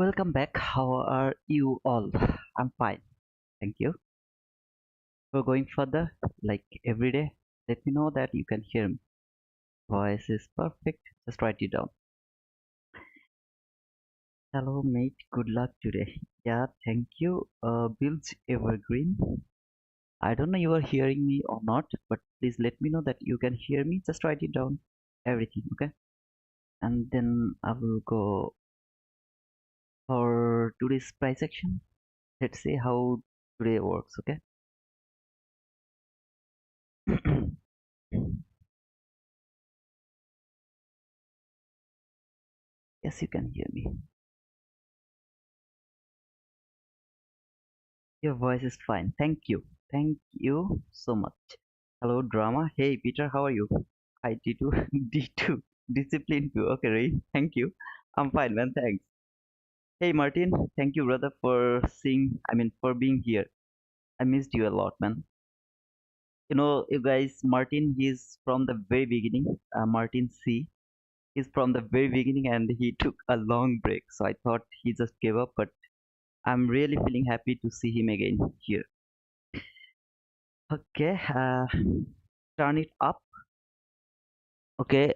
Welcome back. How are you all? I'm fine. Thank you. We're going further like every day. Let me know that you can hear me. Voice is perfect. Just write it down. Hello, mate. Good luck today. Yeah, thank you. Builds Evergreen. I don't know you are hearing me or not, but please let me know that you can hear me. Just write it down. Everything, okay? And then I will go for today's price action. Let's see how today works, okay? Yes, you can hear me. Your voice is fine. Thank you. Thank you so much. Hello, drama. Hey, Peter, how are you? I D2, D2, discipline too. Okay, Ray. Thank you. I'm fine, man. Thanks. Hey, Martin. Thank you, brother, for for being here. I missed you a lot, man. You guys, Martin, he's from the very beginning. Martin C. He's from the very beginning and he took a long break. So I thought he just gave up, but I'm really feeling happy to see him again here. Okay, turn it up. Okay,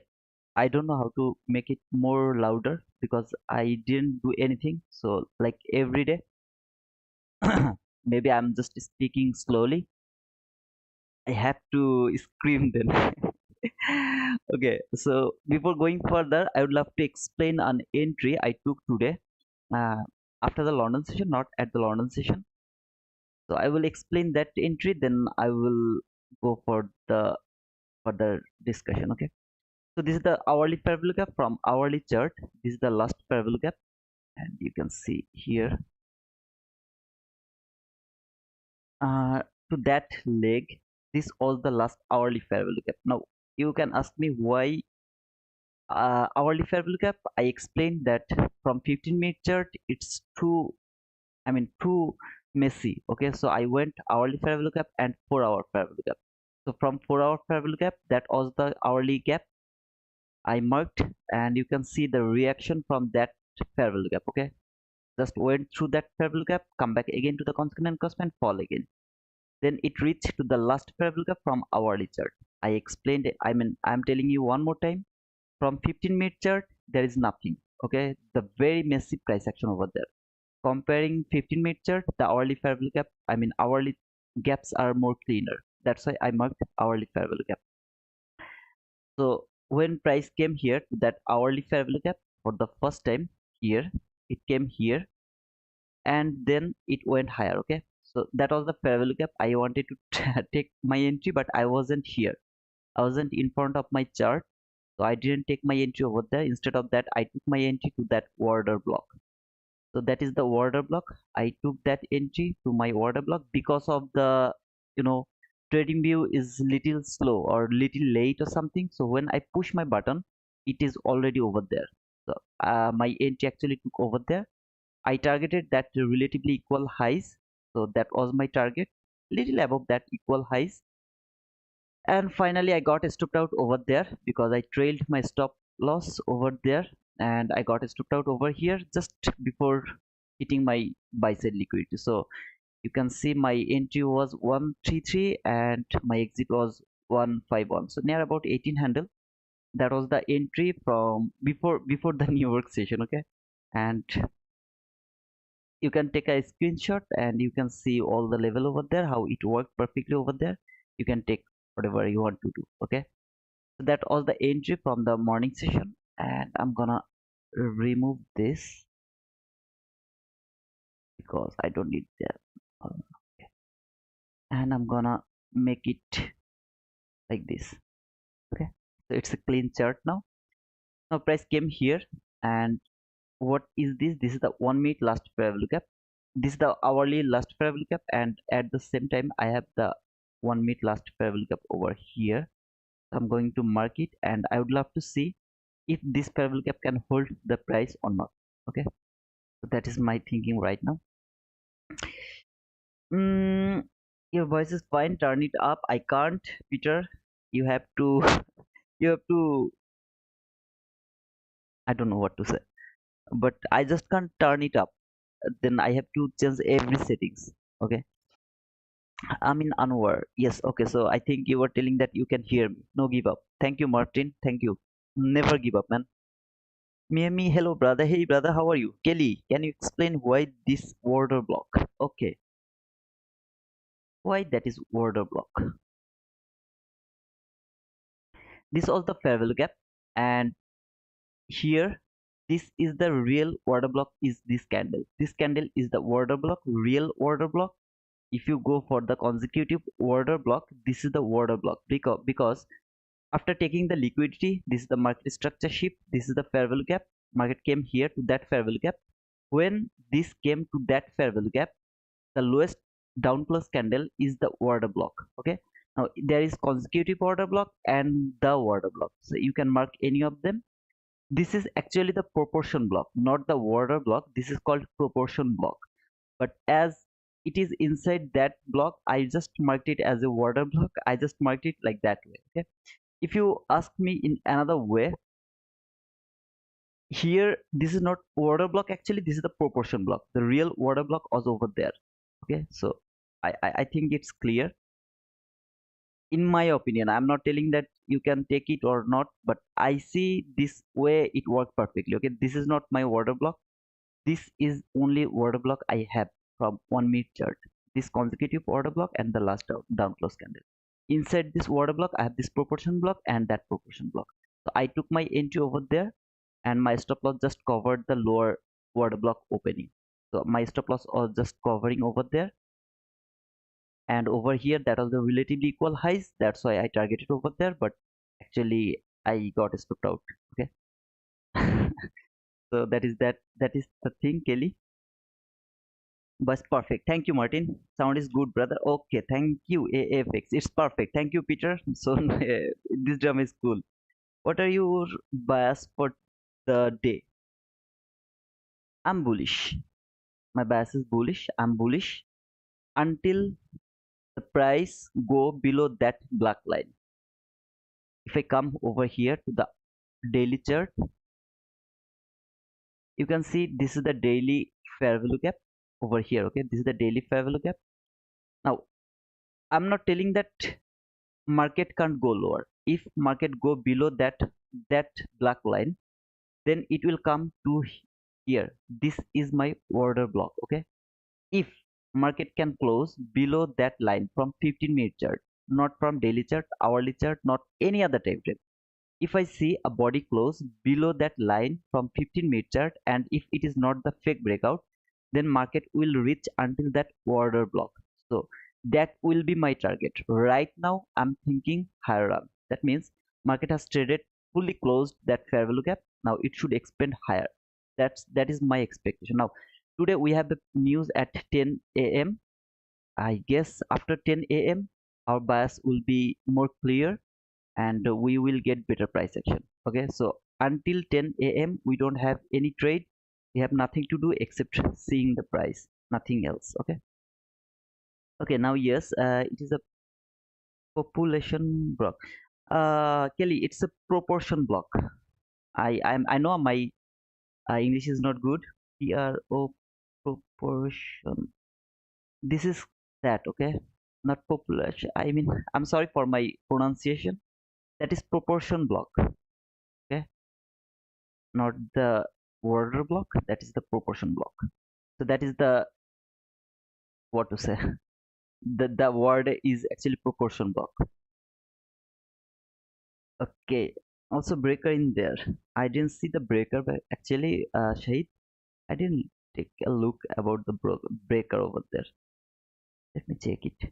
I don't know how to make it more louder because I didn't do anything. So, like every day, maybe I'm just speaking slowly. I have to scream then. Okay, so before going further, I would love to explain an entry I took today uh, after the London session, not at the London session. So I will explain that entry, then I will go for the further discussion. Okay. So this is the hourly parallel gap from hourly chart. This is the last parallel gap, and you can see here uh, to that leg. This was the last hourly parallel gap. Now you can ask me why hourly parallel gap. I explained that from 15-minute chart it's too messy. Okay, so I went hourly parallel gap and 4-hour parallel gap. So from 4-hour parallel gap, that was the hourly gap I marked, and you can see the reaction from that parallel gap. Okay, just went through that parallel gap, come back again to the consequent cusp and fall again. Then it reached to the last parallel gap from hourly chart. I explained it. I'm telling you one more time. From 15-minute chart, there is nothing. Okay, the very messy price action over there. Comparing 15-minute chart, the hourly parallel gap, hourly gaps are more cleaner. That's why I marked hourly parallel gap. So when price came here to that hourly parallel gap for the first time here, it came here and then it went higher. Okay, so that was the parallel gap I wanted to take my entry, but I wasn't here. I wasn't in front of my chart, so I didn't take my entry over there. Instead of that, I took my entry to that order block. So that is the order block. I took that entry to my order block because of the you know trading view is little slow or little late or something. So when I push my button, it is already over there. So my entry actually took over there. I targeted that relatively equal highs. So that was my target, little above that equal highs. And finally, I got stopped out over there because I trailed my stop loss over there, and I got stopped out over here just before hitting my buy side liquidity. So you can see my entry was 133 and my exit was 151. So near about 18 handle. That was the entry from before the New York session. Okay, and you can take a screenshot and you can see all the level over there, how it worked perfectly over there. You can take whatever you want to do. Okay, so that was the entry from the morning session, and I'm gonna remove this because I don't need that. Okay. And I'm gonna make it like this. Okay, so it's a clean chart now. Now price came here, and what is this? This is the 1 minute last parallel gap. This is the hourly last parallel gap, and at the same time I have the 1 minute last parallel gap over here. So I'm going to mark it, and I would love to see if this parallel gap can hold the price or not. Okay, so that is my thinking right now. Your voice is fine. Turn it up. I can't, Peter. You have to. You have to. I don't know what to say. but I just can't turn it up. Then I have to change every settings. Okay, I'm in Anwar. Yes, okay, so I think you were telling that you can hear me. No give up. Thank you, Martin. Thank you. Never give up, man. Miami, hello, brother. Hey, brother, how are you? Kelly, can you explain why this order block? Okay, why that is order block? This is the fair value gap, and here, this is the real order block. Is this candle? This candle is the order block, real order block. If you go for the consecutive order block, this is the order block because after taking the liquidity, this is the market structure shift. This is the fair value gap. Market came here to that fair value gap. When this came to that fair value gap, the lowest down close candle is the order block. Okay, now there is consecutive order block and the order block, so you can mark any of them. This is actually the proportion block, not the order block. This is called proportion block, but as it is inside that block, I just marked it as a order block. I just marked it like that way. Okay, if you ask me in another way, here this is not order block, actually this is the proportion block. The real order block was over there. Okay, so I think it's clear. In my opinion, I'm not telling that you can take it or not, but I see this way it works perfectly. Okay, this is not my order block. This is only order block I have from 1 minute chart. This consecutive order block and the last down close candle. Inside this order block, I have this proportion block and that proportion block. So I took my entry over there, and my stop loss just covered the lower order block opening. So my stop loss was just covering over there, and over here that was the relatively equal highs. That's why I targeted over there, but actually I got stopped out. Okay, so that is the thing, Kelly. But perfect. Thank you, Martin. Sound is good, brother. Okay, thank you, AFX. It's perfect. Thank you, Peter. So this drum is cool. What are your bias for the day? I'm bullish. My bias is bullish. I'm bullish until the price go below that black line. If I come over here to the daily chart, you can see this is the daily fair value gap over here. Okay, this is the daily fair value gap. Now, I'm not telling that market can't go lower. If market go below that black line, then it will come to here. This is my order block. Okay, if market can close below that line from 15-minute chart, not from daily chart, hourly chart, not any other time frame. If I see a body close below that line from 15-minute chart, and if it is not the fake breakout, then market will reach until that order block. So that will be my target. Right now I'm thinking higher up. That means market has traded fully closed that fair value gap. Now it should expand higher. That is my expectation. Now today we have the news at 10 a.m. I guess after 10 a.m. our bias will be more clear, and we will get better price action. Okay, so until 10 a.m. we don't have any trade. We have nothing to do except seeing the price, nothing else. Okay, okay, now yes, it is a population block. Kelly, it's a proportion block. I know my English is not good. Pro proportion, this is that. Okay, not population, I mean, I'm sorry for my pronunciation. That is proportion block. Okay, not the order block. That is the proportion block. So that is the, what to say, the word is actually proportion block. Okay, also breaker in there. I didn't see the breaker, but actually Shahid, I didn't take a look about the breaker over there. Let me check it.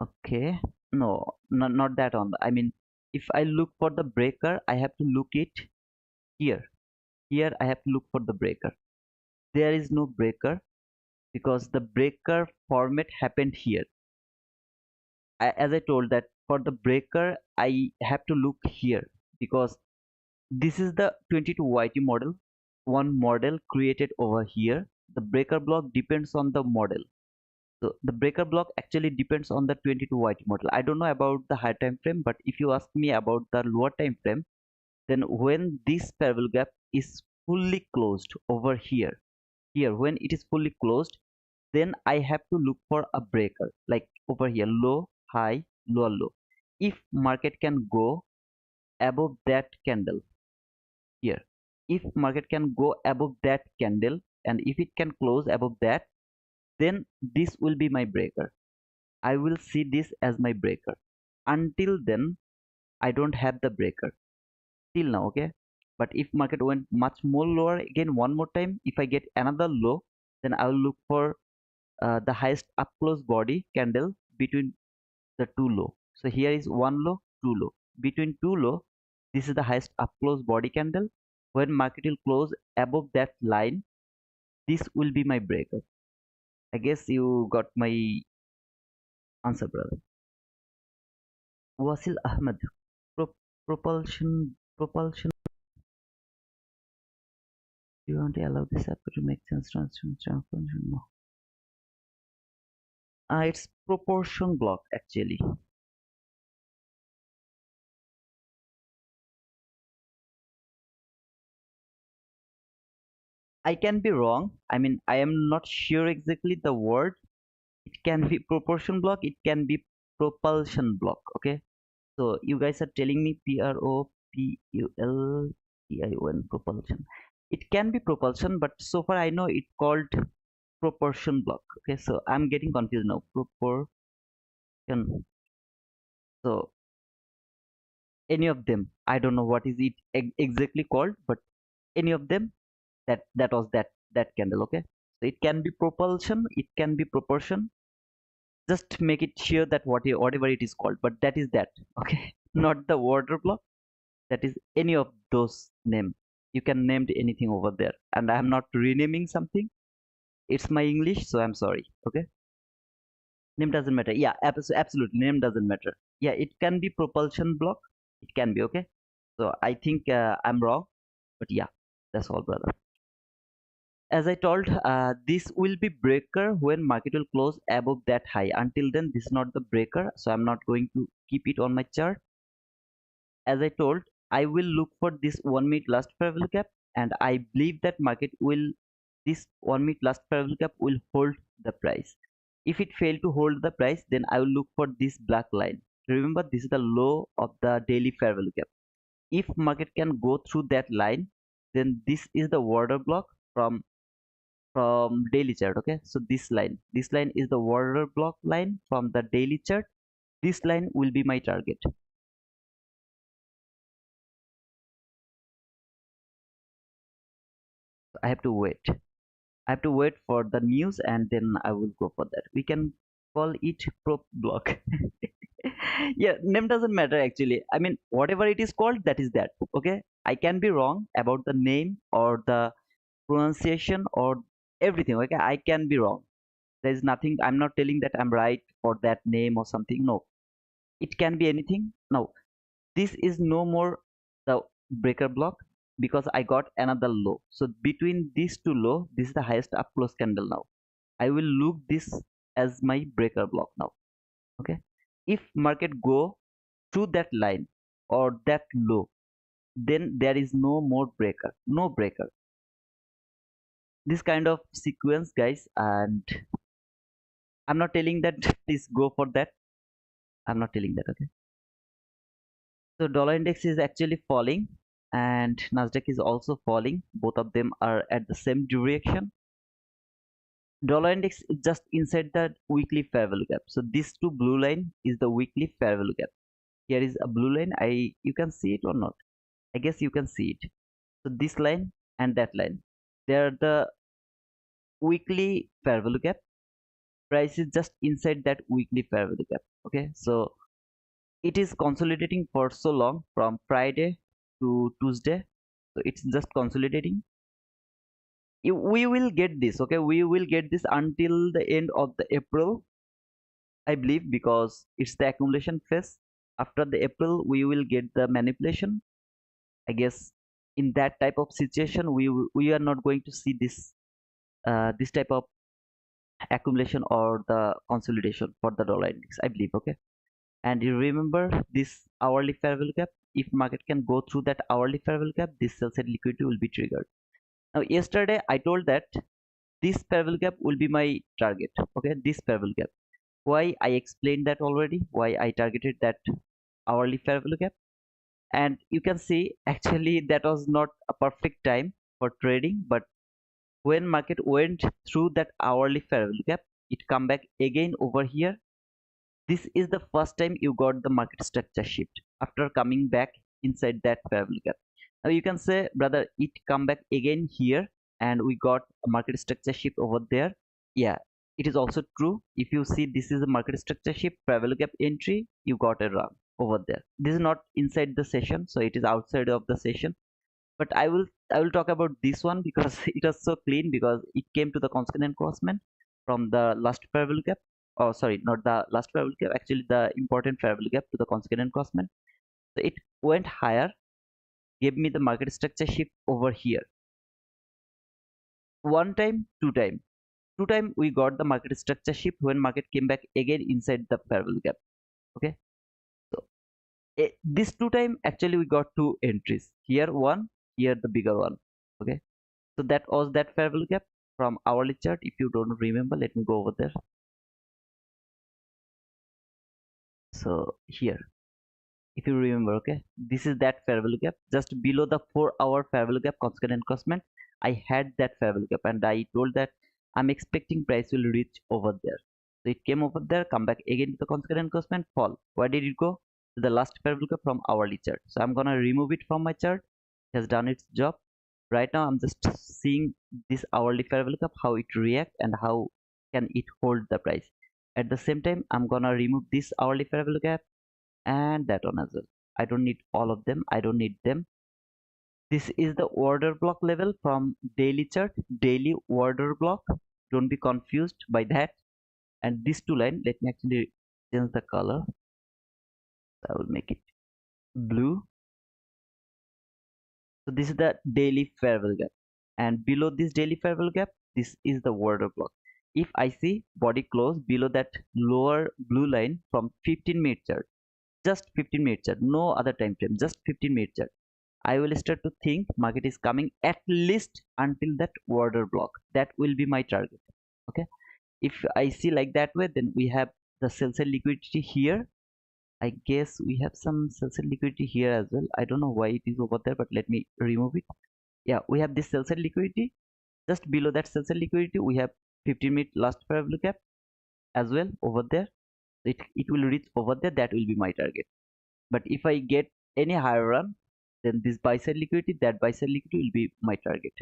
Okay, no, not that on I mean, if I look for the breaker, I have to look it here. Here I have to look for the breaker. There is no breaker because the breaker format happened here. As I told that for the breaker I have to look here, because this is the 22 YT model, one model created over here. The breaker block depends on the model. So the breaker block actually depends on the 22 YT model. I don't know about the higher time frame, but if you ask me about the lower time frame, then when this parallel gap is fully closed over here when it is fully closed, then I have to look for a breaker like over here, low, high, lower, low. If market can go above that candle here, if market can go above that candle, and if it can close above that, then this will be my breaker. I will see this as my breaker. Until then, I don't have the breaker till now, okay? But if market went much more lower again one more time, if I get another low, then I will look for the highest up close body candle between the two low. So here is one low, two low. Between two low, this is the highest up close body candle. When market will close above that line, this will be my breaker. I guess you got my answer, brother. Wasil Ahmed, Pro- propulsion. Do you want to allow this app to make sense? No. It's proportion block actually. I can be wrong. I mean, I am not sure exactly the word. It can be proportion block. It can be propulsion block. Okay. So you guys are telling me propulsion propulsion. It can be propulsion, but so far I know it called proportion block. Okay. So I'm getting confused now. Proportion. So any of them, I don't know what is it exactly called, but any of them, that was that candle. Okay, so it can be propulsion, it can be proportion. Just make it sure that whatever it is called, but that is that. Okay, not the water block. That is any of those name. You can name anything over there, and I am not renaming something. It's my English, so I'm sorry. Okay, name doesn't matter. Yeah, absolutely, name doesn't matter. Yeah, it can be propulsion block. It can be. Okay, so I think I'm wrong, but yeah, that's all, brother. As I told, this will be breaker when market will close above that high. Until then, this is not the breaker, so I'm not going to keep it on my chart. As I told, I will look for this 1 minute last parallel gap, and I believe that market will, this 1 minute last parallel gap will hold the price. If it fail to hold the price, then I will look for this black line. Remember, this is the low of the daily parallel gap. If market can go through that line, then this is the order block from daily chart. Okay, so this line is the order block line from the daily chart. This line will be my target. I have to wait. I have to wait for the news, and then I will go for that. We can call it prop block. Yeah, name doesn't matter actually. I mean, whatever it is called, that is that. Okay, I can be wrong about the name or the pronunciation or everything. Okay, I can be wrong. There is nothing. I'm not telling that I'm right for that name or something. No, it can be anything. Now, this is no more the breaker block because I got another low. So between these two low, this is the highest up close candle now. I will look this as my breaker block now. Okay. If market go through that line or that low, then there is no more breaker, no breaker. This kind of sequence, guys, and I'm not telling that please go for that. I'm not telling that. Okay. So dollar index is actually falling and Nasdaq is also falling. Both of them are at the same direction. Dollar index is just inside the weekly fair value gap. So this two blue line is the weekly fair value gap. Here is a blue line. You can see it or not? I guess you can see it. So this line and that line, they are the weekly fair value gap. Price is just inside that weekly fair value gap. Okay, so it is consolidating for so long from Friday to Tuesday. So it's just consolidating. We will get this. Okay, we will get this until the end of the April, I believe, because it's the accumulation phase. After the April, we will get the manipulation. I guess in that type of situation, we are not going to see this this type of accumulation or the consolidation for the dollar index, I believe. Okay, and you remember this hourly fair value gap. If market can go through that hourly fair value gap, this sell side liquidity will be triggered. Now yesterday I told that this fair value gap will be my target. Okay, this fair value gap, why I explained that already, why I targeted that hourly fair value gap. And you can see actually that was not a perfect time for trading, but when market went through that hourly fair value gap, it come back again over here. This is the first time you got the market structure shift after coming back inside that fair value gap. Now you can say, brother, it come back again here and we got a market structure shift over there. Yeah, it is also true. If you see, this is a market structure shift, fair value gap entry, you got a run over there. This is not inside the session, so it is outside of the session. But I will talk about this one because it was so clean, because it came to the consequent crossman from the last fair value gap. Oh, sorry, not the last fair value gap, actually the important fair value gap to the consequent crossman. So it went higher, gave me the market structure shift over here. One time, two time we got the market structure shift when market came back again inside the fair value gap. Okay, so this two time actually we got two entries, here one, here the bigger one. Okay, so that was that fair value gap from hourly chart. If you don't remember, let me go over there. So here, if you remember, okay, this is that fair value gap just below the 4 hour fair value gap consequent encroachment. I had that fair value gap and I told that I'm expecting price will reach over there. So it came over there, come back again to the consequent encroachment, fall. Where did it go? To the last fair value gap from hourly chart. So I'm gonna remove it from my chart. It has done its job. Right now I'm just seeing this hourly fair value gap, how it react and how can it hold the price. At the same time, I'm gonna remove this hourly fair value gap and that one as well. I don't need all of them, I don't need them. This is the order block level from daily chart, daily order block. Don't be confused by that. And these two line, let me actually change the color. I will make it blue. So this is the daily fair value gap, and below this daily fair value gap, this is the order block. If I see body close below that lower blue line from 15-minute chart, just 15-minute chart, no other time frame, just 15-minute chart, I will start to think market is coming at least until that order block. That will be my target. Okay, if I see like that way, then we have the sell side liquidity here. I guess we have some sell side liquidity here as well. I don't know why it is over there, but let me remove it. Yeah, we have this sell side liquidity. Just below that sell side liquidity, we have 15-minute last fair value gap as well over there. It will reach over there. That will be my target. But if I get any higher run, then this buy side liquidity, that buy side liquidity will be my target.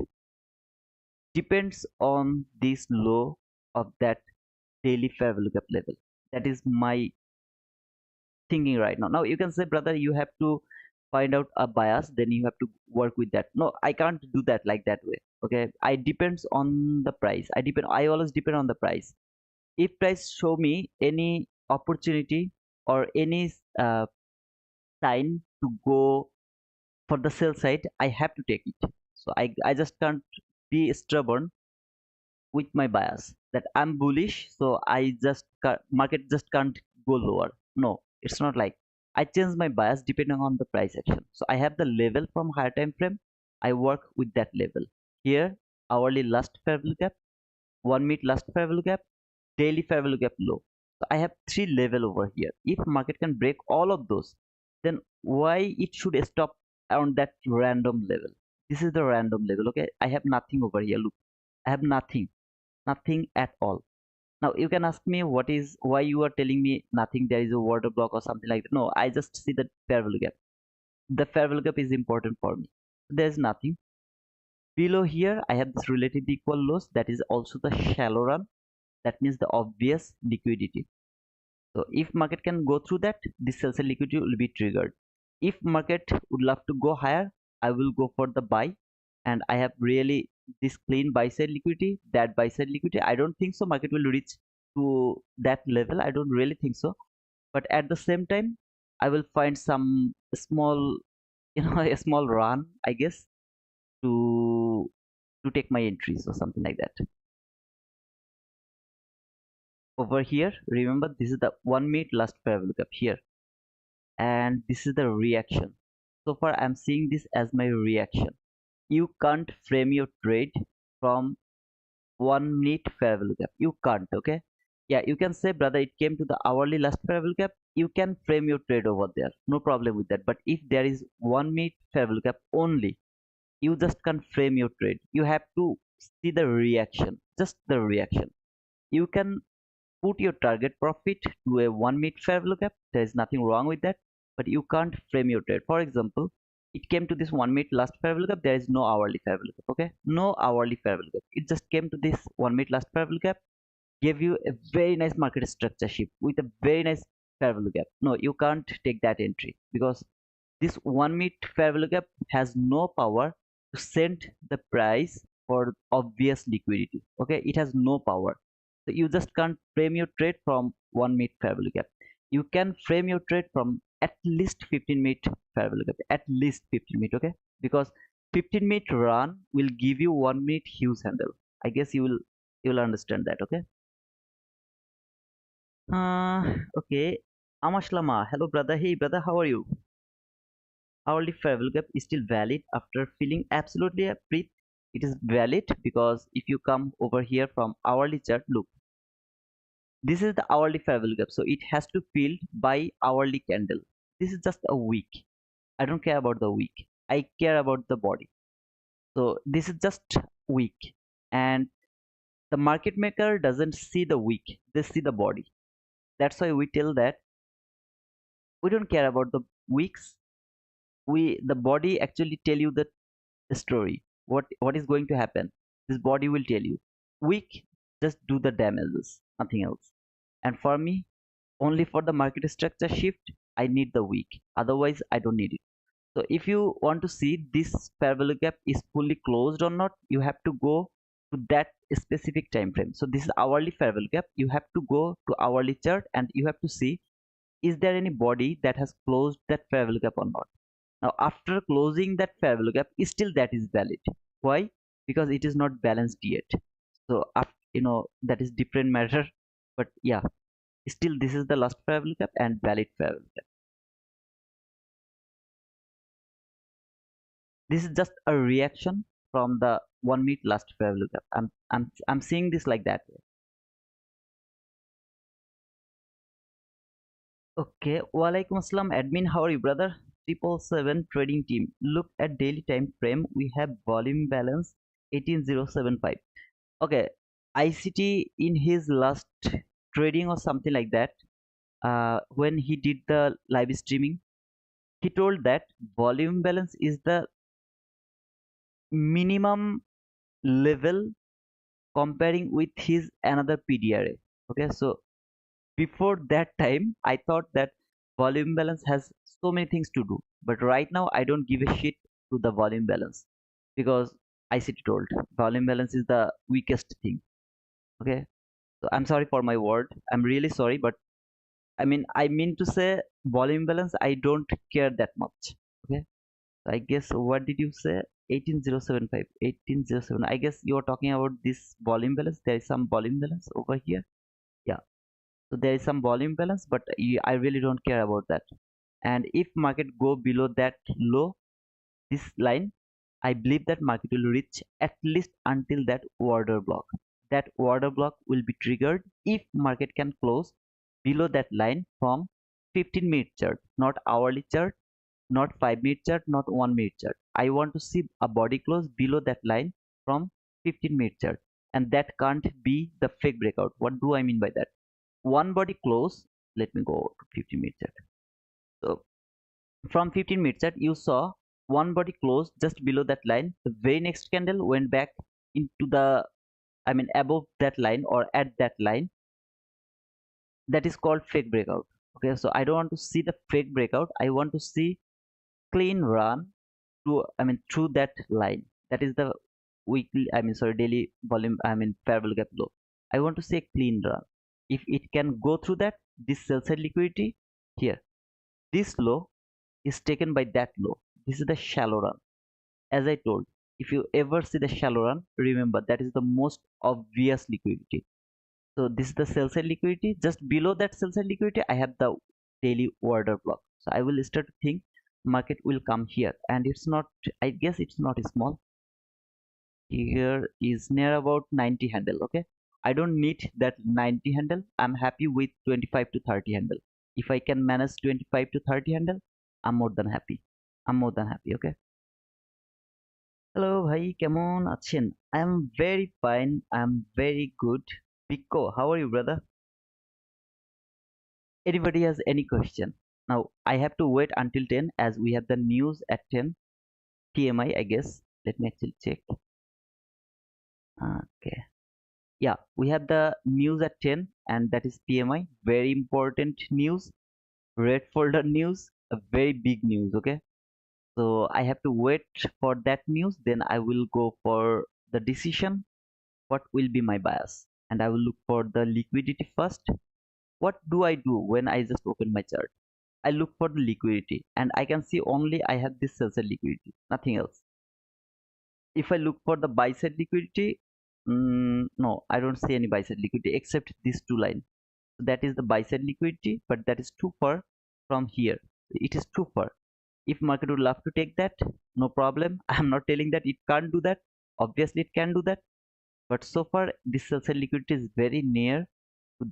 Depends on this low of that daily fair value gap level. That is my thinking right now. Now you can say, brother, you have to find out a bias, then you have to work with that. No, I can't do that like that way. Okay, I depends on the price. I always depend on the price. If price show me any opportunity or any sign to go for the sell side, I have to take it. So I just can't be stubborn with my bias that I'm bullish, so I just market just can't go lower. No, it's not like. I change my bias depending on the price action. So I have the level from higher time frame. I work with that level. Here, hourly last fair value gap, 1 minute last fair value gap, daily fair value gap low. So I have three level over here. If market can break all of those, then why it should stop on that random level? This is the random level. Okay, I have nothing over here. Look, I have nothing at all. Now you can ask me what is why you are telling me nothing, there is a water block or something like that. No, I just see the fair value gap. The fair value gap is important for me. There's nothing below here. I have this relative equal loss, that is also the shallow run. That means the obvious liquidity. So if market can go through that, this sell side liquidity will be triggered. If market would love to go higher, I will go for the buy, and I have really this clean buy side liquidity, that buy side liquidity. I don't think so market will reach to that level. I don't really think so. But at the same time, I will find some small, a small run, I guess, to take my entries or something like that. Over here, remember this is the 1 minute last fair value gap here, and this is the reaction. So far I'm seeing this as my reaction. You can't frame your trade from 1 minute fair value gap. You can't, okay? Yeah, you can say, brother, it came to the hourly last fair value gap. You can frame your trade over there. No problem with that. But if there is 1 minute fair value gap only, you just can't frame your trade. You have to see the reaction, just the reaction. You can put your target profit to a 1 minute fair value gap. There is nothing wrong with that, but you can't frame your trade. For example, it came to this 1 minute last fair value gap. There is no hourly fair value gap. Okay, no hourly fair value gap. It just came to this 1 minute last fair value gap, gave you a very nice market structure shift with a very nice fair value gap. No, you can't take that entry because this 1 minute fair value gap has no power to send the price for obvious liquidity. Okay, it has no power. So you just can't frame your trade from 1 minute fair value gap. You can frame your trade from at least 15-minute fair value gap, at least 15 minute. Okay, because 15-minute run will give you 1 minute huge handle. I guess you will understand that. Okay. Okay. Amashlama, hello brother. Hey brother, how are you? Hourly fair value gap is still valid after filling absolutely a breath. It is valid because if you come over here from hourly chart, look, this is the hourly fair value gap, so it has to fill by hourly candle. This is just a week. I don't care about the week. I care about the body. So this is just week, and the market maker doesn't see the week; they see the body. That's why we tell that we don't care about the weeks. The body actually tell you the story. What is going to happen? This body will tell you. Weak, just do the damages, nothing else. And for me, only for the market structure shift, I need the week. Otherwise, I don't need it. So if you want to see this fair value gap is fully closed or not, you have to go to that specific time frame. So this is hourly fair value gap. You have to go to hourly chart and you have to see, is there any body that has closed that fair value gap or not. Now, after closing that fair value gap, still that is valid. Why? Because it is not balanced yet. So, that is different matter. But yeah, still this is the last fair value gap and valid fair value gap. This is just a reaction from the 1 minute last fair value gap. I'm seeing this like that. Okay, walaikum assalam, admin. How are you, brother? 777 trading team. Look at daily time frame. We have volume balance 18075. Okay, ICT in his last trading or something like that, when he did the live streaming, he told that volume balance is the minimum level comparing with his another PDRA. Okay, so before that time, I thought that volume balance has so many things to do, but right now I don't give a shit to the volume balance because ICT told volume balance is the weakest thing. Okay, so I'm sorry for my word. I'm really sorry, but I mean to say volume balance. I don't care that much. Okay, so I guess what did you say? 18075, 1807. I guess you're talking about this volume balance. There is some volume balance over here. Yeah, so there is some volume balance, but I really don't care about that. And if market go below that low, this line, I believe that market will reach at least until that order block. That order block will be triggered if market can close below that line from 15-minute chart, not hourly chart, not 5-minute chart, not 1 minute chart. I want to see a body close below that line from 15-minute chart, and that can't be the fake breakout. What do I mean by that? One body close. Let me go to 15-minute chart. So from 15-minute chart, you saw one body close just below that line. The very next candle went back into the, above that line or at that line. That is called fake breakout. Okay, so I don't want to see the fake breakout. I want to see clean run to, through that line. That is the weekly, daily volume, fair value gap low. I want to see a clean run. If it can go through that, this sell side liquidity here, this low is taken by that low. This is the shallow run. As I told, if you ever see the shallow run, remember that is the most obvious liquidity. So this is the sell side liquidity. Just below that sell side liquidity I have the daily order block. So I will start to think market will come here, and it's not, I guess it's not small. Here is near about 90 handle. Okay, I don't need that 90 handle. I'm happy with 25 to 30 handle. If I can manage 25 to 30 handle, I'm more than happy. I'm more than happy. Okay. Hello ভাই, কেমন আছেন? I am very fine. I am very good. Pico, how are you, brother? Anybody has any question? Now I have to wait until 10 as we have the news at 10 PMI, I guess. Let me actually check. Okay. Yeah, we have the news at 10, and that is PMI. Very important news. Red folder news. A very big news. Okay. So I have to wait for that news. Then I will go for the decision. What will be my bias? And I will look for the liquidity first. What do I do when I just open my chart? I look for the liquidity, and I can see only I have this sell side liquidity, nothing else. If I look for the buy side liquidity, no, I don't see any buy side liquidity except these two lines. So that is the buy side liquidity, but that is too far from here. It is too far. If market would love to take that, no problem. I'm not telling that it can't do that. Obviously, it can do that, but so far this sell side liquidity is very near to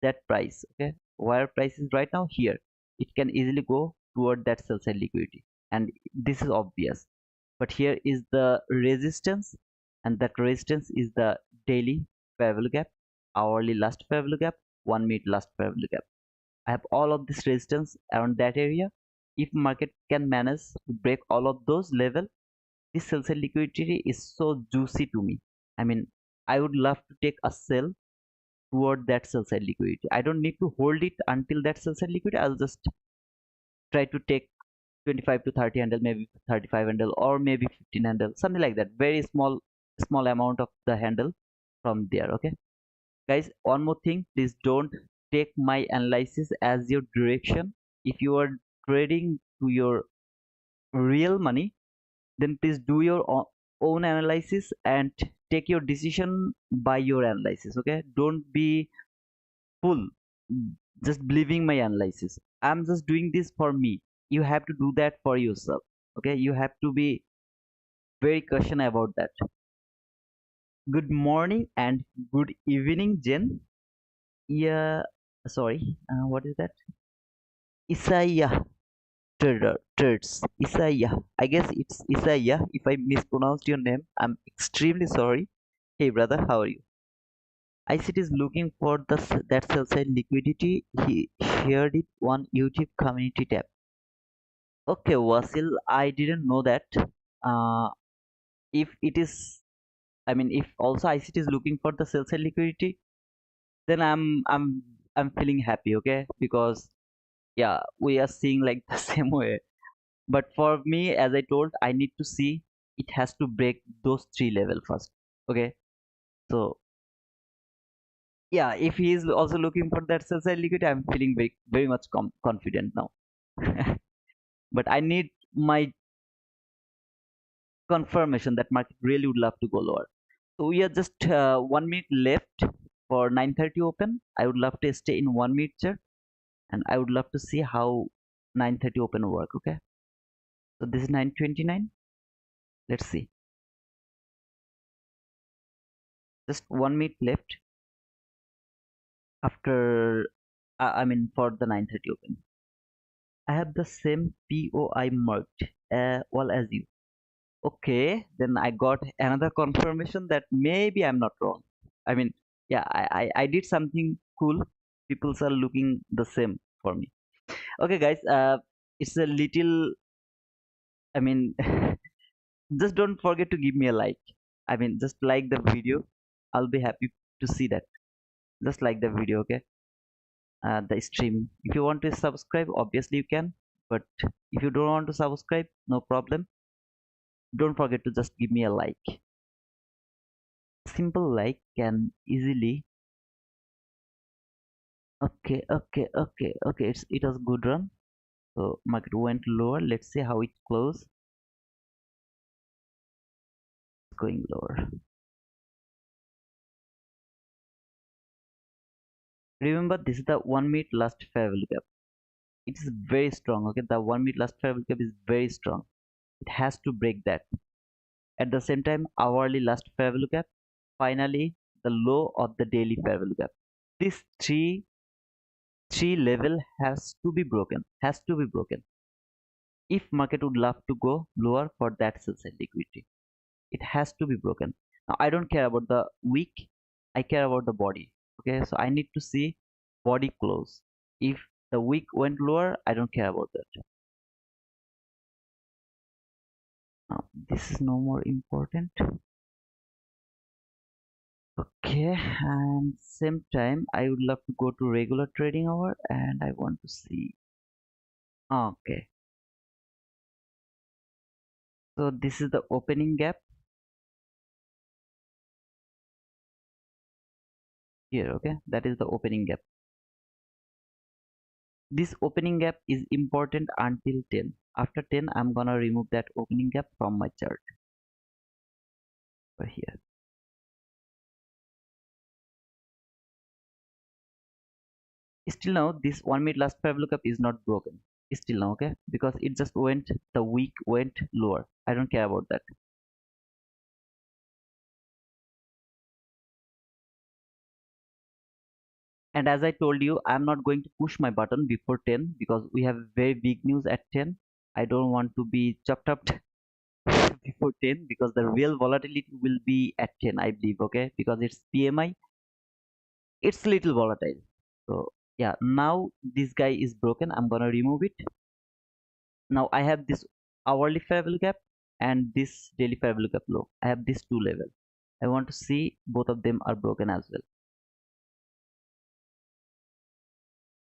that price. Okay, where price is right now here, it can easily go toward that sell side liquidity, and this is obvious. But here is the resistance, and that resistance is the daily fair value gap, hourly last fair value gap, 1 minute last fair value gap. I have all of this resistance around that area. If market can manage to break all of those level, this sell side liquidity is so juicy to me. I mean, I would love to take a sell toward that sell side liquidity. I don't need to hold it until that sell side liquidity. I'll just try to take 25 to 30 handle, maybe 35 handle, or maybe 15 handle, something like that. Very small amount of the handle from there. Okay, guys. One more thing, please don't take my analysis as your direction. If you are trading to your real money, then please do your own analysis and take your decision by your analysis. Okay, don't be full just believing my analysis. I'm just doing this for me. You have to do that for yourself. Okay, you have to be very caution about that. Good morning and good evening, Jen. Yeah, sorry, what is that? Isaiah Trades. Isaiah, I guess it's Isaiah. If I mispronounced your name, I'm extremely sorry. Hey brother, how are you? ICT is looking for that sell side liquidity. He shared it on YouTube community tab. Okay, Wasil, I didn't know that. Uh, if it is, I mean, if also ICT is looking for the sell side liquidity, then I'm feeling happy. Okay, because yeah, we are seeing like the same way. But for me, as I told, I need to see it has to break those three level first. Okay, so yeah, if he is also looking for that sell side liquidity, I'm feeling very much confident now. But I need my confirmation that market really would love to go lower. So we are just 1 minute left for 9:30 open. I would love to stay in 1 minute chart, and I would love to see how 9:30 open work. Okay, so this is 9:29. Let's see. Just 1 minute left after. I mean for the 9:30 open. I have the same POI marked well as you. Okay, then I got another confirmation that maybe I'm not wrong. I mean, yeah, I did something cool. People are looking the same for me. Okay, guys, it's a little, I mean, just don't forget to give me a like. I mean, just like the video. I'll be happy to see that. Just like the video, okay? The stream. If you want to subscribe, obviously you can. But if you don't want to subscribe, no problem. Don't forget to just give me a like. Simple like can easily. Okay. It was good run. So market went lower. Let's see how it closed. It's going lower. Remember, this is the 1 minute last fair value gap. It is very strong. Okay, the 1 minute last fair value gap is very strong. It has to break that. At the same time, hourly last fair value gap. Finally, the low of the daily fair value gap. This three level has to be broken. Has to be broken. If market would love to go lower for that sell side liquidity, it has to be broken. Now I don't care about the wick, I care about the body. Okay, so I need to see body close. If the wick went lower, I don't care about that. Now this is no more important. Okay, and same time I would love to go to regular trading hour and I want to see. Okay, so this is the opening gap here. Okay, that is the opening gap. This opening gap is important until 10. After 10, I'm gonna remove that opening gap from my chart over here. Still now, this 1 minute last five lookup is not broken. Still now, okay? Because it just went, the wick went lower. I don't care about that. And as I told you, I'm not going to push my button before 10 because we have very big news at 10. I don't want to be chopped up before 10 because the real volatility will be at 10, I believe, okay? Because it's PMI, it's little volatile. So yeah, now this guy is broken. I'm gonna remove it. Now I have this hourly fair value gap and this daily fair value gap low. I have these two levels. I want to see both of them are broken as well.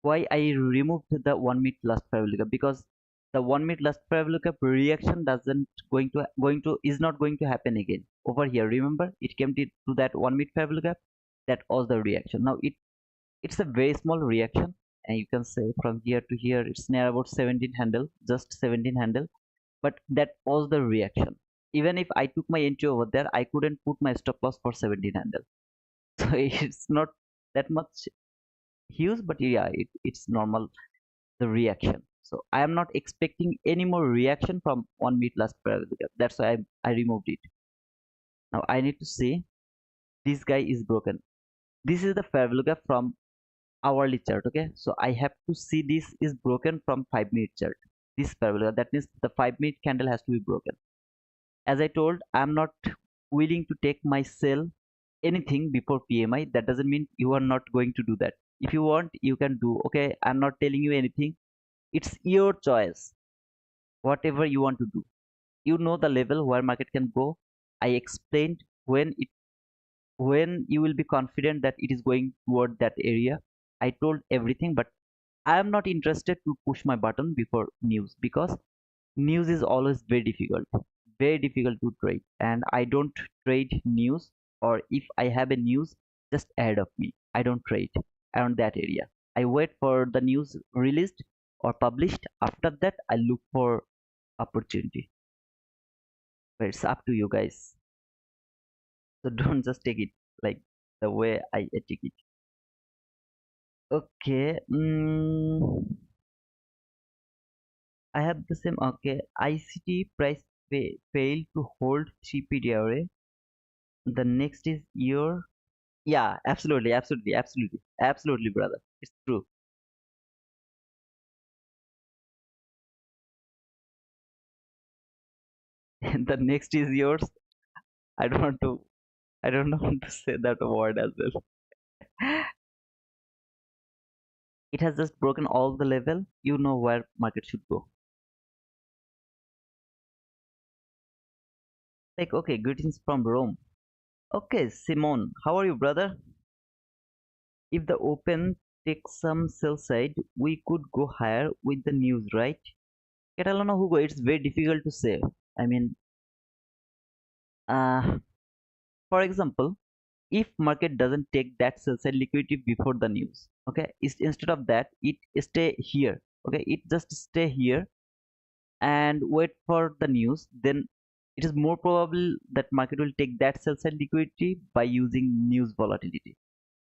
Why I removed the 1 minute last fair value gap? Because the 1 minute last fair value gap reaction doesn't going to is not going to happen again over here. Remember, it came to that 1 minute fair value gap. That was the reaction. Now it's a very small reaction, and you can say from here to here it's near about 17 handle, just 17 handle, but that was the reaction. Even if I took my entry over there, I couldn't put my stop loss for 17 handle. So it's not that much huge, but yeah, it's normal, the reaction. So I am not expecting any more reaction from 1 minute last prior gap. That's why I removed it. Now I need to say this guy is broken. This is the fair value gap from hourly chart. Okay, so I have to see this is broken from 5 minute chart. This fair value gap, that means the 5 minute candle has to be broken. As I told, I'm not willing to take my sell anything before PMI. That doesn't mean you are not going to do that. If you want, you can do. Okay, I'm not telling you anything. It's your choice. Whatever you want to do. You know the level where market can go. I explained when you will be confident that it is going toward that area. I told everything, but I am not interested to push my button before news because news is always very difficult to trade, and I don't trade news, or if I have a news just ahead of me, I don't trade around that area. I wait for the news released or published. After that I look for opportunity, but it's up to you guys. So don't just take it like the way I take it. Okay, I have the same. Okay, ICT price failed to hold 3 PDRA. The next is your, yeah, absolutely, brother. It's true. The next is yours. I don't want to. I don't want to say that word as well. It has just broken all the level. You know where market should go. Like, okay, greetings from Rome. Okay, Simon, how are you, brother? If the open takes some sell side, we could go higher with the news, right? Catalano Hugo, it's very difficult to say. I mean, uh, for example, if market doesn't take that sell side liquidity before the news, okay, instead of that, it stay here. Okay, it just stay here and wait for the news. Then it is more probable that market will take that sell side liquidity by using news volatility.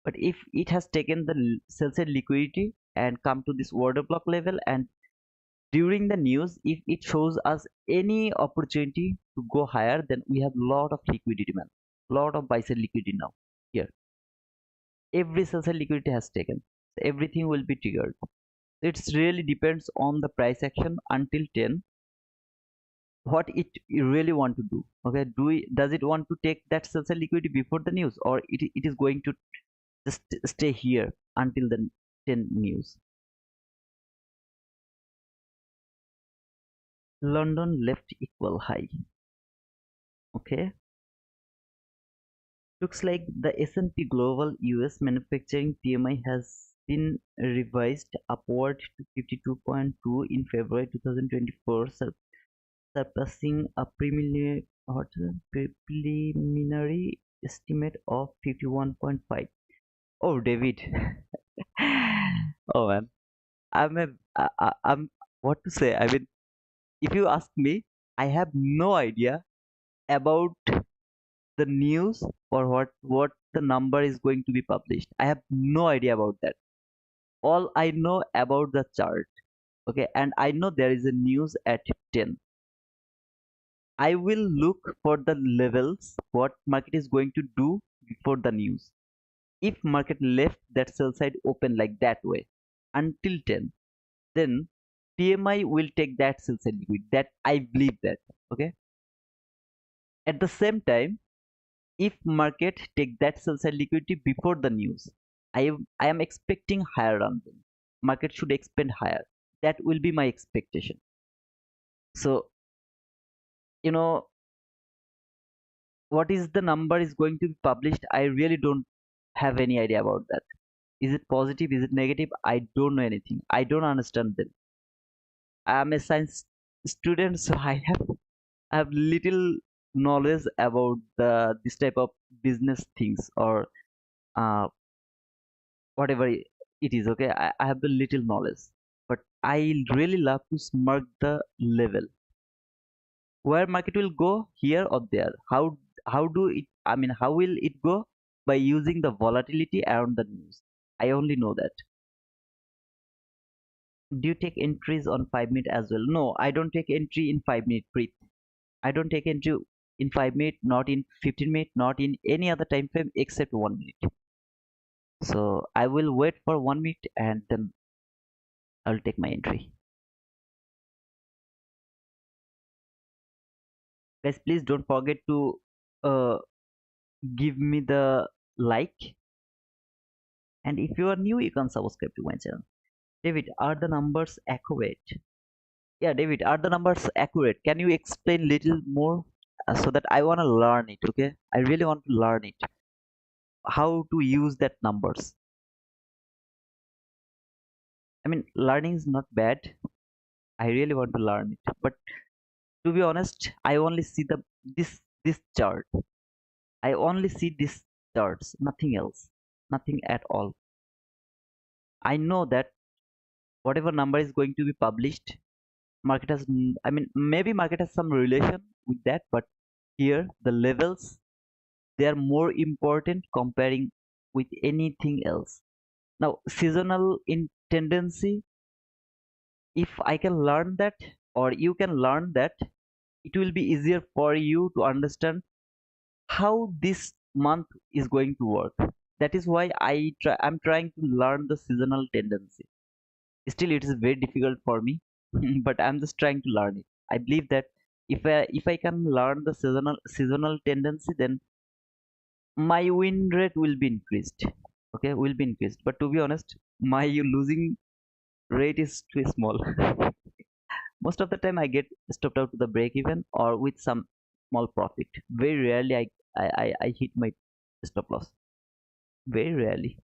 But if it has taken the sell side liquidity and come to this order block level, and during the news, if it shows us any opportunity to go higher, then we have lot of liquidity, man. Lot of buy side liquidity now. Here, every sell side liquidity has taken. Everything will be triggered. It's really depends on the price action until 10, what it really want to do. Okay, does it want to take that sell side liquidity before the news, or it is going to just stay here until the 10 news. London left equal high. Okay, looks like the S&P Global US manufacturing PMI has been revised upward to 52.2 in February 2024, surpassing a preliminary estimate of 51.5. Oh, David. Oh man, I'm a, I'm what to say. I mean, if you ask me, I have no idea about the news or what the number is going to be published. I have no idea about that. All I know about the chart. Okay, and I know there is a news at 10. I will look for the levels what market is going to do before the news. If market left that sell side open like that way until 10, then PMI will take that sell side liquid. That I believe that. Okay. At the same time, if market take that sell side liquidity before the news, I am expecting higher run. Market should expand higher. That will be my expectation. So you know what is the number is going to be published. I really don't have any idea about that. Is it positive? Is it negative? I don't know anything. I don't understand them. I am a science student, so I have little knowledge about the this type of business things or uh, whatever it is. Okay, I have a little knowledge, but I really love to mark the level where market will go here or there. How do it? I mean, how will it go? By using the volatility around the news. I only know that. Do you take entries on 5 minute as well? No, I don't take entry in 5 minute. Preet. I don't take entry in 5 minute, not in 15 minute, not in any other time frame except 1 minute. So I will wait for 1 minute and then I'll take my entry. Guys, please don't forget to uh, give me the like, and if you are new, you can subscribe to my channel. David, are the numbers accurate? Yeah, David, are the numbers accurate? Can you explain little more so that I want to learn it? Okay, I really want to learn it. How to use that numbers? I mean, learning is not bad. I really want to learn it, but to be honest, I only see this chart. I only see these charts, nothing else, nothing at all. I know that whatever number is going to be published, market has I mean maybe market has some relation with that, but here the levels, they are more important comparing with anything else. Now seasonal in tendency, if I can learn that or you can learn that, it will be easier for you to understand how this month is going to work. That is why I'm trying to learn the seasonal tendency. Still it is very difficult for me, but I'm just trying to learn it. I believe that if I can learn the seasonal tendency, then my win rate will be increased. Okay, will be increased. But to be honest, my losing rate is too small. Most of the time I get stopped out to the break even or with some small profit. Very rarely I hit my stop loss. Very rarely.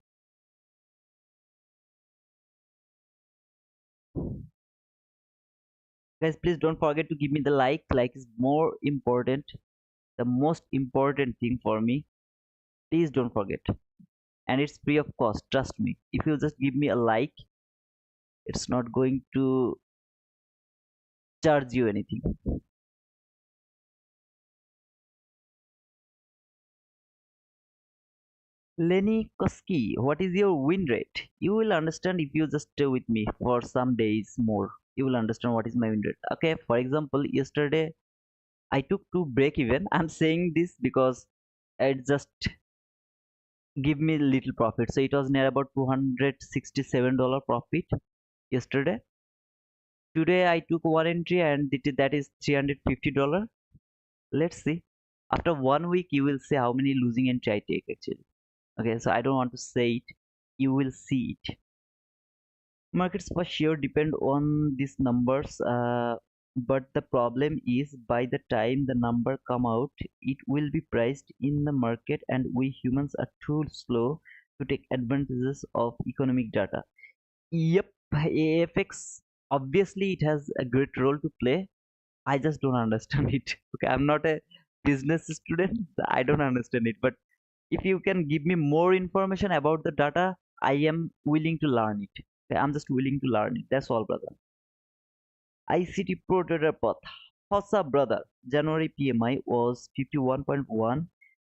Guys, please don't forget to give me the like. Like is more important, the most important thing for me. Please don't forget. And it's free of cost, trust me. If you just give me a like, it's not going to charge you anything. Lenny Koski, what is your win rate? You will understand if you just stay with me for some days more. You will understand what is my win rate. Okay, for example, yesterday I took to break even. I'm saying this because it just give me little profit. So it was near about $267 profit yesterday. Today I took one entry and that is $350. Let's see. After 1 week, you will see how many losing entry I take actually. Okay, so I don't want to say it. You will see it. Markets for sure depend on these numbers, but the problem is by the time the number come out, it will be priced in the market, and we humans are too slow to take advantages of economic data. Yep, AFX obviously it has a great role to play. I just don't understand it. Okay, I'm not a business student. I don't understand it. But if you can give me more information about the data, I am willing to learn it. Okay, I'm just willing to learn it. That's all, brother. ICT Pro Trader Path. What's up, brother? January PMI was 51.1,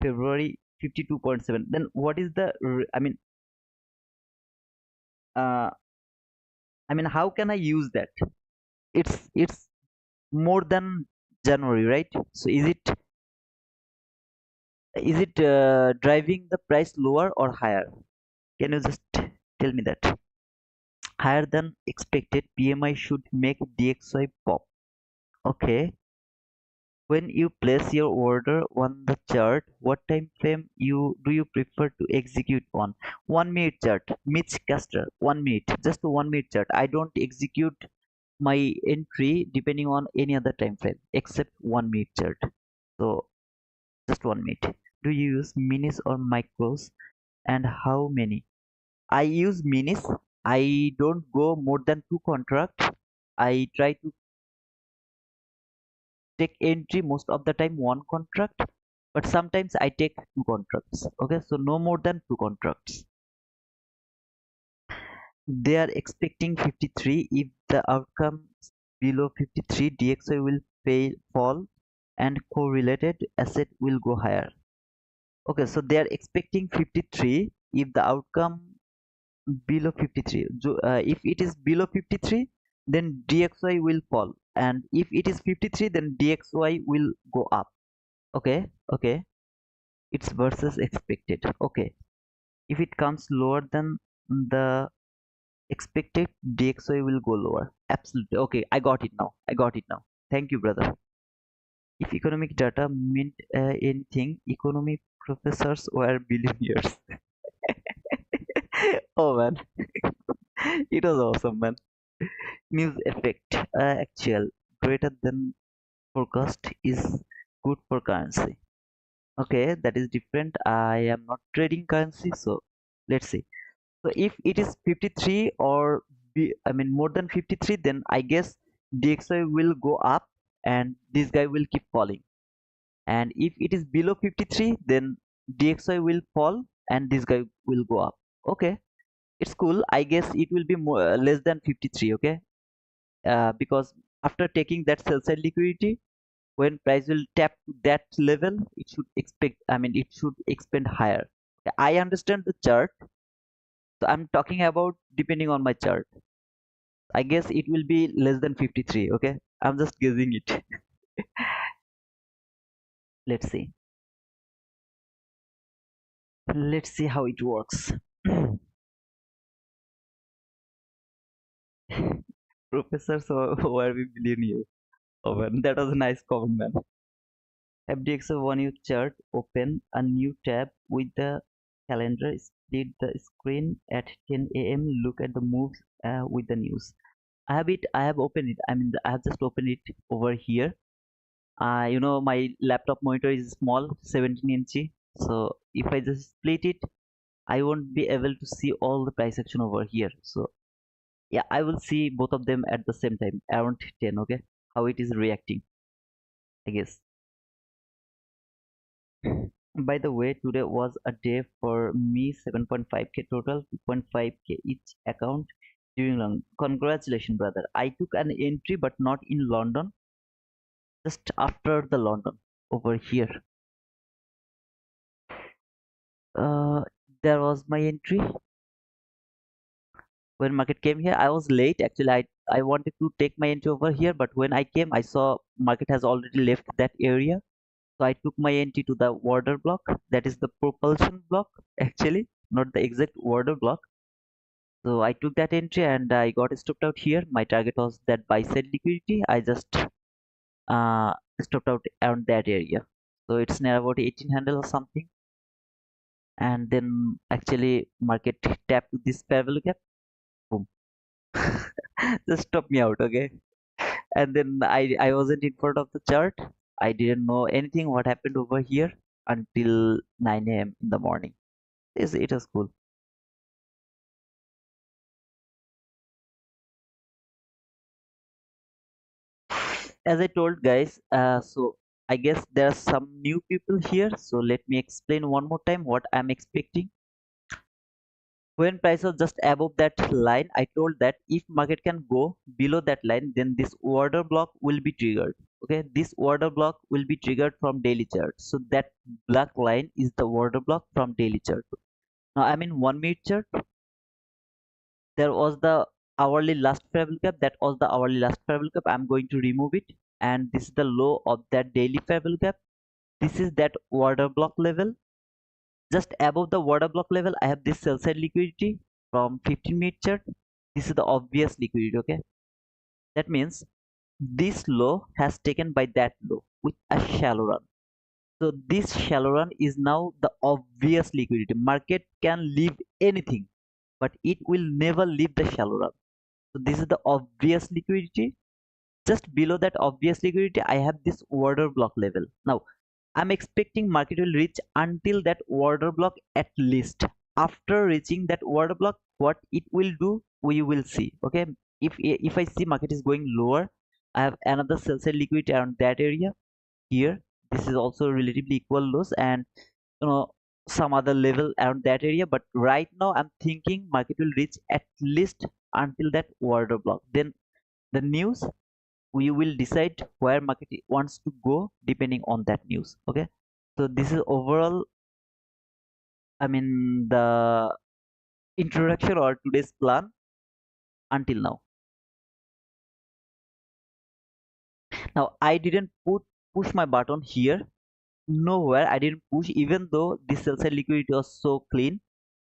February 52.7. Then what is the? Uh, how can I use that? It's more than January, right? So is it driving the price lower or higher? Can you just tell me that? Higher than expected, PMI should make DXY pop. Okay. When you place your order on the chart, what time frame you prefer to execute on? 1 minute chart. Mitch Caster. 1 minute. Just a 1 minute chart. I don't execute my entry depending on any other time frame except 1 minute chart. So just 1 minute. Do you use minis or micros, and how many? I use minis. I don't go more than two contracts. I try to take entry most of the time one contract, but sometimes I take two contracts. Okay, so no more than two contracts. They are expecting 53. If the outcome below 53, DXY will fall and correlated asset will go higher. Okay, so they are expecting 53 if the outcome below 53. If it is below 53, then DXY will fall, and if it is 53, then DXY will go up. Okay, okay, it's versus expected. Okay, if it comes lower than the expected, DXY will go lower. Absolutely. Okay, I got it now. I got it now. Thank you, brother. If economic data meant anything, economy professors were billionaires. Oh man, it was awesome, man. News effect. Actual greater than forecast is good for currency. Okay, that is different. I am not trading currency, so let's see. So if it is 53 or more than 53, then I guess DXY will go up and this guy will keep falling. And if it is below 53, then DXY will fall and this guy will go up. Okay, it's cool. I guess it will be more less than 53. Okay, because after taking that sell side liquidity, when price will tap to that level, it should it should expand higher. Okay, I understand the chart, so I'm talking about depending on my chart. I guess it will be less than 53. Okay, I'm just guessing it. Let's see. Let's see how it works. Professor, so why are we billionaire? Oh man, that was a nice comment, man. FDX one you chart, open a new tab with the calendar, split the screen at 10 a.m. Look at the moves with the news. I have opened it. I have just opened it over here. My laptop monitor is small, 17 inch. So if I just split it, I won't be able to see all the price action over here. So yeah, I will see both of them at the same time around 10. Okay, how it is reacting, I guess. By the way, today was a day for me. 7.5k total, 2.5k each account during long. Congratulations, brother. I took an entry, but not in London. Just after the London over here. Uh, There was my entry when market came here. I was late actually. I wanted to take my entry over here, but when I came, I saw market has already left that area. So I took my entry to the order block. That is the propulsion block actually, not the exact order block. So I took that entry and I got stopped out here. My target was that buy side liquidity. I just uh, stopped out around that area. So it's near about 18 handle or something. And then actually market tapped to this fair value gap. Boom. Just stop me out, okay? And then I wasn't in front of the chart. I didn't know anything what happened over here until 9 a.m. in the morning. It was cool. As I told guys, so I guess there are some new people here. So let me explain one more time what I'm expecting. When price was just above that line, I told that if market can go below that line, then this order block will be triggered. Okay, this order block will be triggered from daily chart. So that black line is the order block from daily chart. Now I'm in 1 minute chart. There was the hourly last fair value gap. That was the hourly last fair value gap. I'm going to remove it, and this is the low of that daily fair value gap. This is that order block level. Just above the order block level, I have this sell side liquidity from 15-minute chart. This is the obvious liquidity. Okay, that means this low has taken by that low with a shallow run. So this shallow run is now the obvious liquidity. Market can leave anything, but it will never leave the shallow run. So this is the obvious liquidity. Just below that obvious liquidity, I have this order block level. Now I'm expecting market will reach until that order block at least. After reaching that order block, what it will do, we will see. Okay, if I see market is going lower, I have another sell side liquidity around that area here. This is also relatively equal lows, and you know some other level around that area. But right now I'm thinking market will reach at least until that order block. Then the news, we will decide where market wants to go depending on that news. Okay, so this is overall, I mean, the introduction or today's plan until now. Now I didn't push my button here. Nowhere I didn't push, even though this sell side liquidity was so clean.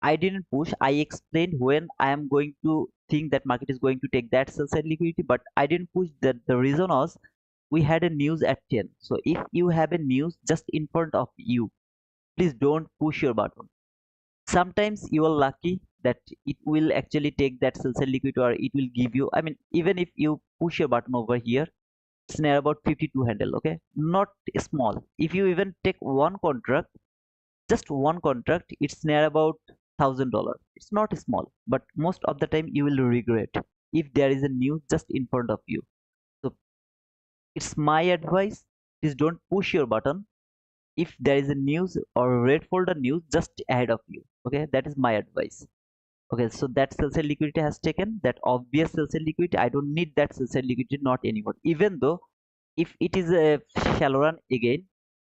I didn't push. I explained when I am going to think that market is going to take that sell side liquidity, but I didn't push. That the reason was we had a news at 10. So if you have a news just in front of you, please don't push your button. Sometimes you are lucky that it will actually take that sell side liquidity, or it will give you, I mean, even if you push your button over here, it's near about 52 handle. Okay, not small. If you even take one contract, just one contract, it's near about $1,000. It's not small, but most of the time you will regret if there is a news just in front of you. So it's my advice, please don't push your button if there is a news or red folder news just ahead of you. Okay, that is my advice. Okay, so that sell side liquidity has taken that obvious sell side liquidity. I don't need that sell side liquidity, not anymore. Even though if it is a shallow run again,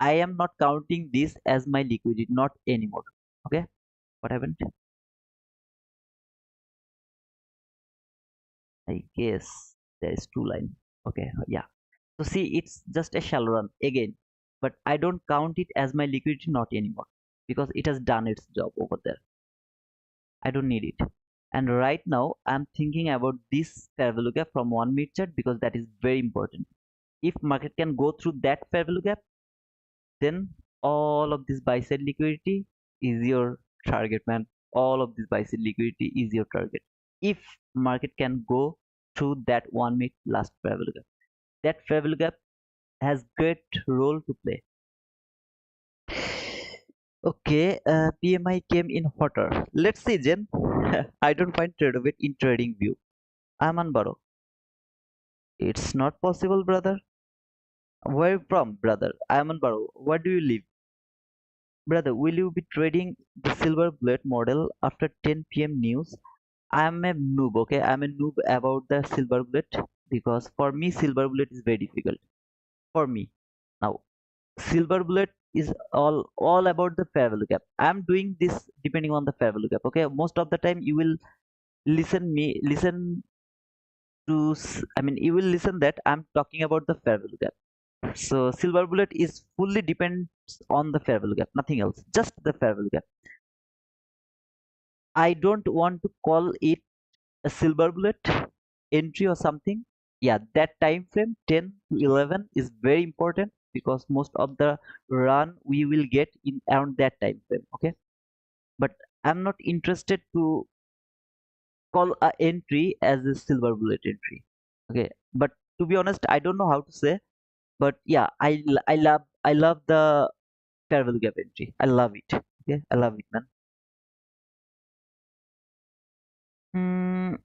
I am not counting this as my liquidity, not anymore. Okay, what happened? I guess there is two line. Okay, yeah. So see, it's just a shallow run again, but I don't count it as my liquidity, not anymore, because it has done its job over there. I don't need it. And right now, I'm thinking about this fair value gap from 1 minute chart, because that is very important. If market can go through that fair value gap, then all of this buy side liquidity is your target, man. All of this buy side liquidity is your target. If market can go through that 1 minute last fair value gap, that fair value gap has great role to play. Okay, PMI came in hotter. Let's see, Jen. I don't find trade of it in trading view. I'm on borrow. It's not possible, brother. Where from, brother? I'm on borrow. Where do you live? Brother, will you be trading the silver bullet model after 10 p.m. news? I'm a noob, okay? I'm a noob about the silver bullet, because for me, silver bullet is very difficult. For me. Now, silver bullet is all about the fair value gap. I'm doing this depending on the fair value gap. Okay, most of the time you will listen to you will listen that I'm talking about the fair value gap. So silver bullet is fully depends on the fair value gap, nothing else, just the fair value gap. I don't want to call it a silver bullet entry or something. Yeah, that time frame 10 to 11 is very important because most of the run we will get in around that time frame. Okay, but I'm not interested to call a entry as a silver bullet entry. Okay, but to be honest, I don't know how to say, but yeah, I love the fair value gap entry. I love it. Okay, I love it, man. mm,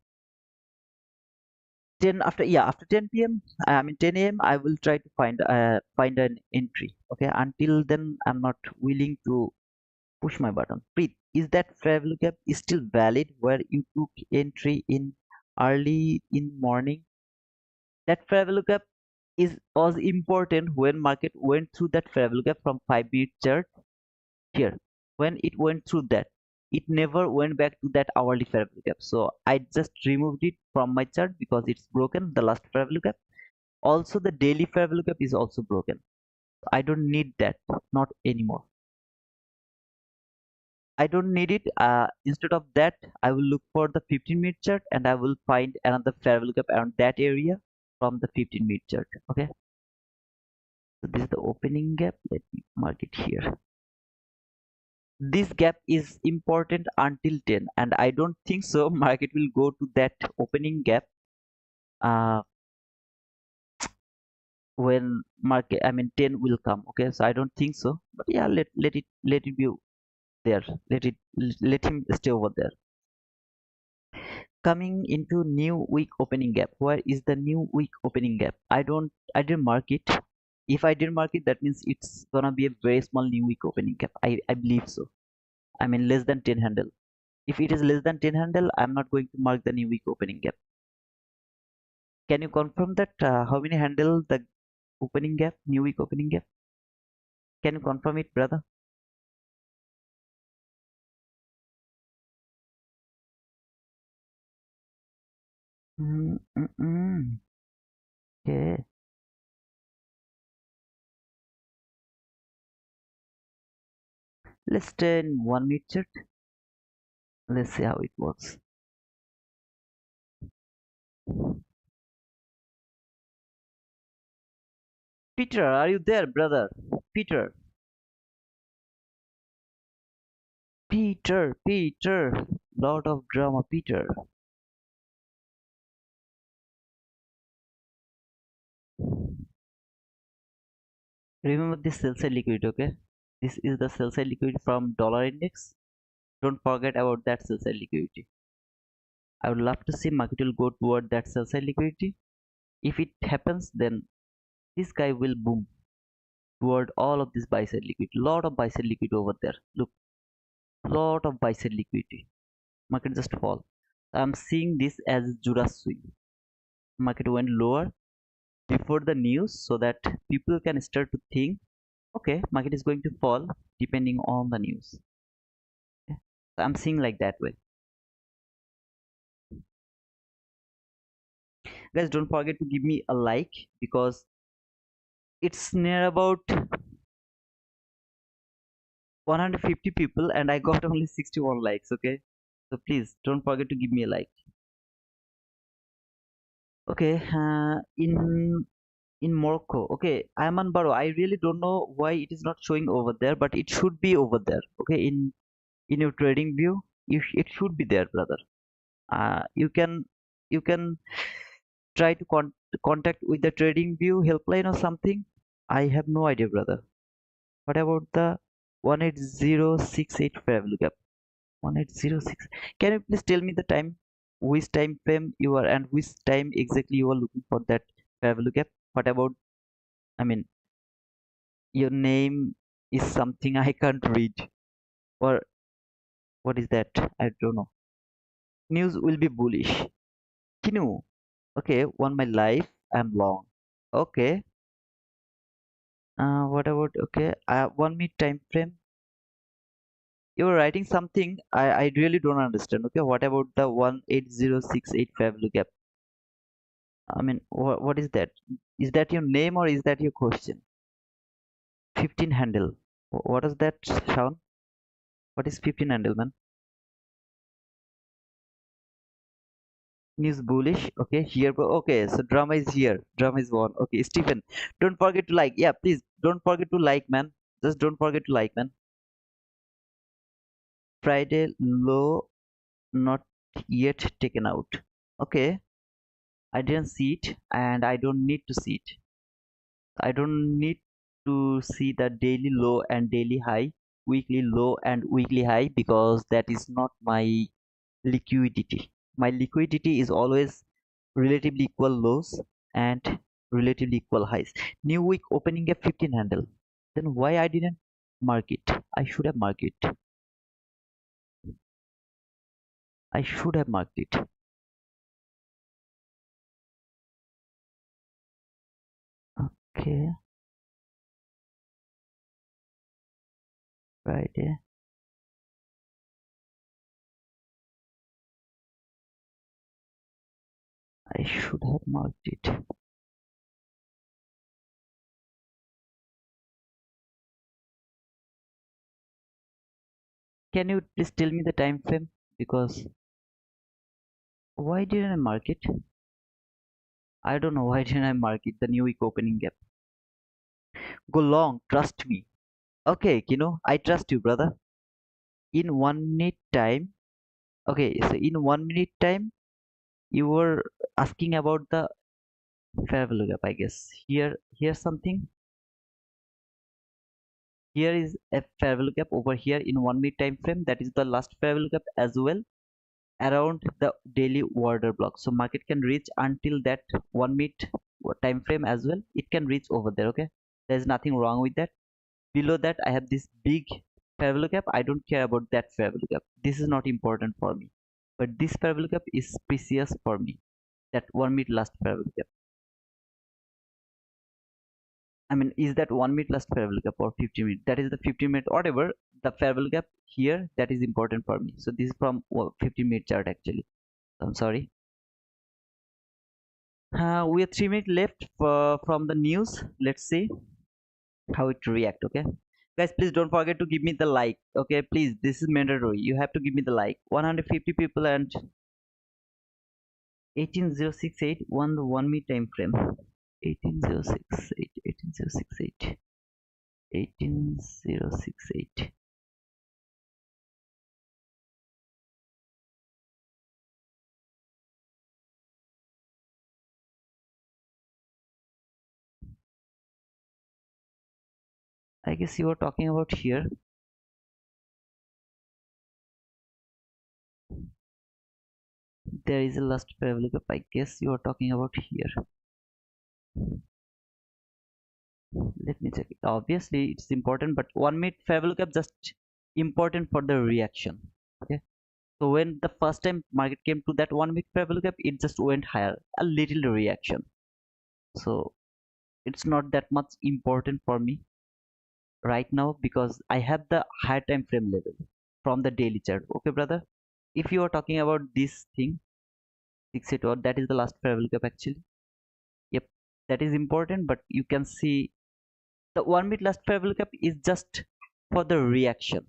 10 after, yeah, after 10 p.m. I mean 10 a.m. I will try to find an entry. Okay, until then I'm not willing to push my button. Preet, is that fair value gap is still valid where you took entry in early in morning? That fair value gap is was important when market went through that fair value gap from 5 minute chart here. When it went through that, it never went back to that hourly fair value gap. So I just removed it from my chart because it's broken, the last fair value gap. Also the daily fair value gap is also broken. I don't need that, not anymore. I don't need it. Instead of that, I will look for the 15-minute chart and I will find another fair value gap around that area from the 15-minute chart. Okay, so this is the opening gap. Let me mark it here. This gap is important until 10, and I don't think so market will go to that opening gap uh, when market, I mean 10 will come. Okay, so I don't think so, but yeah, let it be there. Let him stay over there. Coming into new week opening gap, where is the new week opening gap? I didn't mark it. If I didn't mark it, that means it's gonna be a very small new week opening gap. I believe so. I mean less than 10 handle. If it is less than 10 handle, I'm not going to mark the new week opening gap. Can you confirm that how many handle the opening gap, new week opening gap? Can you confirm it, brother? Mm, mm, mm. Okay, let's turn 1 minute chart. Let's see how it works. Peter, are you there, brother? Peter, Peter. Lot of drama, Peter. Remember this sell side liquidity, okay? This is the sell side liquidity from dollar index. Don't forget about that sell side liquidity. I would love to see market will go toward that sell side liquidity. If it happens, then this guy will boom toward all of this buy side liquidity. Lot of buy side liquidity over there. Look, lot of buy side liquidity. Market just fall. I'm seeing this as Judas swing. Market went lower before the news so that people can start to think, okay, market is going to fall depending on the news. Okay? So I'm seeing like that way. Guys, don't forget to give me a like because it's near about 150 people and I got only 61 likes. Okay, so please don't forget to give me a like. Okay, in Morocco. Okay, Ayman Baro, I really don't know why it is not showing over there, but it should be over there. Okay, in your trading view, it should be there, brother. You can try to contact with the trading view helpline or something. I have no idea, brother. What about the 18068 fair value gap? 1806. Can you please tell me the time, which time frame you are and which time exactly you are looking for that fair value gap? What about, I mean, your name is something I can't read, or what is that? I don't know. News will be bullish. Kinu. Okay, one my life. I'm long. Okay, What about, okay, 1 minute time frame? You were writing something I really don't understand. Okay, what about the 180685 lookup? I mean, what is that? Is that your name or is that your question? 15 handle. What is that, Sean? What is 15 handle, man? News bullish. Okay, here, bro. Okay, so drama is here. Drama is on. Okay, Stephen, don't forget to like. Yeah, please don't forget to like, man. Just don't forget to like, man. Friday low not yet taken out. Okay, I didn't see it and I don't need to see it. I don't need to see the daily low and daily high, weekly low and weekly high, because that is not my liquidity. My liquidity is always relatively equal lows and relatively equal highs. New week opening a 15 handle. Then why I didn't mark it? I should have marked it. I should have marked it. Okay, Friday. I should have marked it. Can you please tell me the time frame? Because why didn't I mark it? I don't know why didn't I mark it. The new week opening gap. Go long, trust me. Okay, I trust you, brother. In 1 minute time. Okay, so in 1 minute time, you were asking about the fair value gap, I guess. Here's something. Here is a fair value gap over here in 1 minute time frame. That is the last fair value gap as well, around the daily order block. So market can reach until that 1 minute time frame as well. It can reach over there. Okay, there's nothing wrong with that. Below that, I have this big fair value gap. I don't care about that fair value gap. This is not important for me. But this fair value gap is precious for me. That 1 minute last fair value gap. I mean, is that 1 minute last fair value gap or 50 minutes? That is the 50 minute, whatever. The fair value gap here, that is important for me. So this is from 50-minute chart actually. I'm sorry. We have 3 minutes left from the news. Let's see how it react. Okay, guys, please don't forget to give me the like. Okay, please, this is mandatory. You have to give me the like. 150 people and 18068 won the 1 minute time frame. 18068, 18068, 18068. I guess you are talking about here. There is a last parallel gap. I guess you are talking about here. Let me check it. Obviously it's important, but 1 minute parallel gap just important for the reaction. Okay, so when the first time market came to that 1 minute parallel gap, it just went higher, a little reaction. So it's not that much important for me right now because I have the higher time frame level from the daily chart. Okay, brother. If you are talking about this thing, 6 or that is the last parallel gap actually. Yep, that is important, but you can see the 1 minute last parallel gap is just for the reaction.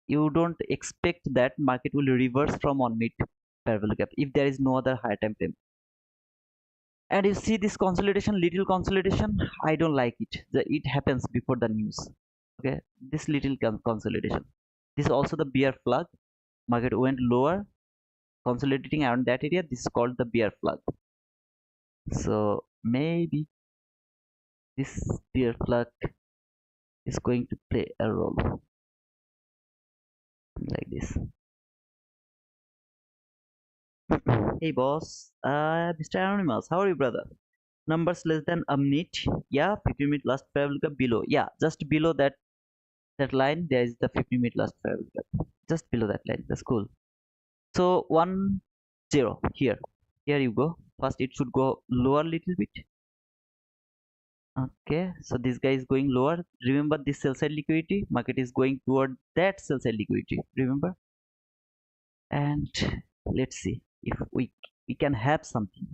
You don't expect that market will reverse from 1 minute parallel gap if there is no other higher time frame. And you see this consolidation, little consolidation, I don't like it. It happens before the news. Okay, this little consolidation. This is also the bear flag. Market went lower, consolidating around that area. This is called the bear flag. So maybe this bear flag is going to play a role like this. Hey boss, Mr. Anonymous, how are you, brother? Numbers less than a minute. Yeah, 50-minute last parallel gap below. Yeah, just below that line, there is the 50-minute last parallel gap. Just below that line. That's cool. So 1 0 here. Here you go. First, it should go lower little bit. Okay, so this guy is going lower. Remember this sell side liquidity, market is going toward that sell side liquidity. Remember, and let's see if we can have something.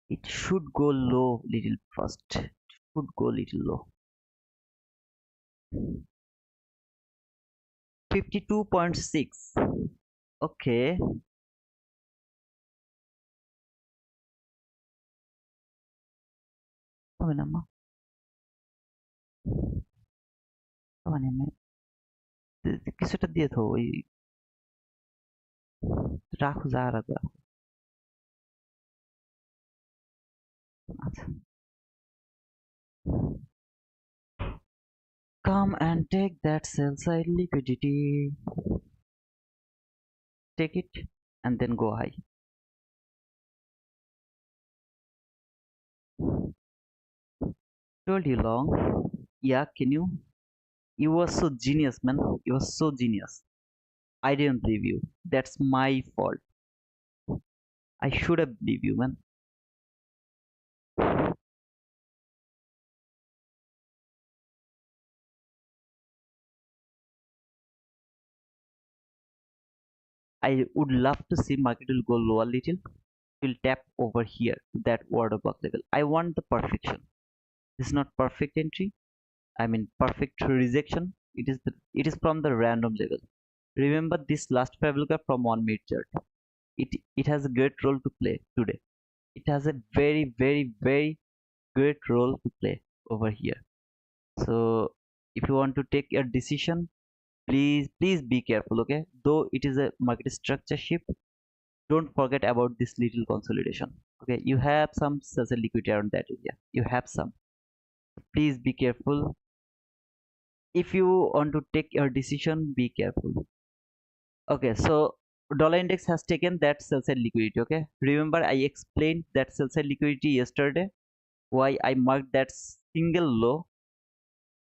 It should go low little first. It should go little low. 52.6. Okay. হবে না মা, হবে না মা। কিছুটা দিয়ে থো ওই, রাখো যা রাখো। আচ্ছা, come and take that sell side liquidity. Take it and then go high. Told you long. Yeah, can you? You were so genius, man. You were so genius. I didn't believe you. That's my fault. I should have believed you, man. I would love to see market will go lower little. Will tap over here to that order block level. I want the perfection. This is not perfect entry. I mean perfect rejection. It is from the random level. Remember this last Pavlova from 1 minute chart. It has a great role to play today. It has a very very very great role to play over here. So if you want to take your decision, please be careful. Okay, though it is a market structure shift, don't forget about this little consolidation. Okay, you have some such a liquidity around that area. You have some. Please be careful. If you want to take your decision, be careful. Okay, so dollar index has taken that sell side liquidity. Okay, remember I explained that sell side liquidity yesterday, why I marked that single low.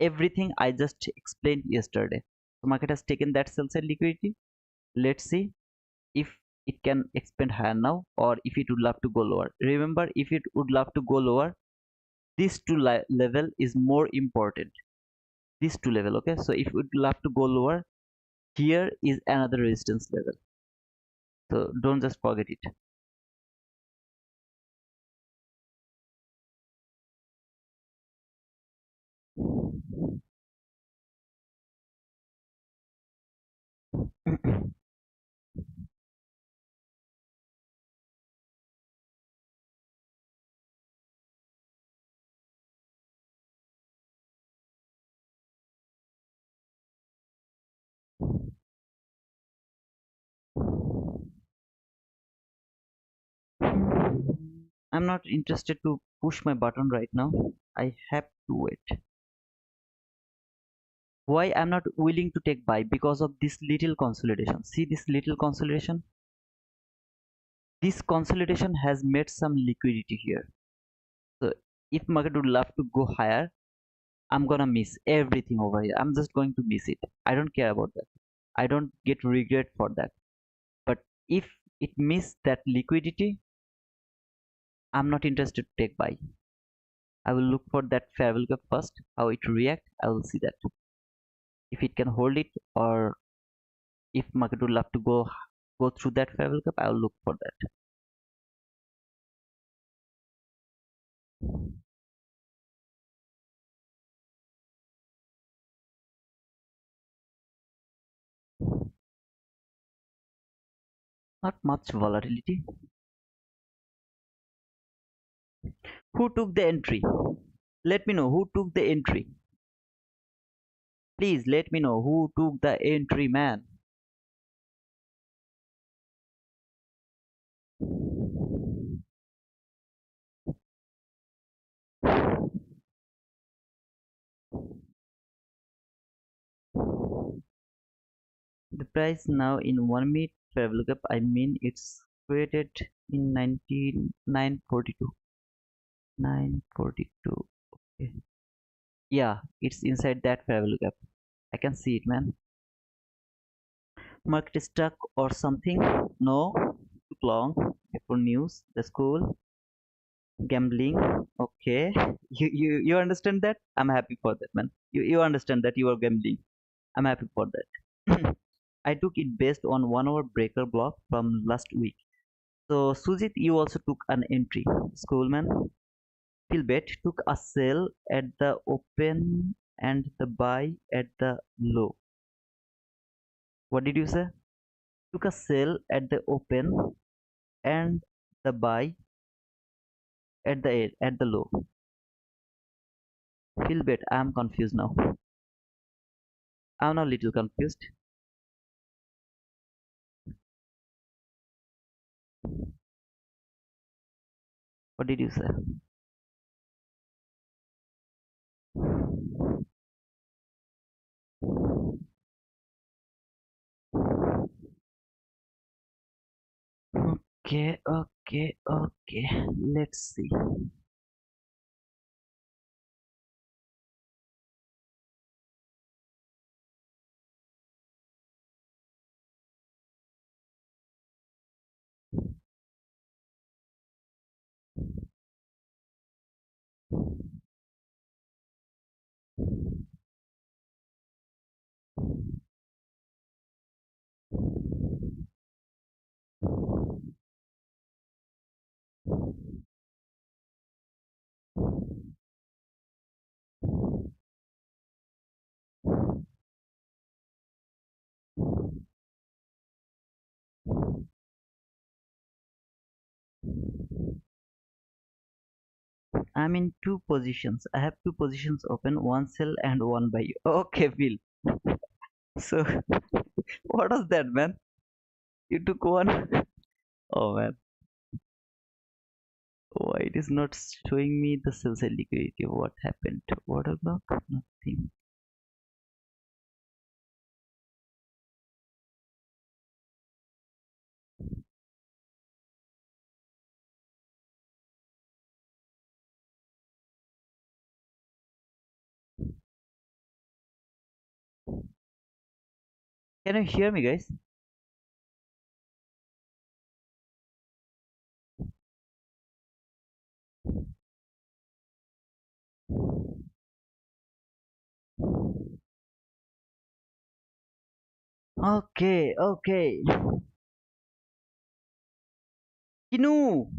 Everything I just explained yesterday. So market has taken that sell side liquidity. Let's see if it can expand higher now, or if it would love to go lower. Remember, if it would love to go lower, these two level is more important. These two level. Okay, so if it would love to go lower, here is another resistance level. So don't just forget it. I'm not interested to push my button right now. I have to wait. Why I'm not willing to take buy? Because of this little consolidation. See this little consolidation? This consolidation has made some liquidity here. So if market would love to go higher, I'm gonna miss everything over here. I'm just going to miss it. I don't care about that. I don't get regret for that. But if it miss that liquidity, I'm not interested to take buy. I will look for that fair value gap first, how it react. I will see that if it can hold it, or if market would love to go through that fair value gap, I will look for that. Not much volatility. Who took the entry? Let me know who took the entry. Please let me know who took the entry, man. The price now in 1 minute fair value gap, I mean it's created in 942. 942. Okay. Yeah, it's inside that fair value gap. I can see it, man. Market stuck or something? No, too long. For news, that's cool. Gambling. Okay. You understand that? I'm happy for that, man. You understand that you are gambling. I'm happy for that. I took it based on 1 hour breaker block from last week. So Sujit, you also took an entry. Schoolman. Philbert took a sell at the open and the buy at the low. What did you say? Took a sell at the open and the buy at the low. Philbert, I'm confused now. I'm now a little confused. What did you say? Okay, okay, okay. Let's see. I'm in two positions. I have two positions open, one sell and one buy. Okay, Phil. So what was that, man? You took one. Oh man. Why it is not showing me the sell side liquidity? What happened? Order block? Nothing. Can you hear me, guys? Okay, okay. Kinu,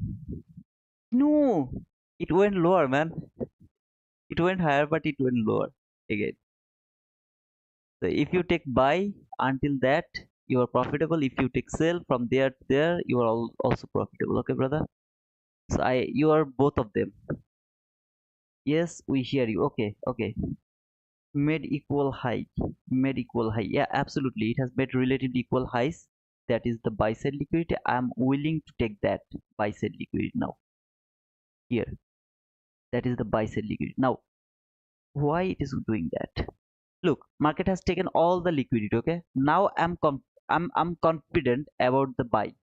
no. It went lower, man. It went higher, but it went lower again. So if you take buy until that, you are profitable. If you take sell from there to there, you are also profitable. Okay, brother. So you are both of them. Yes, we hear you. Okay, okay. Made equal high. Made equal high. Yeah, absolutely. It has made relatively equal highs. That is the buy side liquidity. I'm willing to take that buy side liquidity now. Here, that is the buy side liquidity. Now, why it is doing that? Look, market has taken all the liquidity. Okay, now I'm confident about the buy.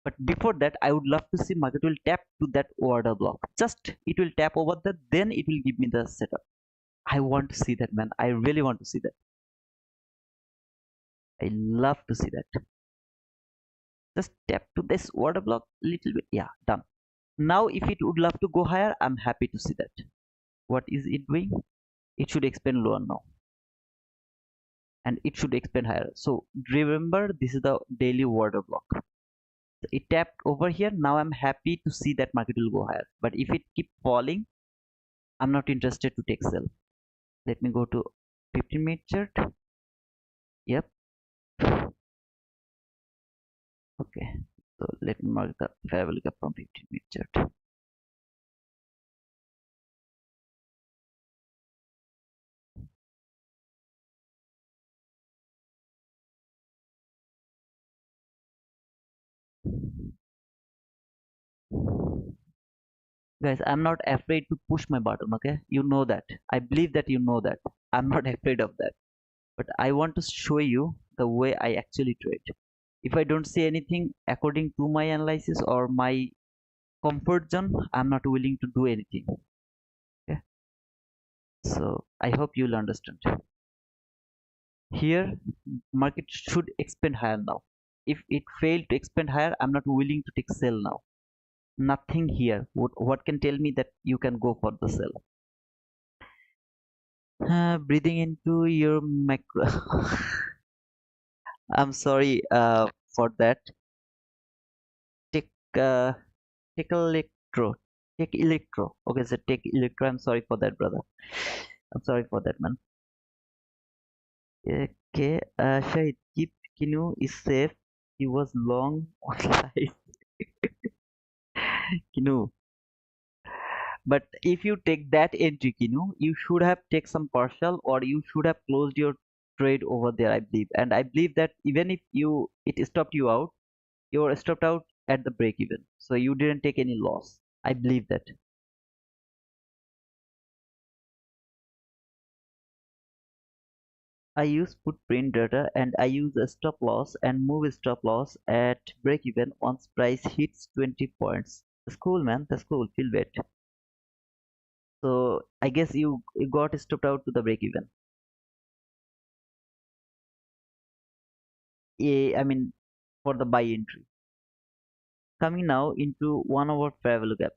But before that, I would love to see market will tap to that order block. Just it will tap over that, then it will give me the setup. I want to see that, man. I really want to see that. I love to see that. Just tap to this order block little bit. Yeah, done. Now if it would love to go higher, I'm happy to see that. What is it doing? It should expand lower now, and it should expand higher. So remember, this is the daily order block. So it tapped over here. Now I'm happy to see that market will go higher. But if it keep falling, I'm not interested to take sell. Let me go to 15-minute chart. Yep. Okay. So let me mark the fair value gap from 15-minute chart. Guys, I'm not afraid to push my bottom. Okay, you know that. I believe that you know that. I'm not afraid of that. But I want to show you the way I actually trade. If I don't see anything according to my analysis or my comfort zone, I'm not willing to do anything. Okay, so I hope you'll understand. Here, market should expand higher now. If it failed to expand higher, I'm not willing to take sell now. Nothing here. What can tell me that you can go for the sell? Breathing into your macro. I'm sorry for that. Take uh, take electro. Take electro. Okay, so take electro. I'm sorry for that, brother. I'm sorry for that, man. Okay, Shahid, keep Kinu is safe. He was long on life. Kinu. But if you take that entry, Kinu, you should have take some partial or you should have closed your trade over there, I believe. And I believe that even if it stopped you out, you were stopped out at the break even. So you didn't take any loss. I believe that. I use footprint data and I use a stop loss and move stop loss at break even once price hits 20 points. That's cool, man. That's cool. Feel bad. So I guess you got stopped out to the break even. I mean, for the buy entry. Coming now into 1 hour fair value gap.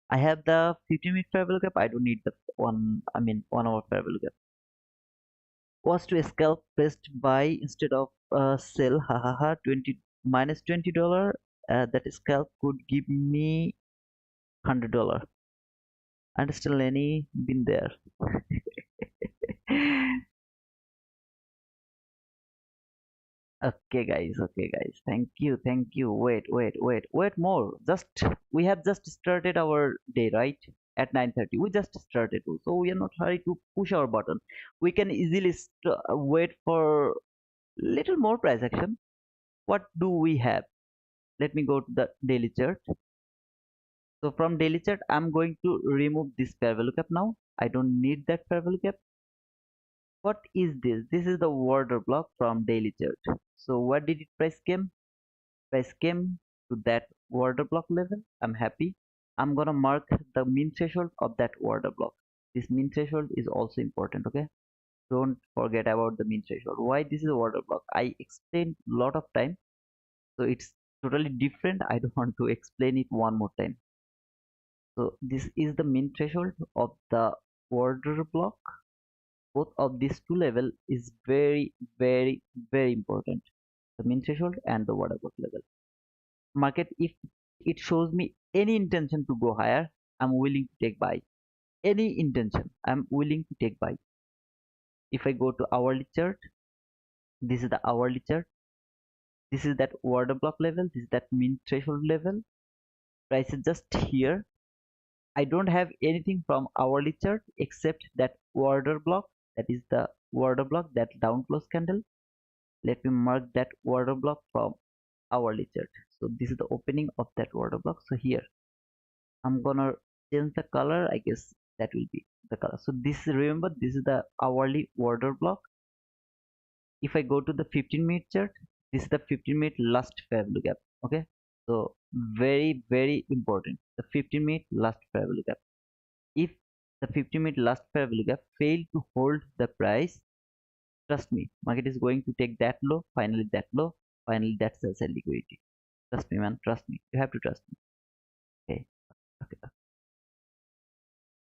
I have the 15-minute fair value gap. I don't need the 1 hour fair value gap. Was to scalp pressed buy instead of sell. Ha ha ha. 20 minus $20. That scalp could give me $100. And still any been there. Okay guys, thank you. Wait more. We have just started our day, right? At 9:30. We just started, so we are not hurry to push our button. We can easily wait for little more price action. What do we have? Let me go to the daily chart. So from daily chart, I'm going to remove this fair value gap now. I don't need that fair value gap. What is this? This is the order block from daily chart. So what did it price came? Price came to that order block level. I'm happy. I'm gonna mark the mean threshold of that order block. This mean threshold is also important. Okay, don't forget about the mean threshold. Why this is order block? I explained a lot of time, so it's totally different. I don't want to explain it one more time. So this is the mean threshold of the order block. Both of these two level is very important. The mean threshold and the order block level. Market, if it shows me any intention to go higher, I'm willing to take buy. Any intention, I'm willing to take buy. If I go to hourly chart, this is the hourly chart. This is that order block level. This is that mean threshold level. Price is just here. I don't have anything from hourly chart except that order block. That is the order block, that down close candle. Let me mark that order block from hourly chart. So this is the opening of that order block. So here I'm gonna change the color. I guess that will be the color. So this, remember, this is the hourly order block. If I go to the 15-minute chart, this is the 15-minute last fair value gap. Okay, so very important, the 15-minute last fair value gap. If the 15-minute last fair value gap fail to hold the price, trust me, market is going to take that low, finally that low, finally that sell side liquidity. Trust me, man, trust me, you have to trust me. Okay, okay.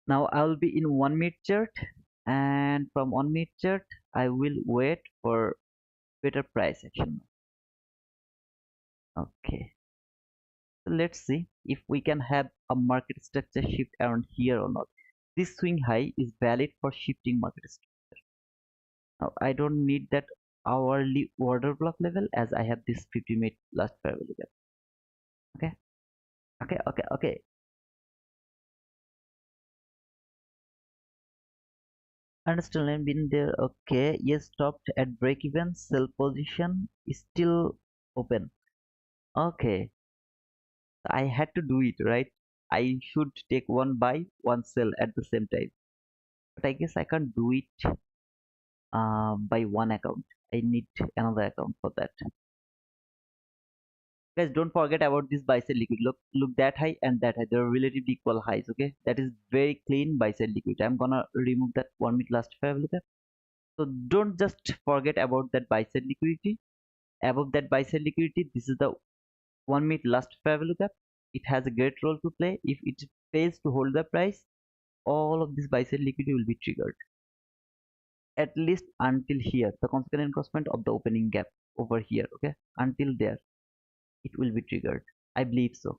Now I will be in 1 minute chart, and from 1 minute chart I will wait for better price action. Okay, so let's see if we can have a market structure shift around here or not. This swing high is valid for shifting market structure. Now I don't need that hourly order block level as I have this 50-minute last fair value gap. Okay, okay. Understand, been there. Okay, yes, stopped at break even. Sell position is still open. Okay, I had to do it, right? I should take one buy, one sell at the same time. But I guess I can't do it by one account. I need another account for that. Guys, don't forget about this buy sell liquid. Look that high and that high. They're relatively equal highs. Okay, that is very clean buy sell liquid. I'm gonna remove that 1 minute last fair value gap. So don't just forget about that buy sell liquidity. Above that buy sell liquidity, this is the 1 minute last fair value gap. it has a great role to play. If it fails to hold the price, all of this buy side liquidity will be triggered. At least until here, the consequent encroachment of the opening gap over here. Okay, until there, it will be triggered. I believe so.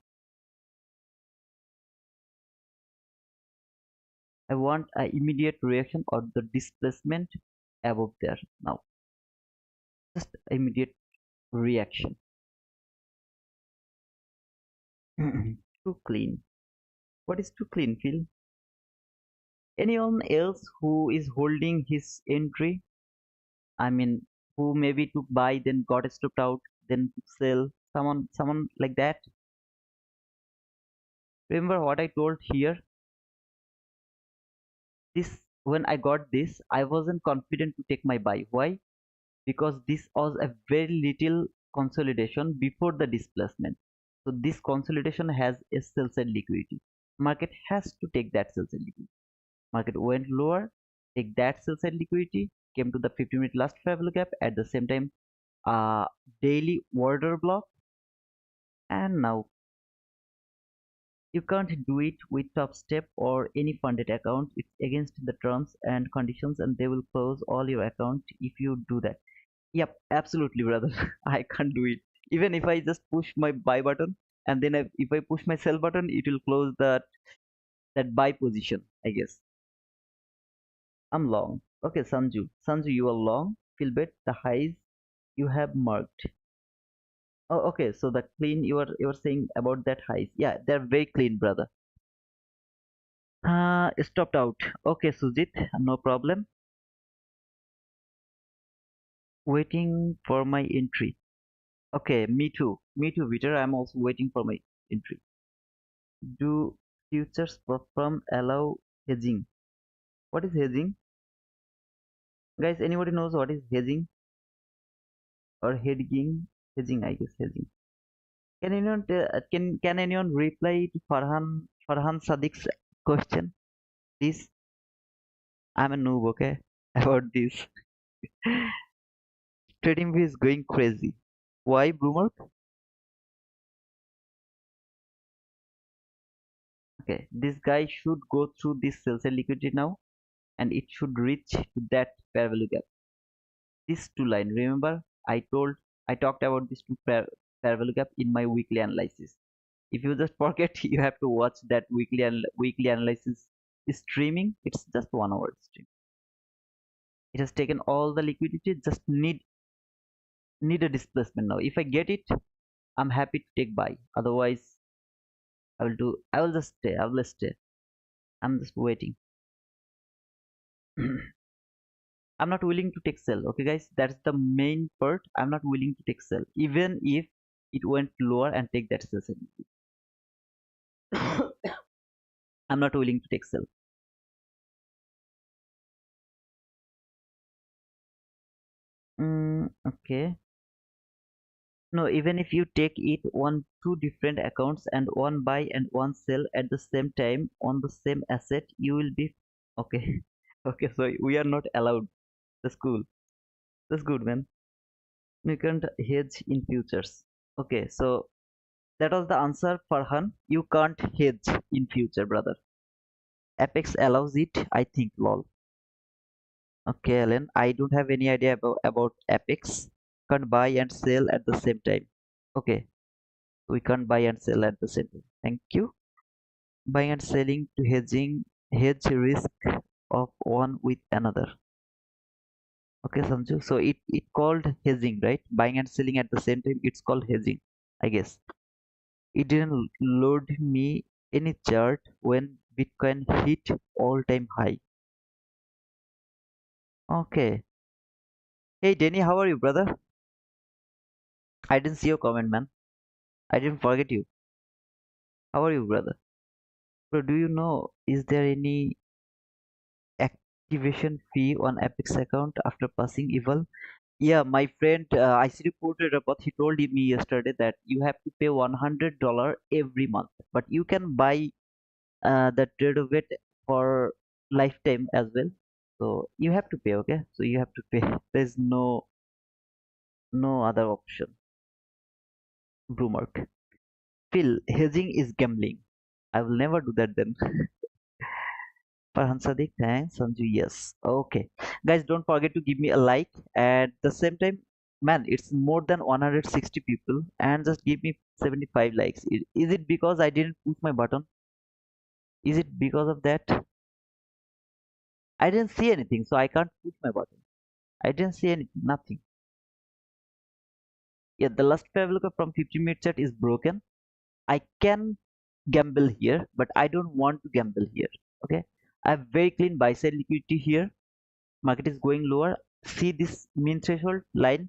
I want an immediate reaction or the displacement above there now. Just immediate reaction. Too clean. What is too clean, Phil? Anyone else who is holding his entry? I mean, who maybe took buy, then got stopped out, then sell. Someone like that. Remember what I told here? This when I got this, I wasn't confident to take my buy. Why? Because this was a very little consolidation before the displacement. So this consolidation has a sell side liquidity. Market has to take that sell side liquidity. Market went lower, take that sell side liquidity, came to the 50-minute last fair value gap at the same time daily order block, and now you can't do it with top step or any funded account. It's against the terms and conditions, and they will close all your account if you do that. Yep, absolutely, brother. I can't do it. Even if I just push my buy button and then if I push my sell button, it will close that buy position, I guess. I'm long. Okay, Sanju. Sanju, you are long. Feel bet the highs you have marked. Oh, okay. So the clean you are saying about that highs. Yeah, they're very clean, brother. Stopped out. Okay, Sujit, no problem. Waiting for my entry. Okay, me too. Me too, Peter. I'm also waiting for my entry. Do futures perform allow hedging? What is hedging? Guys, anybody knows what is hedging or hedging? Hedging, I guess hedging. Can anyone reply to Farhan Sadiq's question? Please, I'm a noob, okay? About this. Trading view is going crazy. Why, Bloomer? Okay, this guy should go through this sell side liquidity now, and it should reach to that fair value gap. This two line, remember, I talked about this two fair value gap in my weekly analysis. If you just forget, you have to watch that weekly analysis streaming. It's just 1 hour stream. It has taken all the liquidity. Just need a displacement now. If I get it, I'm happy to take buy. Otherwise, I will just stay. I will stay. I'm just waiting. I'm not willing to take sell. Okay, guys, that's the main part. I'm not willing to take sell, even if it went lower and take that sell. I'm not willing to take sell. Okay. No, even if you take it on two different accounts and one buy and one sell at the same time on the same asset, you will be okay. Okay, so we are not allowed. That's cool. That's good, man. You can't hedge in futures. Okay, so that was the answer, Farhan. You can't hedge in future, brother. Apex allows it, I think, lol. Okay, Alan, I don't have any idea about Apex. Can't buy and sell at the same time. Okay, we can't buy and sell at the same time. Thank you. Buying and selling to hedge risk of one with another. Okay, Sanju. So it called hedging, right? Buying and selling at the same time. It's called hedging, I guess. It didn't load me any chart when Bitcoin hit all-time high. Okay. Hey, Denny, how are you, brother? I didn't see your comment, man. I didn't forget you. How are you, brother? Bro, do you know, is there any activation fee on Apex account after passing evil? Yeah, my friend, IC reported about, he told me yesterday that you have to pay $100 every month, but you can buy the trade of it for lifetime as well. So you have to pay, okay? So you have to pay. There's no other option. Blue mark. Phil, hedging is gambling. I will never do that then. Farhan Sadiq, thanks. Sanju, yes. Okay. Guys, don't forget to give me a like. At the same time, man, it's more than 160 people and just give me 75 likes. Is it because I didn't push my button? Is it because of that? I didn't see anything, so I can't push my button. I didn't see anything, nothing. Yeah, the last Pavlova from 50-minute chat is broken. I can gamble here, but I don't want to gamble here. Okay. I have very clean buy side liquidity here. Market is going lower. See this mean threshold line?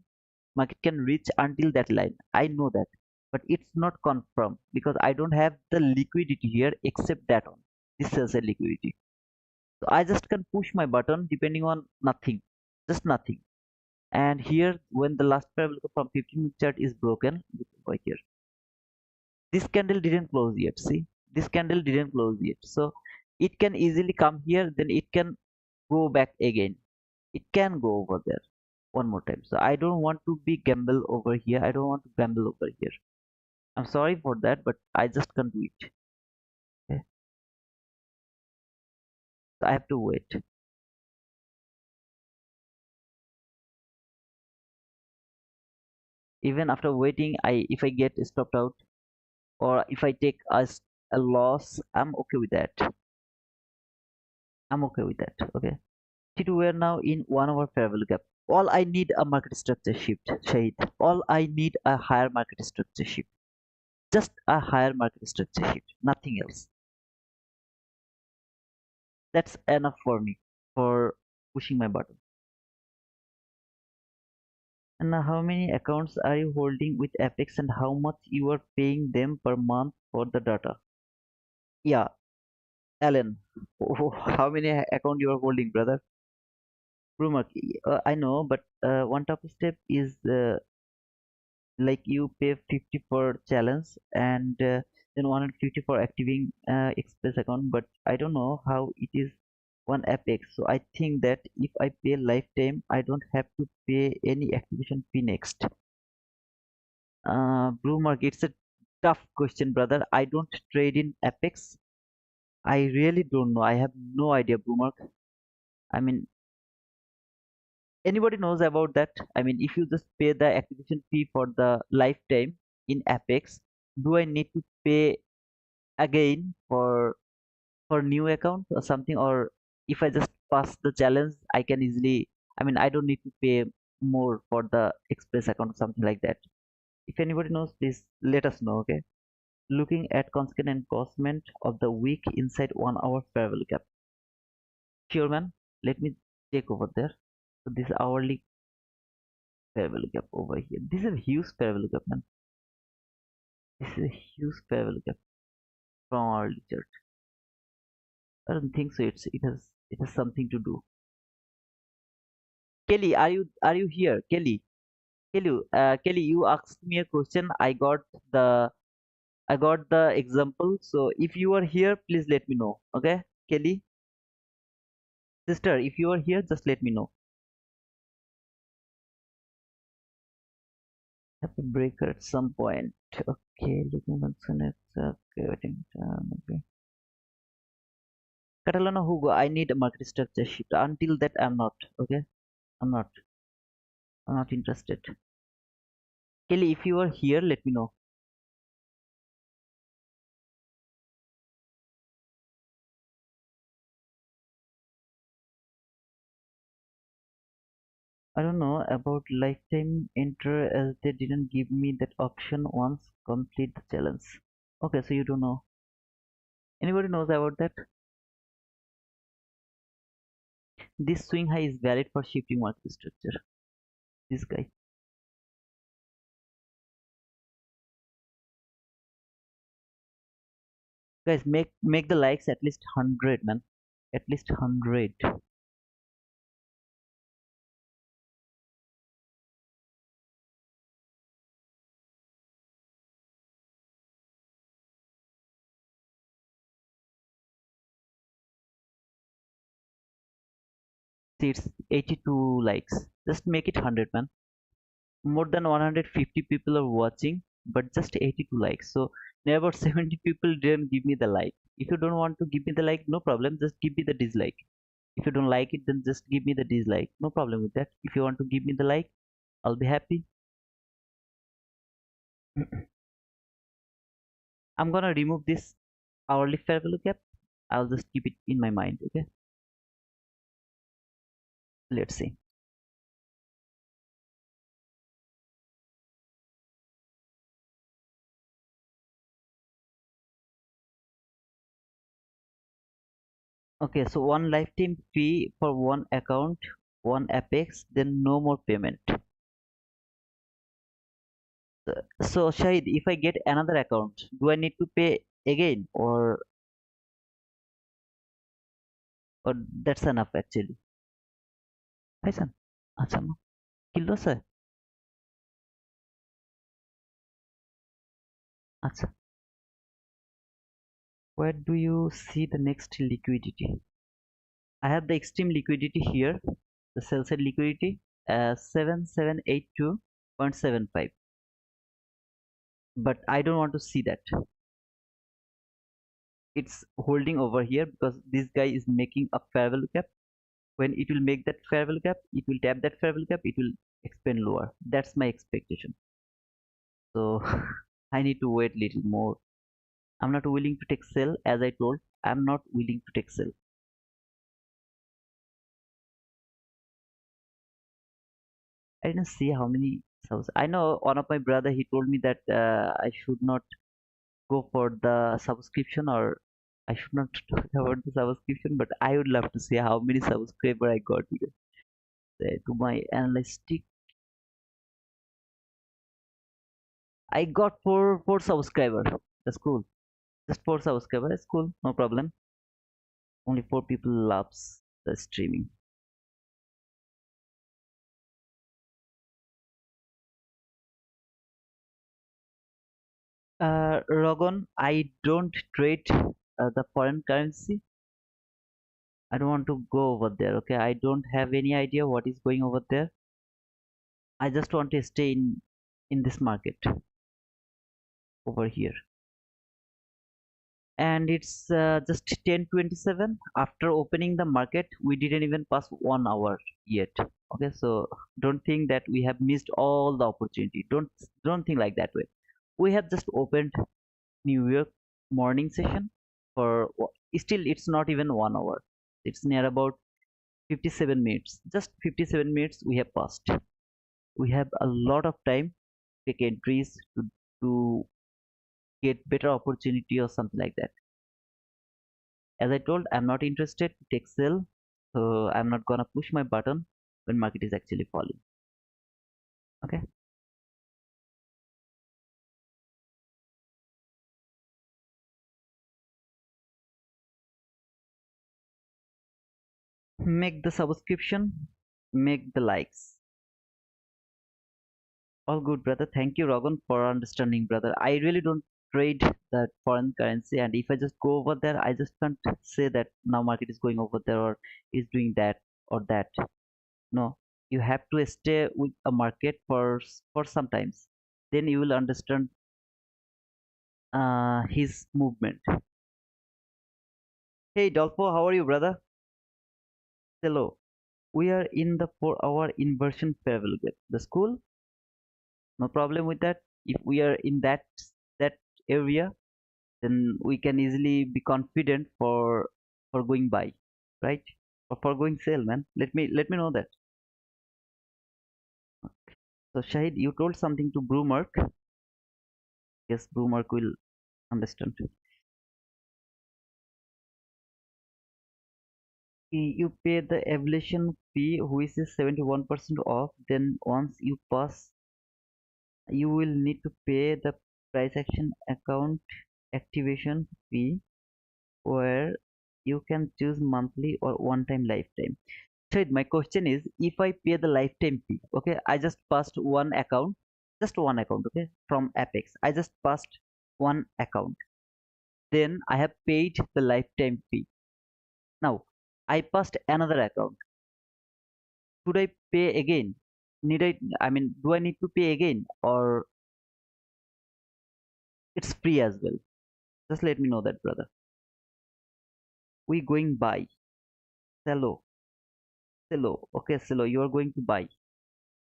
Market can reach until that line. I know that. But it's not confirmed because I don't have the liquidity here except that one. This sell side liquidity. So I just can push my button depending on nothing. Just nothing. And here when the last parabolic from 15-minute chart is broken, right here. This candle didn't close yet. See, this candle didn't close yet. So it can easily come here, then it can go back again. It can go over there one more time. So I don't want to be gamble over here. I don't want to gamble over here. I'm sorry for that, but I just can't do it. Okay. So I have to wait. Even after waiting, if I get stopped out or if I take a loss, I'm okay with that. I'm okay with that. Okay. We're now in 1 hour fair value gap. All I need a market structure shift, Shahid. All I need a higher market structure shift. Just a higher market structure shift. Nothing else. That's enough for me for pushing my button. And now how many accounts are you holding with Apex and how much you are paying them per month for the data? Yeah, Alan. Oh, how many account you are holding, brother? Rumor. I know, but one top step is like you pay 50 for challenge and then 150 for activating express account, but I don't know how it is on Apex. So I think that if I pay lifetime, I don't have to pay any activation fee next. Blue market, it's a tough question, brother. I don't trade in Apex. I really don't know. I have no idea, Blue market. I mean, anybody knows about that? I mean, if you just pay the activation fee for the lifetime in Apex, do I need to pay again for new account or something, or if I just pass the challenge, I can easily, I mean, I don't need to pay more for the express account or something like that. If anybody knows, please let us know. Okay. Looking at consequent enforcement of the week inside 1 hour travel gap. Sure, man. Let me take over there. So this hourly travel gap over here. This is a huge travel gap, man. This is a huge travel gap from our chart. I don't think so. It has something to do. Kelly, are you here? Kelly, you asked me a question. I got the example. So if you are here, please let me know. Okay, Kelly, sister, if you are here, just let me know. Have a breaker at some point. Okay, looking at okay, waiting. Okay. Catalana Hugo, I need a market structure sheet. Until that, I'm not. Okay, I'm not. I'm not interested. Kelly, if you are here, let me know. I don't know about lifetime enter as they didn't give me that option once complete the challenge. Okay, so you don't know. Anybody knows about that? This swing high is valid for shifting market structure. This guy. Guys, make the likes at least 100, man. At least 100. See, it's 82 likes. Just make it 100, man. More than 150 people are watching, but just 82 likes. So Never 70 people didn't give me the like. If you don't want to give me the like, no problem, just give me the dislike. If you don't like it, then just give me the dislike. No problem with that. If you want to give me the like, I'll be happy. I'm gonna remove this hourly fair value gap. I'll just keep it in my mind. Okay, let's see. Okay, so one lifetime fee for one account, one Apex, then no more payment. So Shahid, if I get another account, do I need to pay again, or that's enough actually? ভাইজান আচ্ছা মা kilo আছে আচ্ছা where do you see the next liquidity? I have the extreme liquidity here, the sell side liquidity 7782.75, but I don't want to see that. It's holding over here because this guy is making a fair value gap. When it will make that fair value gap, it will tap that fair value gap, it will expand lower. That's my expectation. So I need to wait little more. I'm not willing to take sell. As I told, I'm not willing to take sell. I didn't see how many subs. I know one of my brother, he told me that I should not go for the subscription, or I should not talk about the subscription, but I would love to see how many subscriber I got because, to my analytic. I got four subscriber. That's cool. Just four subscriber. That's cool. No problem. Only four people loves the streaming. Rogon, I don't trade the foreign currency. I don't want to go over there. Okay, I don't have any idea what is going over there. I just want to stay in this market over here. And it's just 10:27. After opening the market, we didn't even pass 1 hour yet. Okay, so don't think that we have missed all the opportunity. Don't think like that way. We have just opened New York morning session for still it's not even 1 hour. It's near about 57 minutes. Just 57 minutes we have passed. We have a lot of time to take entries to get better opportunity or something like that. As I told, I'm not interested to take sell, so I'm not gonna push my button when market is actually falling. Okay, make the subscription, make the likes. All good, brother. Thank you, Rogan, for understanding, brother. I really don't trade that foreign currency, and if I just go over there, I just can't say that now market is going over there or is doing that or that. No, you have to stay with a market for sometimes. Then you will understand his movement. Hey, Dolfo, how are you, brother? Hello. We are in the 4 hour inversion fair value gap. The school, no problem with that. If we are in that area, then we can easily be confident for going buy, right? Or for going sell, man. Let me know that. So Shahid, you told something to Brewmark. Yes, Brewmark will understand. You pay the evaluation fee, which is 71% off. Then once you pass, you will need to pay the price action account activation fee, where you can choose monthly or one time lifetime. So my question is, if I pay the lifetime fee, okay, I just passed just one account, okay, from Apex. I just passed one account. Then I have paid the lifetime fee. Now I passed another account. Should I pay again? I mean, do I need to pay again, or It's free as well. Just let me know that, brother. We going buy. Sello. Sello. Okay, Sello, you are going to buy.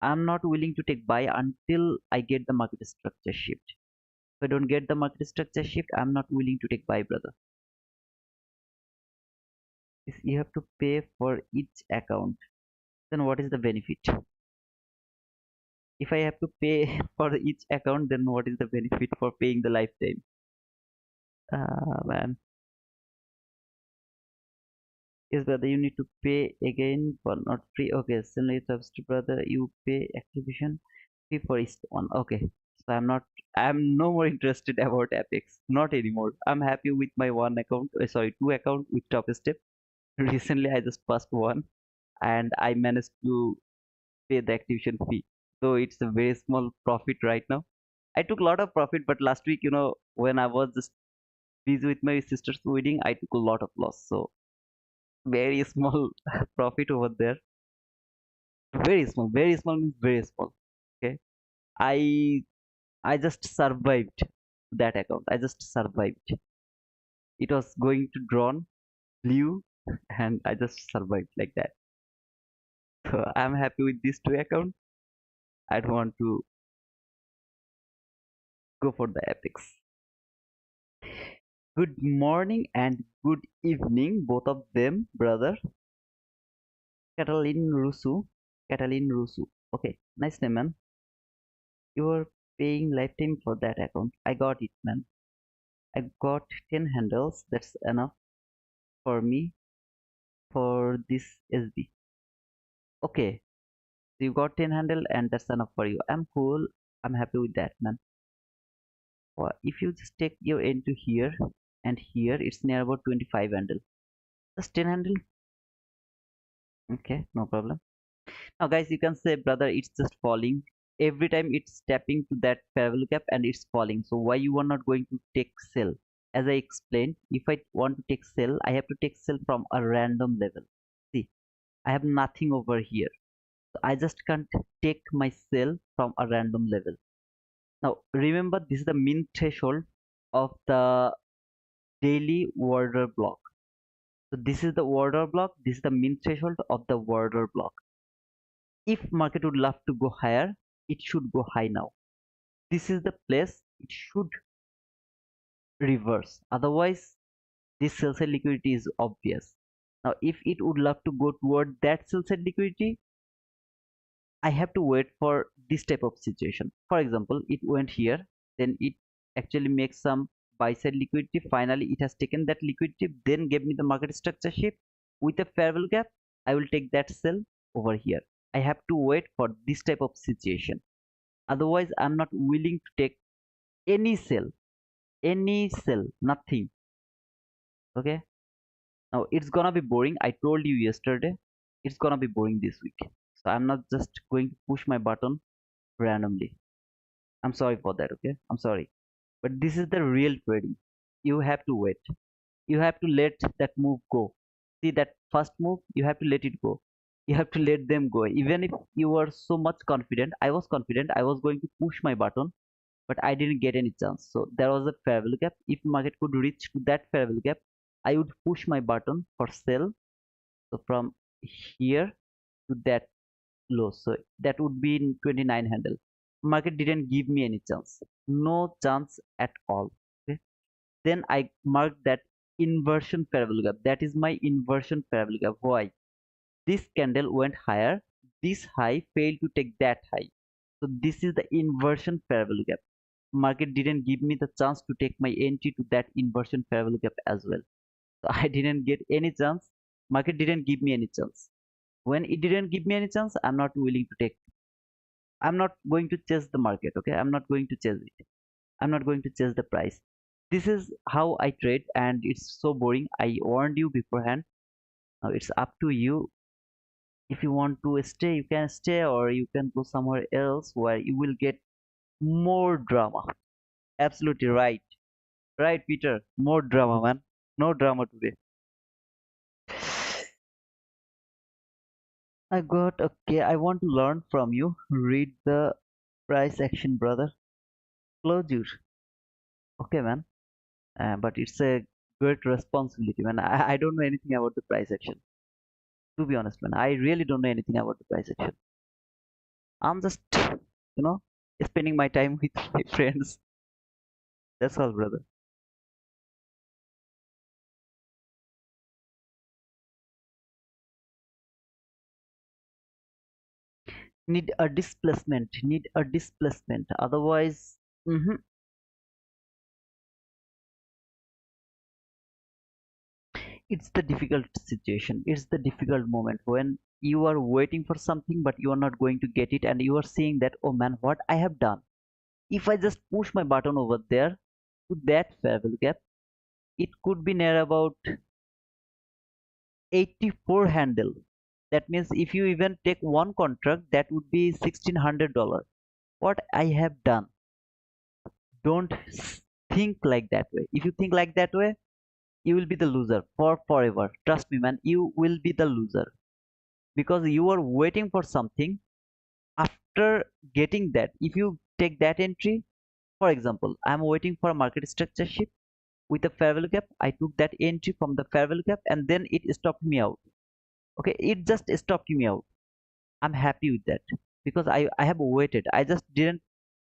I'm not willing to take buy until I get the market structure shift. If I don't get the market structure shift, I'm not willing to take buy, brother. If you have to pay for each account, then what is the benefit? If I have to pay for each account, then what is the benefit for paying the lifetime? Man, yes, brother, you need to pay again for not free. Okay, similar subs to brother, you pay activation fee for each one. Okay, so I'm no more interested about Apex, not anymore. I'm happy with my one account. Sorry, two account with top step. Recently, I just passed one, and I managed to pay the activation fee. So it's a very small profit right now. I took a lot of profit, but last week, when I was just busy with my sister's wedding, I took a lot of loss. So very small profit over there. Very small means very small. Okay. I just survived that account. I just survived. It was going to drawn blue and I just survived like that. So I'm happy with these two accounts. I don't want to go for the epics. Good morning and good evening, both of them, brother. Catalin Rusu. Catalin Rusu. Okay, nice name, man. You're paying lifetime for that account. I got it, man. I got 10 handles. That's enough for me for this SB. Okay, so you got 10 handle and that's enough for you. I'm cool. I'm happy with that, man. If you just take your end to here and here, it's near about 25 handle. Just 10 handle. Okay, no problem. Now, guys, you can say, brother, it's just falling. Every time it's tapping to that fair value gap and it's falling. So why you are not going to take sell? As I explained, if I want to take sell, I have to take sell from a random level. See, I have nothing over here. So I just can't take my sell from a random level. Now, remember, this is the min threshold of the daily order block. So this is the order block. This is the min threshold of the order block. If market would love to go higher, it should go high now. This is the place it should reverse. Otherwise, this sell side liquidity is obvious. Now, if it would love to go toward that sell side liquidity, I have to wait for this type of situation. For example, it went here, then it actually makes some buy side liquidity. Finally, it has taken that liquidity, then gave me the market structure shape with a fair value gap. I will take that sell over here. I have to wait for this type of situation. Otherwise, I'm not willing to take any sell, nothing. Okay. Now it's gonna be boring. I told you yesterday, it's gonna be boring this week. So I'm not just going to push my button randomly. I'm sorry for that. Okay. I'm sorry. But this is the real trading. You have to wait. You have to let that move go. See that first move, you have to let it go. You have to let them go. Even if you were so much confident, I was confident, I was going to push my button, but I didn't get any chance. So there was a fair value gap. If market could reach to that fair value gap, I would push my button for sell. So from here to that low, so that would be in 29 handle. Market didn't give me any chance, no chance at all. Okay. Then I marked that inversion fair value gap. That is my inversion fair value gap. Why? This candle went higher. This high failed to take that high. So this is the inversion fair value gap. Market didn't give me the chance to take my entry to that inversion fair value gap as well. So I didn't get any chance. Market didn't give me any chance. When it didn't give me any chance, I'm not willing to take. I'm not going to chase the market. Okay, I'm not going to chase it. I'm not going to chase the price. This is how I trade, and it's so boring. I warned you beforehand. Now it's up to you. If you want to stay, you can stay, or you can go somewhere else where you will get more drama. Absolutely right. Right, Peter. More drama, man. No drama today. I got okay. I want to learn from you. Read the price action, brother. Closure. Okay, man. But it's a great responsibility, man. I don't know anything about the price action. To be honest, man, I really don't know anything about the price action. I'm just, you know, spending my time with my friends. That's all, brother. Need a displacement. Otherwise, mhm, it's the difficult situation. It's the difficult moment when you are waiting for something, but you are not going to get it, and you are saying that, oh man, what I have done. If I just push my button over there to that fair value gap, it could be near about 84 handle. That means if you even take one contract, that would be $1,600. What I have done, don't think like that way. If you think like that way, you will be the loser for forever. Trust me, man, you will be the loser because you are waiting for something. After getting that, if you take that entry, for example, I'm waiting for a market structure shift with a fair value gap. I took that entry from the fair value gap and then it stopped me out. Okay, it just stopped me out. I'm happy with that because I have waited. I just didn't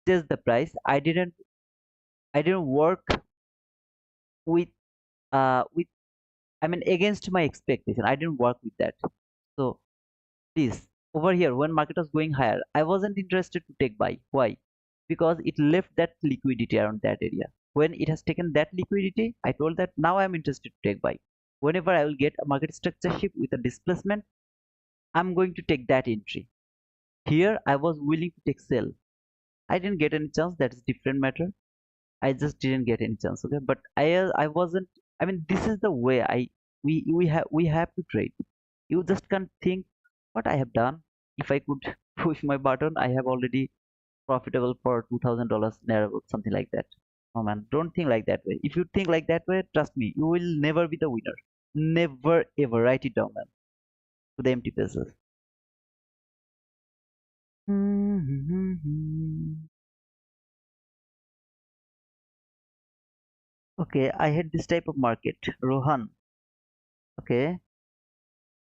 chase the price. I didn't work with I mean against my expectation. I didn't work with that. So please, over here when market was going higher, I wasn't interested to take buy. Why? Because it left that liquidity around that area. When it has taken that liquidity, I told that now I'm interested to take buy. Whenever I will get a market structure shift with a displacement, I'm going to take that entry. Here I was willing to take sell. I didn't get any chance. That is different matter. I just didn't get any chance. Okay, but I wasn't. I mean, this is the way we have to trade. You just can't think what I have done. If I could push my button, I have already profitable for $2,000 near about something like that. Oh man, don't think like that way. If you think like that way, trust me, you will never be the winner. Never ever. Write it down, man. To the empty places. Okay, I had this type of market. Rohan. Okay,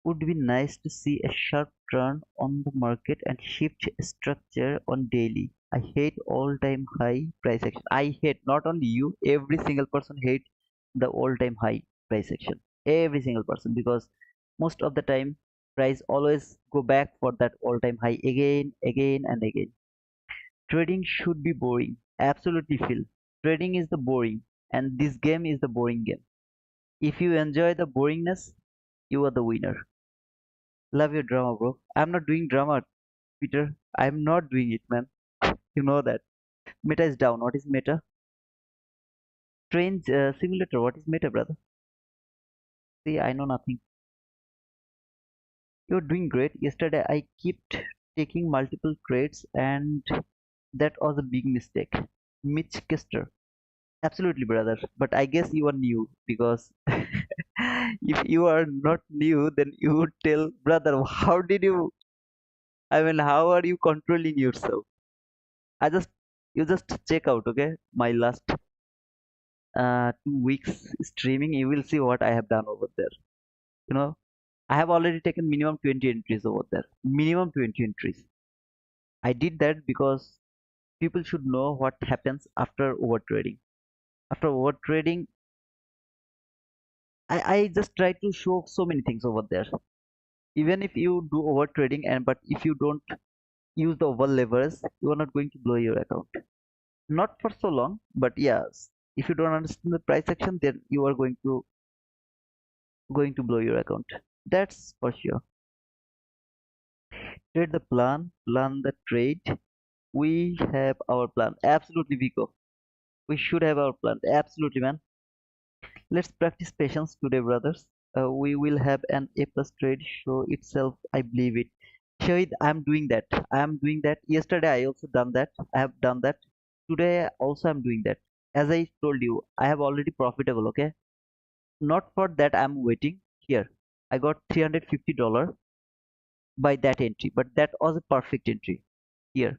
would be nice to see a sharp turn on the market and shift structure on daily. I hate all-time high price action. I hate not only you, every single person hate the all-time high price action. Every single person because most of the time price always go back for that all-time high again, again and again. Trading should be boring. Absolutely, Phil. Trading is the boring and this game is the boring game. If you enjoy the boringness, you are the winner. Love your drama, bro. I'm not doing drama, Peter. I'm not doing it, man. You know that. Meta is down. What is meta? Strange simulator. What is meta, brother? See, I know nothing. You're doing great. Yesterday, I kept taking multiple trades, and that was a big mistake. Mitch Kester. Absolutely, brother. But I guess you are new because if you are not new, then you would tell, brother, how did you? I mean, how are you controlling yourself? I just you just check out, okay? My last 2 weeks streaming, you will see what I have done over there. You know, I have already taken minimum 20 entries over there. Minimum 20 entries. I did that because people should know what happens after over trading. After over trading, I just try to show so many things over there. Even if you do over trading and but if you don't use the over levers, you are not going to blow your account. Not for so long, but yes, if you don't understand the price action, then you are going to blow your account. That's for sure. Trade the plan the trade. We have our plan. Absolutely, Vico. We should have our plan. Absolutely, man. Let's practice patience today, brothers. We will have an A plus trade show itself. I believe it. Shahid, I'm doing that. I am doing that. Yesterday, I also done that. I have done that. Today, also, I'm doing that. As I told you, I have already profitable. Okay. Not for that, I'm waiting. Here, I got $350 by that entry, but that was a perfect entry. Here,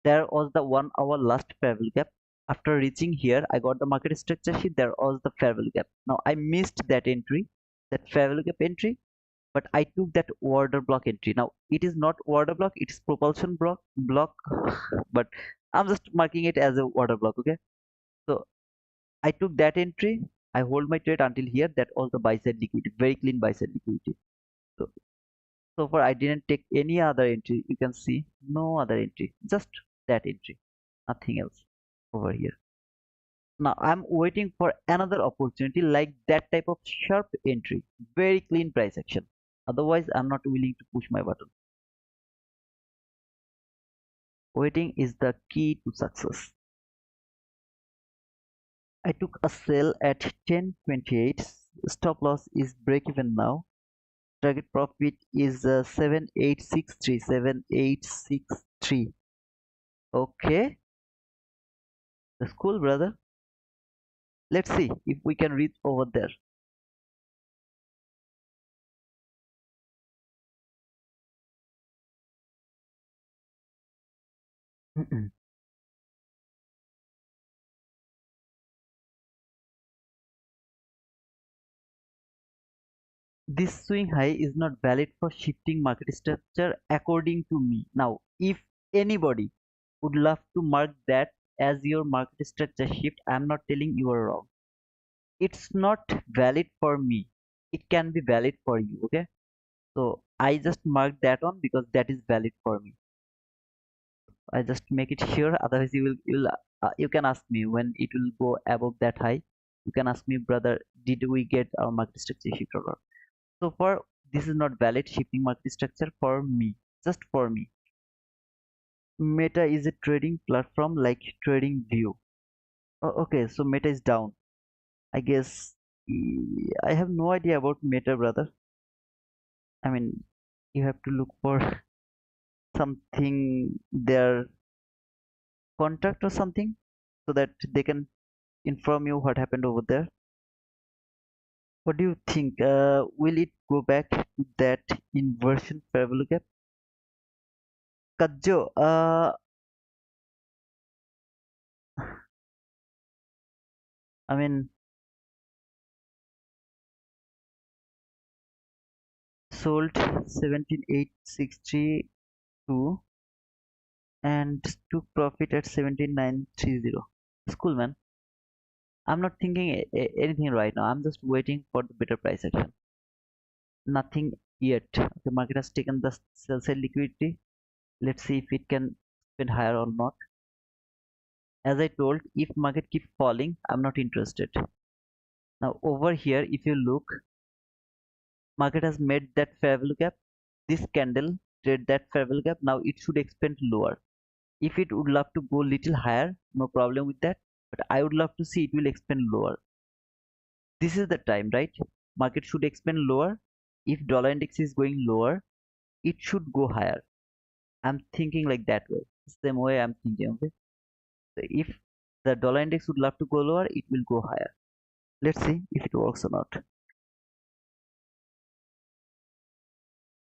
there was the 1 hour last travel gap. After reaching here, I got the market structure sheet. There was the fair value gap. Now I missed that entry, that fair value gap entry, but I took that order block entry. Now it is not order block, it is propulsion block, but I'm just marking it as a order block. Okay, so I took that entry. I hold my trade until here. That was the buy side liquidity, very clean buy side liquidity. So so far I didn't take any other entry. You can see no other entry, just that entry, nothing else over here. Now I'm waiting for another opportunity like that type of sharp entry, very clean price action. Otherwise, I'm not willing to push my button. Waiting is the key to success. I took a sell at 10.28. Stop loss is break even now. Target profit is 7863. 7863. Okay, that's cool, brother. Let's see if we can reach over there. This swing high is not valid for shifting market structure according to me. Now, if anybody would love to mark that as your market structure shift, I'm not telling you are wrong. It's not valid for me. It can be valid for you, okay? So I just mark that on because that is valid for me. I just make it sure. Otherwise, you can ask me when it will go above that high. You can ask me, brother, did we get our market structure shift or not? So far, this is not valid shifting market structure for me, just for me. Meta is a trading platform like trading view. Okay, so Meta is down. I guess I have no idea about Meta, brother. I mean, you have to look for something, their contract or something, so that they can inform you what happened over there. What do you think? Will it go back to that inversion fair value gap? Kajjo, I mean, sold 17862 and took profit at 17930. It's cool, man. I'm not thinking anything right now. I'm just waiting for the better price action. Nothing yet. Okay, market has taken the sell side liquidity. Let's see if it can spend higher or not. As I told, if market keep falling, I'm not interested. Now over here, if you look, market has made that fair value gap. This candle trade that fair value gap. Now it should expand lower. If it would love to go little higher, no problem with that. But I would love to see it will expand lower. This is the time, right? Market should expand lower. If dollar index is going lower, it should go higher. I'm thinking like that way. Same way I'm thinking. Okay. So if the dollar index would love to go lower, it will go higher. Let's see if it works or not.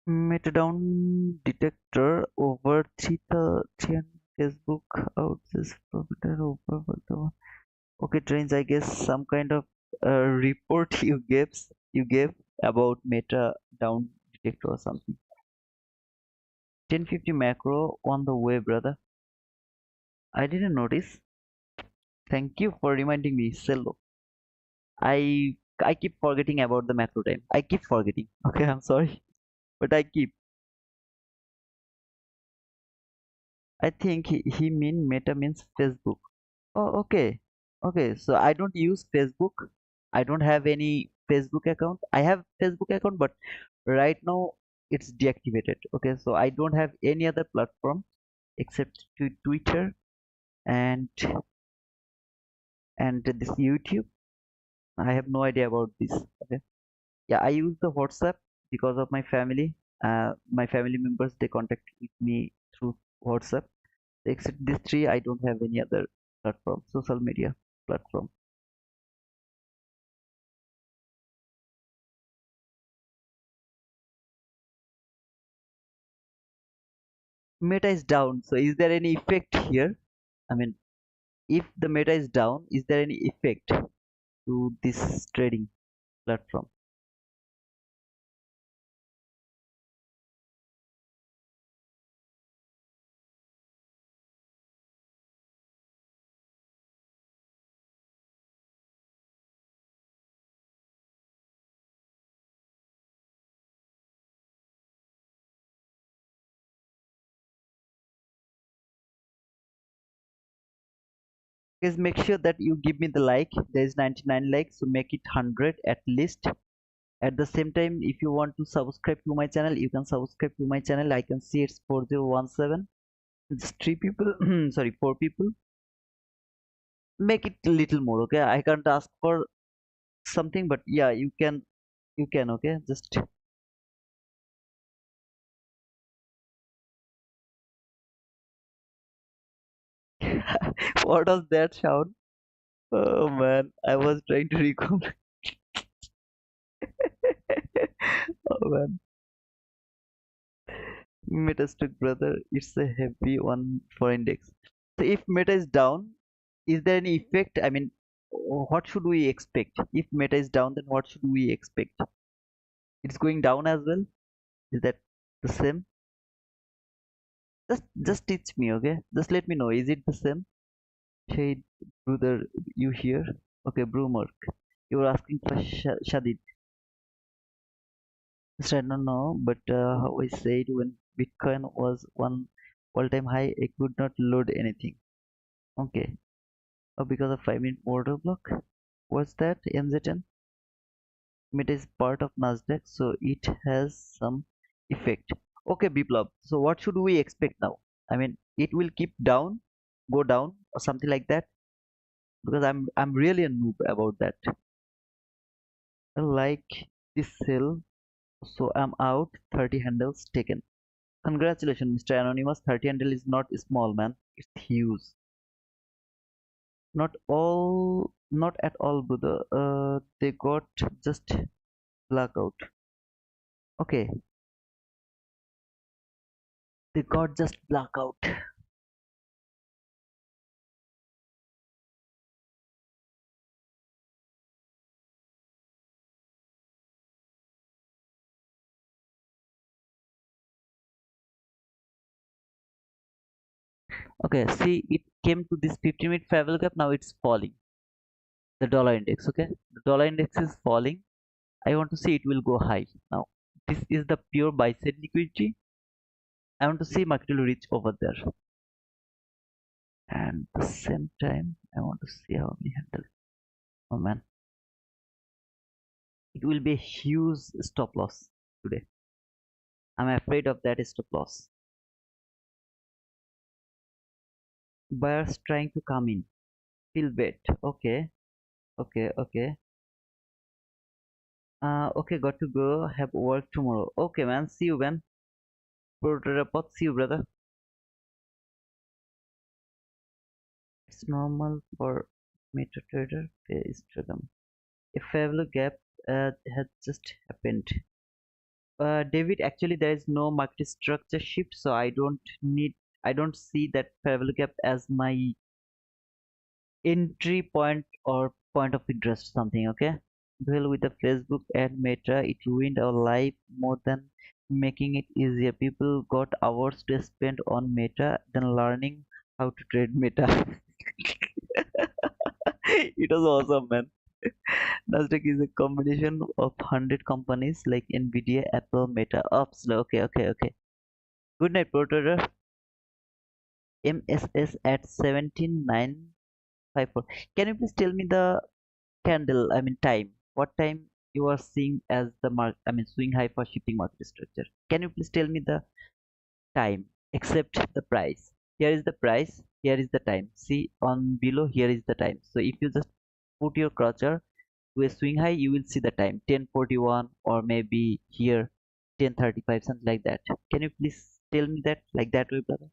Metadown detector over 300 Facebook out this profit over the. Okay, trains. I guess some kind of report you gave about meta down detector or something. 1050 macro on the way, brother. I didn't notice. Thank you for reminding me, Cello. I keep forgetting about the macro time. I keep forgetting. Okay, I'm sorry, but I keep. I think he mean meta means Facebook. Oh, okay. Okay, so I don't use Facebook. I don't have any Facebook account. I have Facebook account, but right now it's deactivated. Okay, so I don't have any other platform except to Twitter and this YouTube. I have no idea about this. Okay. Yeah, I use the WhatsApp because of my family. My family members they contact with me through WhatsApp. Except these three, I don't have any other platform, social media platform. Meta is down, so is there any effect here? I mean, if the meta is down, is there any effect to this trading platform? Guys, make sure that you give me the like. There is 99 likes, so make it 100 at least. At the same time, if you want to subscribe to my channel, you can subscribe to my channel. I can see it's 4017. It's three people, sorry, four people. Make it a little more, okay? I can't ask for something, but yeah, you can, okay? Just what was that sound? Oh man, I was trying to recall. Oh man, meta stuck, brother. It's a heavy one for index. So if meta is down, is there any effect? I mean, what should we expect? If meta is down, then what should we expect? It's going down as well. Is that the same? Just teach me, okay? Just let me know. Is it the same? Shade, brother, you here? Okay, Broomark. You were asking for Shadid. Yes, I don't know, but how I said when Bitcoin was one all-time high, I could not load anything. Okay, because of 5-minute order block. What's that? MZN? It is part of Nasdaq, so it has some effect. Okay, Biplab. So what should we expect now? I mean, it will keep down, go down, or something like that. Because I'm really a noob about that. I like this sell, so I'm out. 30 handles taken. Congratulations, Mr. Anonymous. 30 handle is not small, man. It's huge. Not at all, brother. They got just blackout. Okay, they got just blackout. Okay, see, it came to this 50-minute favorable gap. Now it's falling. The dollar index. Okay, the dollar index is falling. I want to see it will go high now. This is the pure buy side liquidity. I want to see market will reach over there. And at the same time, I want to see how we handle it. Oh man, it will be a huge stop loss today. I'm afraid of that stop loss. Buyers trying to come in. Still wait. Okay, okay. Okay, got to go. Have work tomorrow. Okay, man. See you, man. Proterapot. See you, brother. It's normal for MetaTrader Instagram. A favorable gap has just happened. David, actually, there is no market structure shift, so I don't see that favorable gap as my entry point or point of interest something. Okay, well, with the Facebook ad Meta, it ruined our life more than making it easier. People got hours to spend on Meta than learning how to trade Meta. It was awesome, man. Nasdaq is a combination of 100 companies like Nvidia, Apple, Meta. Oops, okay. Good night, Protoder. MSS at 17954. Can you please tell me the candle, I mean time, what time you are seeing as the mark, I mean swing high for shipping market structure? Can you please tell me the time except the price? Here is the price, here is the time. See on below, here is the time. So if you just put your cursor to a swing high, you will see the time 10:41 or maybe here 10:35, something like that. Can you please tell me that like that way, brother?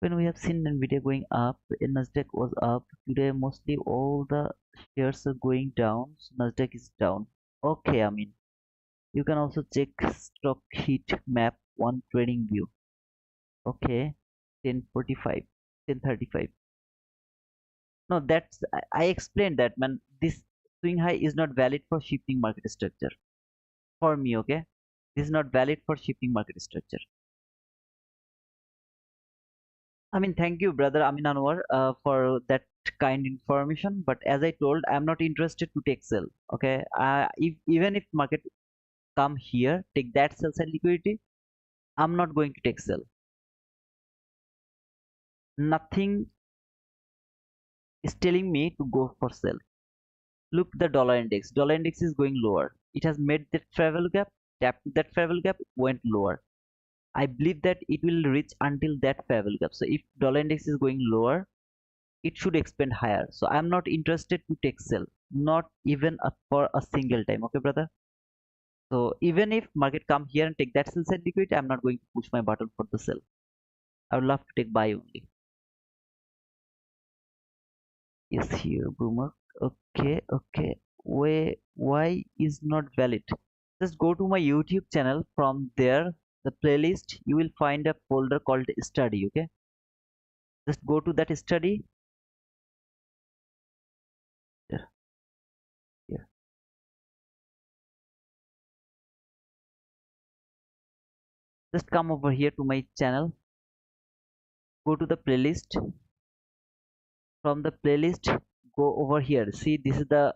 When we have seen Nvidia going up, Nasdaq was up. Today, mostly all the shares are going down. So Nasdaq is down. Okay, I mean, you can also check stock heat map on trading view. Okay, 10:45, 10:35. No, that's I explained that, man. This swing high is not valid for shifting market structure for me. Okay, this is not valid for shifting market structure. I mean, thank you, brother Amin Anwar, for that kind information. But as I told, I'm not interested to take sell. Okay, if even if market come here, take that sell side liquidity, I'm not going to take sell. Nothing is telling me to go for sell. Look the dollar index. Dollar index is going lower. It has made that travel gap, tapped that travel gap, went lower. I believe that it will reach until that travel gap. So if dollar index is going lower, it should expand higher. So I'm not interested to take sell, not even for a single time. Okay, brother. So even if market come here and take that sell side liquidity, I'm not going to push my button for the sell. I would love to take buy only. Yes, here, boomer. Okay, okay. Why is not valid? Just go to my YouTube channel. From there, the playlist, you will find a folder called study. Okay, just go to that study. There, here. Just come over here to my channel. Go to the playlist. From the playlist, go over here. See, this is the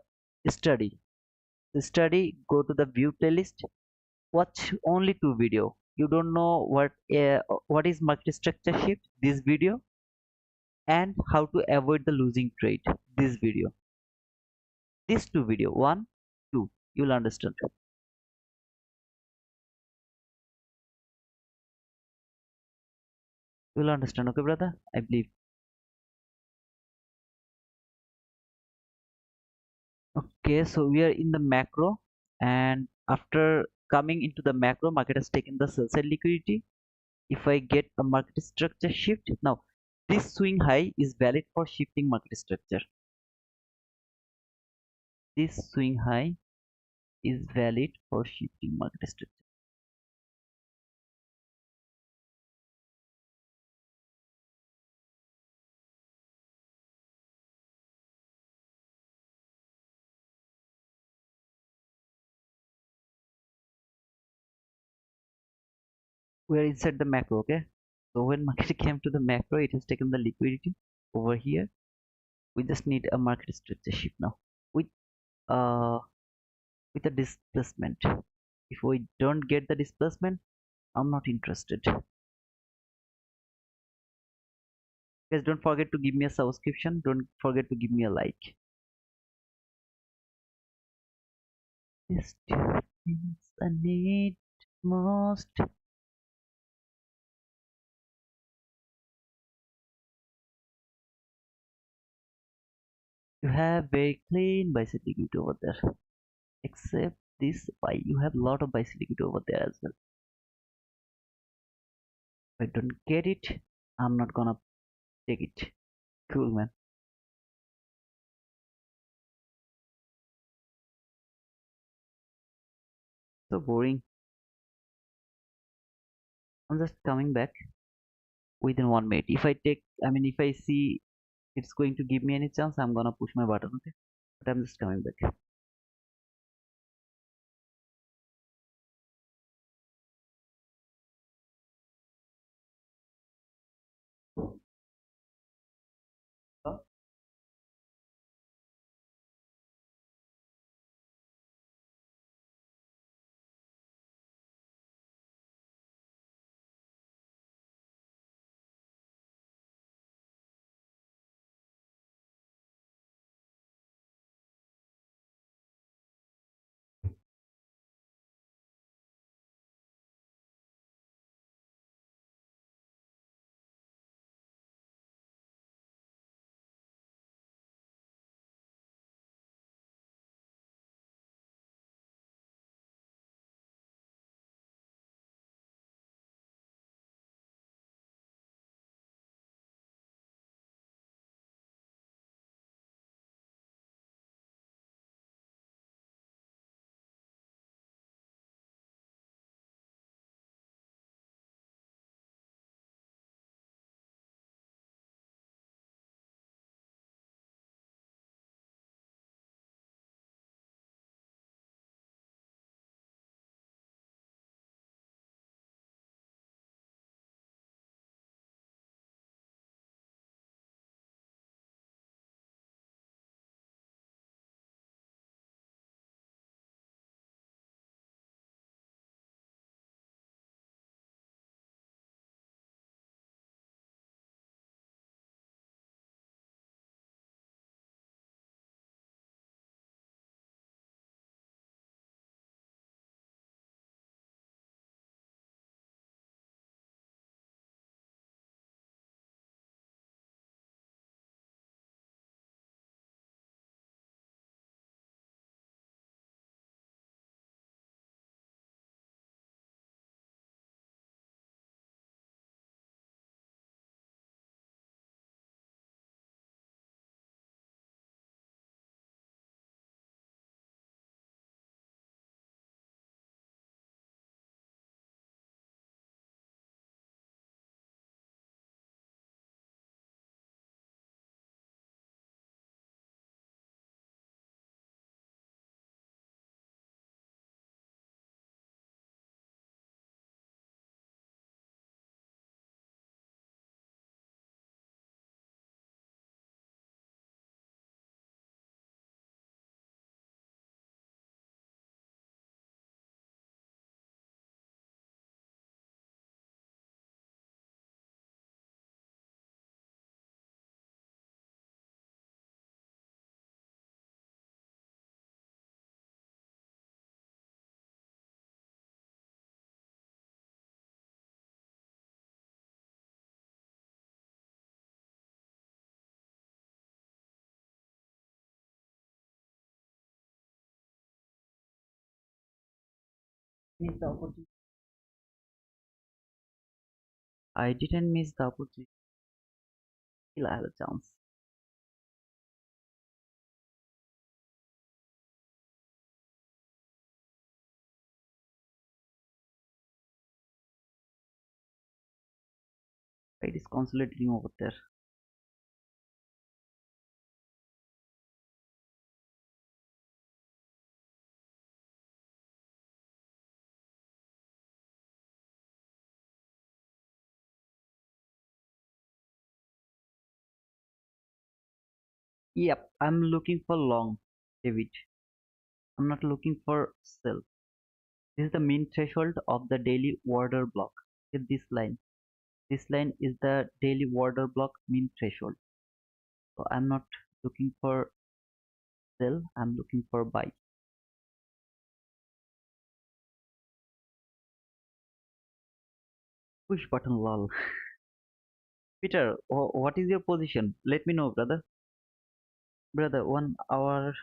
study. The study. Go to the view playlist. Watch only two video. You don't know what is market structure shift. This video, and how to avoid the losing trade. This video. These two video. One, two. You'll understand. You'll understand. Okay, brother. I believe. Okay, so we are in the macro, and after coming into the macro, market has taken the sell side liquidity. If I get a market structure shift, now this swing high is valid for shifting market structure. This swing high is valid for shifting market structure. We are inside the macro, okay? So when market came to the macro, it has taken the liquidity over here. We just need a market structure shift now with uh with a displacement. If we don't get the displacement, I'm not interested. Guys, don't forget to give me a subscription. Don't forget to give me a like. These two things I need most. You have very clean bicycle liquid over there. Except this buy, you have a lot of bicycle liquid over there as well. If I don't get it, I'm not gonna take it. Cool, man. So boring. I'm just coming back within 1 minute. If I take, I mean, if I see it's going to give me any chance, I'm gonna push my button, okay? But I'm just coming back. Miss the opportunity. I didn't miss the opportunity. Still I had a chance. It is consolidating over there. Yep, I'm looking for long, David. I'm not looking for sell. This is the mean threshold of the daily order block. With this line. This line is the daily order block mean threshold. So I'm not looking for sell, I'm looking for buy. Push button lol. Peter, what is your position? Let me know, brother. Brother, 1 hour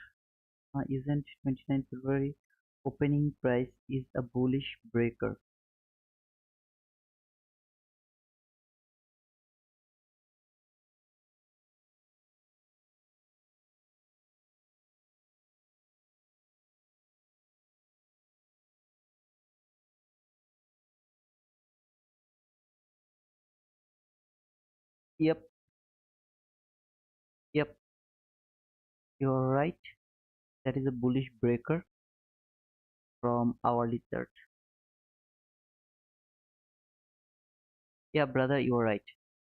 isn't 29 February. Opening price is a bullish breaker. Yep, yep, you're right. That is a bullish breaker from hourly chart. Yeah, brother, you're right.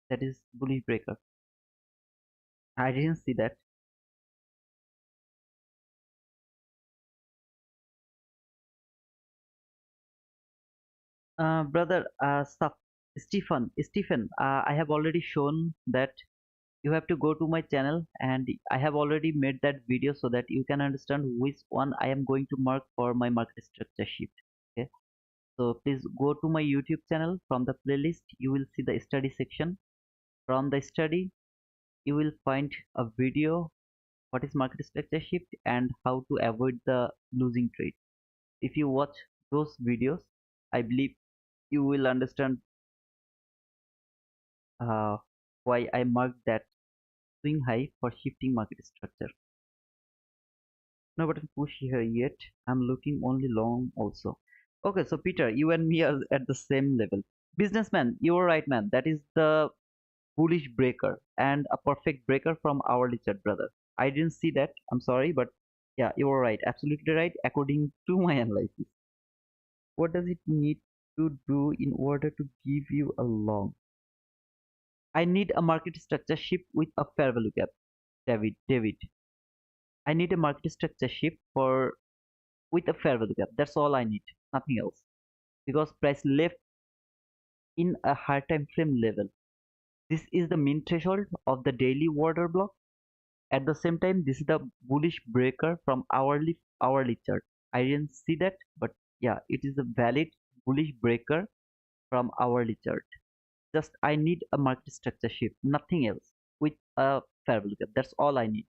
That is bullish breaker. I didn't see that. Brother, Stephen, I have already shown that you have to go to my channel and I have already made that video so that you can understand which one I am going to mark for my market structure shift. Okay, so please go to my YouTube channel. From the playlist, you will see the study section. From the study, you will find a video what is market structure shift and how to avoid the losing trade. If you watch those videos, I believe you will understand uh, why I marked that swing high for shifting market structure. No button push here yet. I'm looking only long also. Okay, so Peter, you and me are at the same level. Businessman, you are right, man. That is the bullish breaker and a perfect breaker from hourly chart, brother. I didn't see that. I'm sorry, but yeah, you are right. Absolutely right. According to my analysis, what does it need to do in order to give you a long? I need a market structure shift with a fair value gap, David. I need a market structure shift for with a fair value gap. That's all I need, nothing else. Because price left in a high time frame level. This is the mean threshold of the daily order block. At the same time, this is the bullish breaker from hourly chart. I didn't see that, but yeah, it is a valid bullish breaker from hourly chart. Just I need a market structure shift, nothing else, with a fair value gap. That's all I need.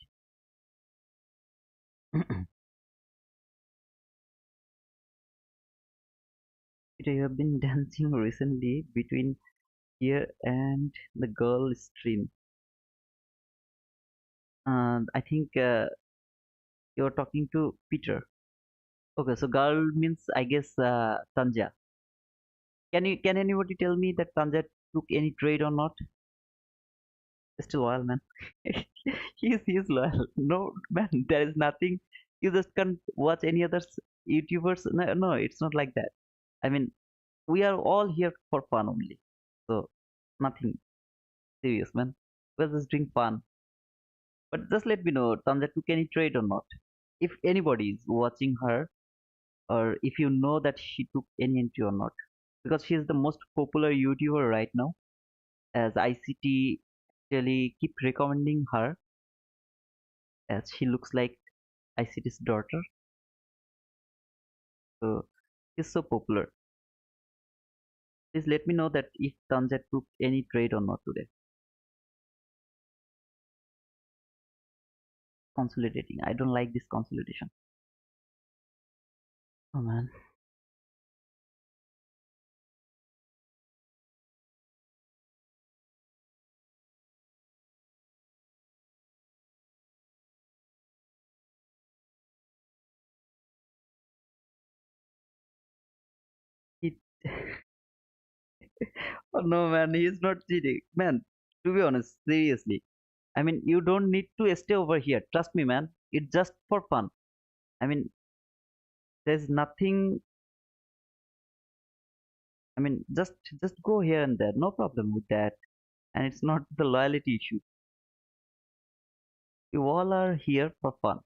You have been dancing recently between here and the girl stream. And I think you're talking to Peter. Okay, so girl means I guess Tanja. Can anybody tell me that Tanja took any trade or not? Still loyal, man. He's loyal. No, man, there is nothing. You just can't watch any other YouTubers. No, no, it's not like that. I mean, we are all here for fun only. So nothing serious, man. We're just doing fun. But just let me know, Tanja took any trade or not. If anybody is watching her, or if you know that she took any entry or not, because she is the most popular YouTuber right now, as ICT actually keep recommending her, as she looks like ICT's daughter. So she's so popular. Please let me know that if Tanja took any trade or not today. Consolidating. I don't like this consolidation. Oh man. Oh no, man, he is not cheating. Man, to be honest, seriously. I mean, you don't need to stay over here. Trust me, man. It's just for fun. I mean, there's nothing. I mean, just go here and there. No problem with that. And it's not the loyalty issue. You all are here for fun.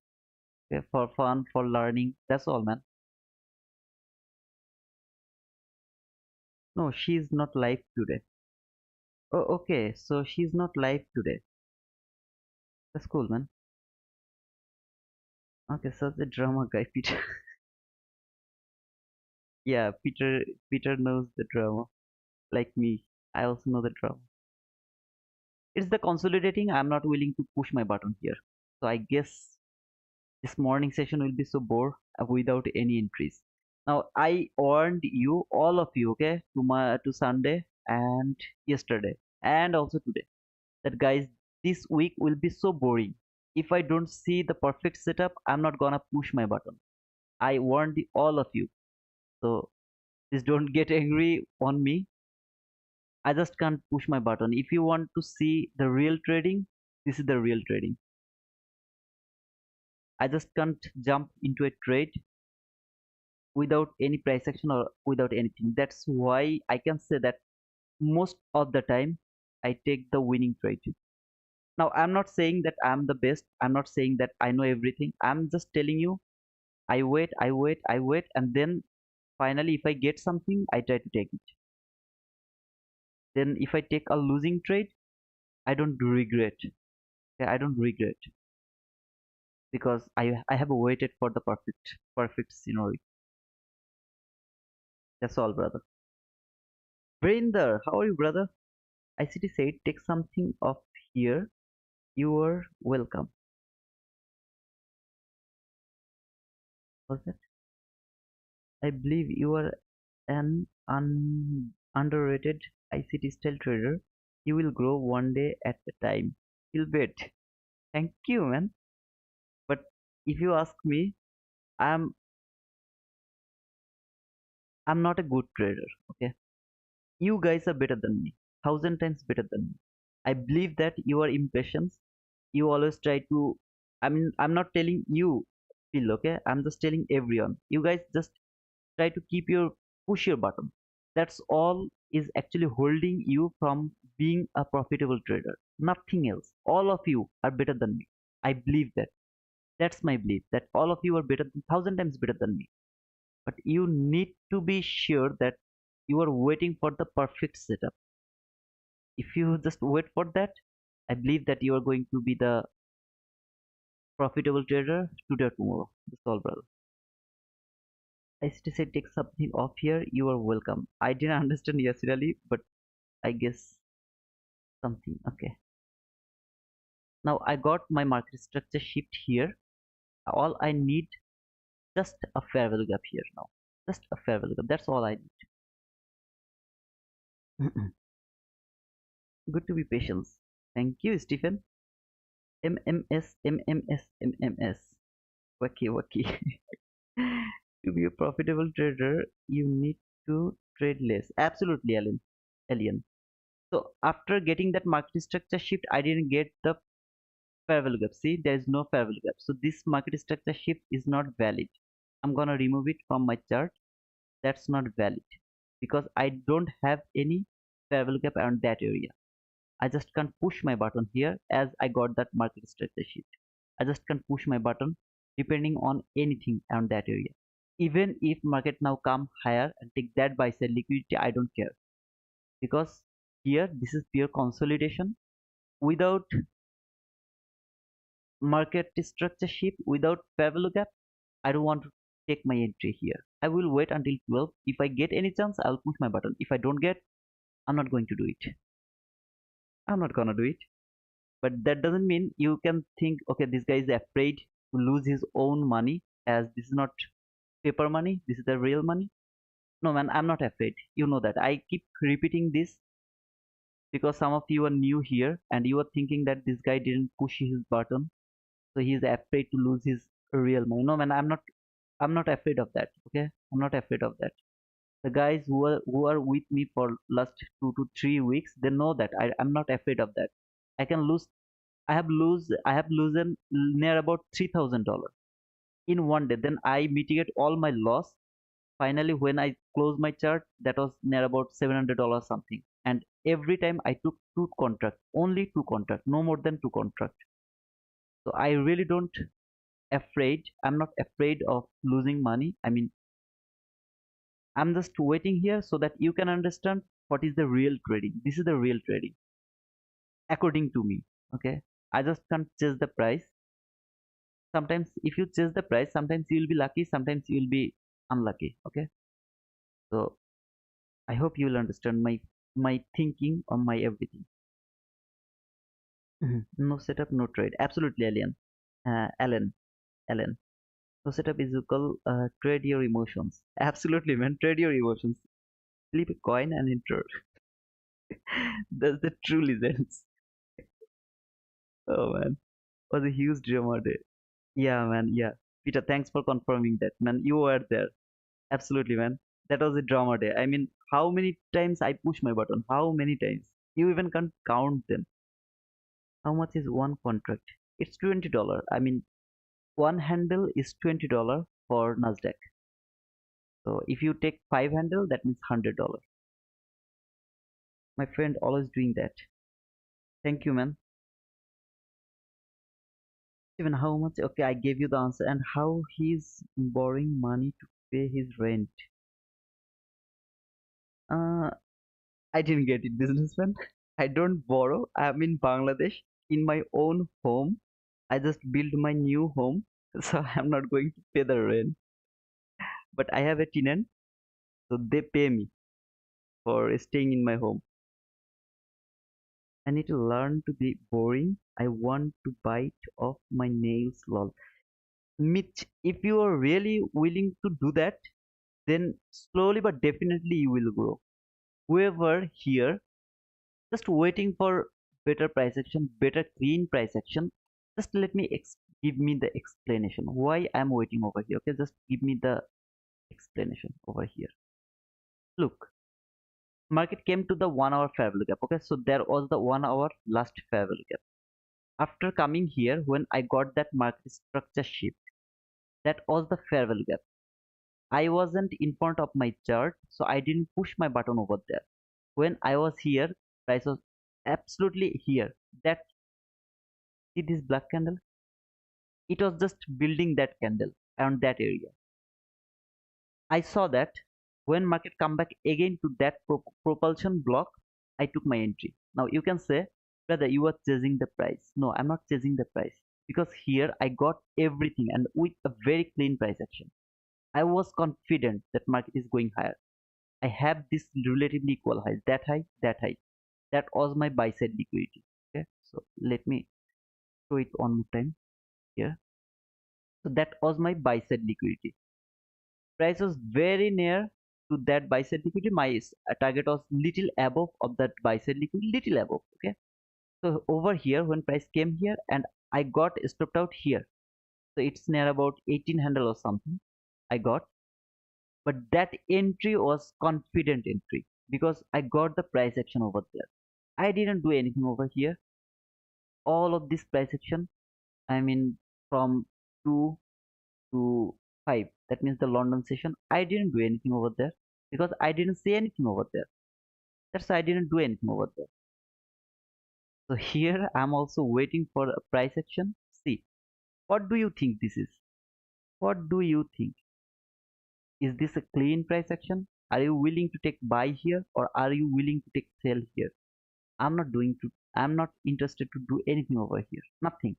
Okay? For fun, for learning. That's all, man. No, she's not live today. Oh, okay. So she's not live today. That's cool, man. Okay, so the drama guy, Peter. Yeah, Peter knows the drama. Like me, I also know the drama. It's the consolidating. I'm not willing to push my button here. So I guess this morning session will be so bored without any entries. Now I warned you, all of you, okay, to Sunday and yesterday and also today, that guys, this week will be so boring. If I don't see the perfect setup, I'm not gonna push my button. I warned all of you. So please don't get angry on me. I just can't push my button. If you want to see the real trading, this is the real trading. I just can't jump into a trade without any price action or without anything. That's why I can say that most of the time I take the winning trade. Now, I'm not saying that I'm the best. I'm not saying that I know everything. I'm just telling you, I wait, and then finally, if I get something, I try to take it. Then, if I take a losing trade, I don't regret. Okay, I don't regret because I have waited for the perfect scenario. That's all, brother. Brinder, how are you, brother? ICT said, take something off here. You are welcome. Was that? I believe you are an underrated ICT style trader. You will grow one day at a time. You'll bet. Thank you, man. But if you ask me, I'm I'm not a good trader. Okay, you guys are better than me, thousand times better than me. I believe that you are impatient. You always try to. I mean, I'm not telling you, feel okay. I'm just telling everyone. You guys just try to keep your push your button. That's all is actually holding you from being a profitable trader. Nothing else. All of you are better than me. I believe that. That's my belief that all of you are better, thousand times better than me. But you need to be sure that you are waiting for the perfect setup. If you just wait for that, I believe that you are going to be the profitable trader today or tomorrow. That's all, brother. I still say take something off here. You are welcome. I didn't understand yesterday, but I guess something. Okay. Now I got my market structure shift here. All I need just a fair value gap here now. Just a fair value gap. That's all I need. Good to be patient. Thank you, Stephen. MMS, MMS, MMS. Wacky, wacky. To be a profitable trader, you need to trade less. Absolutely, Alien. Alien. So after getting that market structure shift, I didn't get the fair value gap. See, there is no fair value gap. So this market structure shift is not valid. I'm gonna remove it from my chart. That's not valid because I don't have any fair value gap around that area. I just can't push my button here as I got that market structure shift. I just can't push my button depending on anything around that area. Even if market now come higher and take that buy side liquidity, I don't care because here this is pure consolidation without market structure shift, without fair value gap. I don't want to take my entry here. I will wait until 12. If I get any chance, I'll push my button. If I don't get, I'm not going to do it. I'm not gonna do it. But that doesn't mean you can think, okay, this guy is afraid to lose his own money as this is not paper money, this is the real money. No, man, I'm not afraid. You know that. I keep repeating this because some of you are new here and you are thinking that this guy didn't push his button, so he is afraid to lose his real money. No, man, I'm not afraid of that. Okay, I'm not afraid of that. The guys who are with me for last 2 to 3 weeks, they know that I'm not afraid of that. I can lose. I have losing near about $3,000 in one day. Then I mitigate all my loss. Finally, when I close my chart, that was near about $700 something. And every time I took two contracts, only two contracts, no more than two contracts. So I really don't afraid. I'm not afraid of losing money. I mean, I'm just waiting here so that you can understand what is the real trading. This is the real trading, according to me. Okay, I just can't chase the price. Sometimes, if you chase the price, sometimes you will be lucky, sometimes you will be unlucky. Okay, so I hope you will understand my thinking on my everything. No setup, no trade. Absolutely, Alien. Alan. No setup is equal. Trade your emotions. Absolutely, man. Trade your emotions. Flip a coin and enter. That's the true legends. Oh man, was a huge drama day. Yeah, man. Yeah, Peter. Thanks for confirming that, man. You were there. Absolutely, man. That was a drama day. I mean, how many times I push my button? How many times? You even can't count them. How much is one contract? It's $20. I mean, one handle is $20 for Nasdaq. So if you take five handle, that means $100. My friend always doing that. Thank you, man. Even how much? Okay, I gave you the answer. And how he's borrowing money to pay his rent? Uh, I didn't get it, businessman. I don't borrow. I'm in Bangladesh in my own home. I just built my new home, so I'm not going to pay the rent. But I have a tenant, so they pay me for staying in my home. I need to learn to be boring. I want to bite off my nails, lol. Mitch, if you are really willing to do that, then slowly but definitely you will grow. Whoever here just waiting for better price action, better clean price action, just let me give me the explanation why I'm waiting over here. Okay, just give me the explanation over here. Look, market came to the 1 hour fair value gap. Okay, so there was the 1 hour last fair value gap. After coming here, when I got that market structure shift, that was the fair value gap. I wasn't in front of my chart, so I didn't push my button over there. When I was here, price was absolutely here. That, see this black candle? It was just building that candle around that area. I saw that when market come back again to that propulsion block, I took my entry. Now you can say, brother, you are chasing the price. No, I'm not chasing the price because here I got everything and with a very clean price action. I was confident that market is going higher. I have this relatively equal highs, that high, that high. That was my buy side liquidity. Okay, so let me show it one more time here. So that was my buy side liquidity. Price was very near to that buy side liquidity. My target was little above of that buy side liquidity, little above. Okay, so over here when price came here and I got stopped out here, so it's near about 1800 or something I got, but that entry was confident entry because I got the price action over there. I didn't do anything over here. All of this price action, I mean, from 2 to 5, that means the London session, I didn't do anything over there because I didn't say anything over there. That's why I didn't do anything over there. So here I'm also waiting for a price action. See, what do you think this is? What do you think? Is this a clean price action? Are you willing to take buy here or are you willing to take sell here? I'm not interested to do anything over here. Nothing.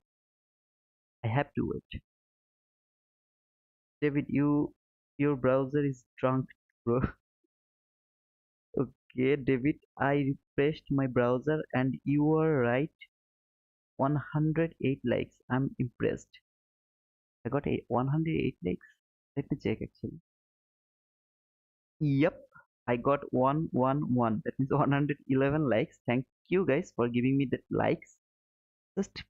I have to wait. David, your browser is drunk, bro. Okay, David, I refreshed my browser and you are right. 108 likes. I'm impressed. I got 108 likes. Let me check actually. Yep, I got 111. That means 111 likes. Thank you guys for giving me that likes. Just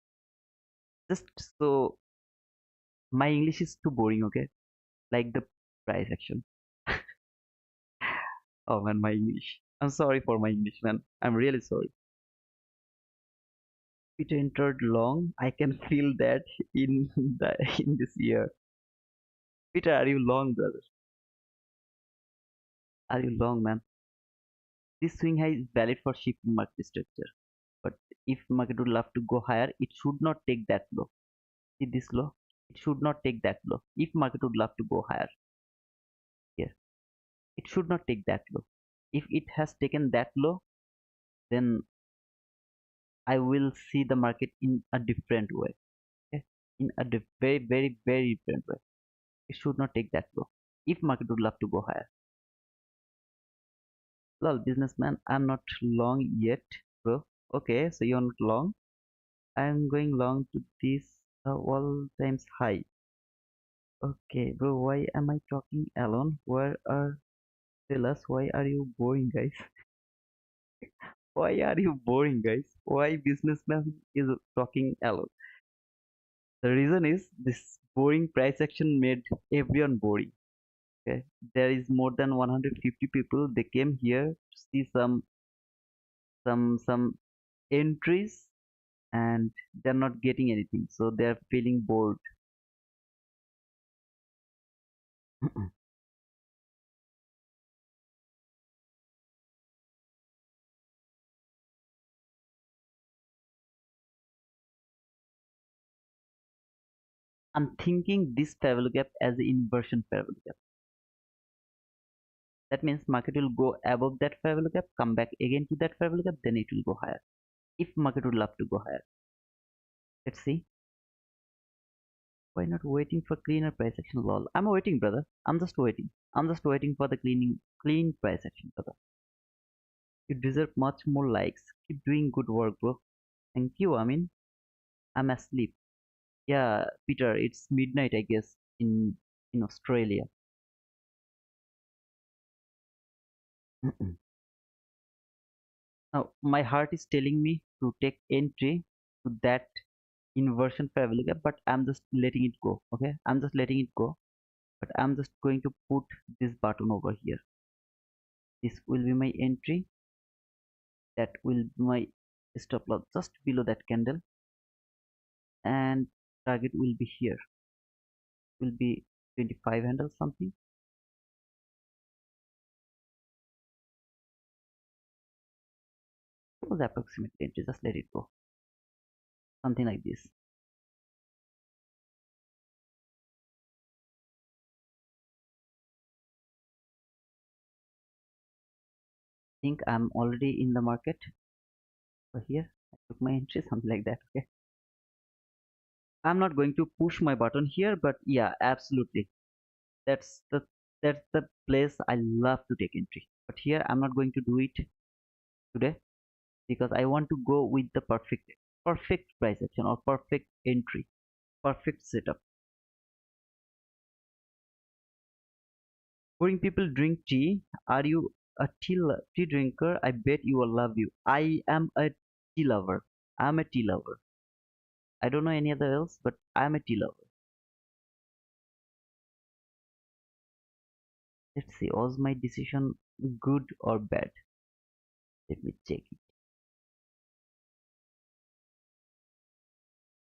just so my English is too boring, okay? Like the price action. Oh man, my English. I'm sorry for my English, man. I'm really sorry. It entered long. I can feel that in in this year. Peter, are you long, brother? Are you long, man? This swing high is valid for shifting market structure. But if market would love to go higher, it should not take that low. See this low? It should not take that low. If market would love to go higher here, it should not take that low. If it has taken that low, then I will see the market in a different way. Okay? In a very, very, very different way. It should not take that low. If market would love to go higher. Lol, businessman, I'm not long yet, bro. Okay, so you're not long. I'm going long to this all times high. Okay, bro, why am I talking alone? Where are Tell us why are you boring, guys? Why are you boring, guys? Why businessman is talking alone? The reason is this boring price action made everyone boring. Okay, there is more than 150 people. They came here to see some entries, and they're not getting anything, so they're feeling bored. I'm thinking this travel gap as the inversion travel gap. That means market will go above that travel gap, come back again to that travel gap, then it will go higher. If market would love to go higher, let's see. Why not waiting for cleaner price action? Lol. I'm waiting, brother. I'm just waiting. I'm just waiting for the clean price action, brother. You deserve much more likes. Keep doing good work, bro. Thank you. I mean, I'm asleep. Yeah, Peter, it's midnight, I guess, in Australia. Now, my heart is telling me to take entry to that inversion parabolic, but I'm just letting it go. Okay, I'm just letting it go. But I'm just going to put this button over here. This will be my entry. That will be my stop loss just below that candle, and target will be here. Will be 25 handle something. It was approximately entry. Just let it go. Something like this. Think I'm already in the market. So here I took my entry, something like that. Okay. I'm not going to push my button here, but yeah, absolutely. That's the that's the place I love to take entry. But here I'm not going to do it today because I want to go with the perfect price action or perfect entry, perfect setup. Boring people drink tea. Are you a tea drinker? I bet you will love you. I am a tea lover. I'm a tea lover. I don't know any other else, but I'm a tea lover. Let's see, was my decision good or bad? Let me check it.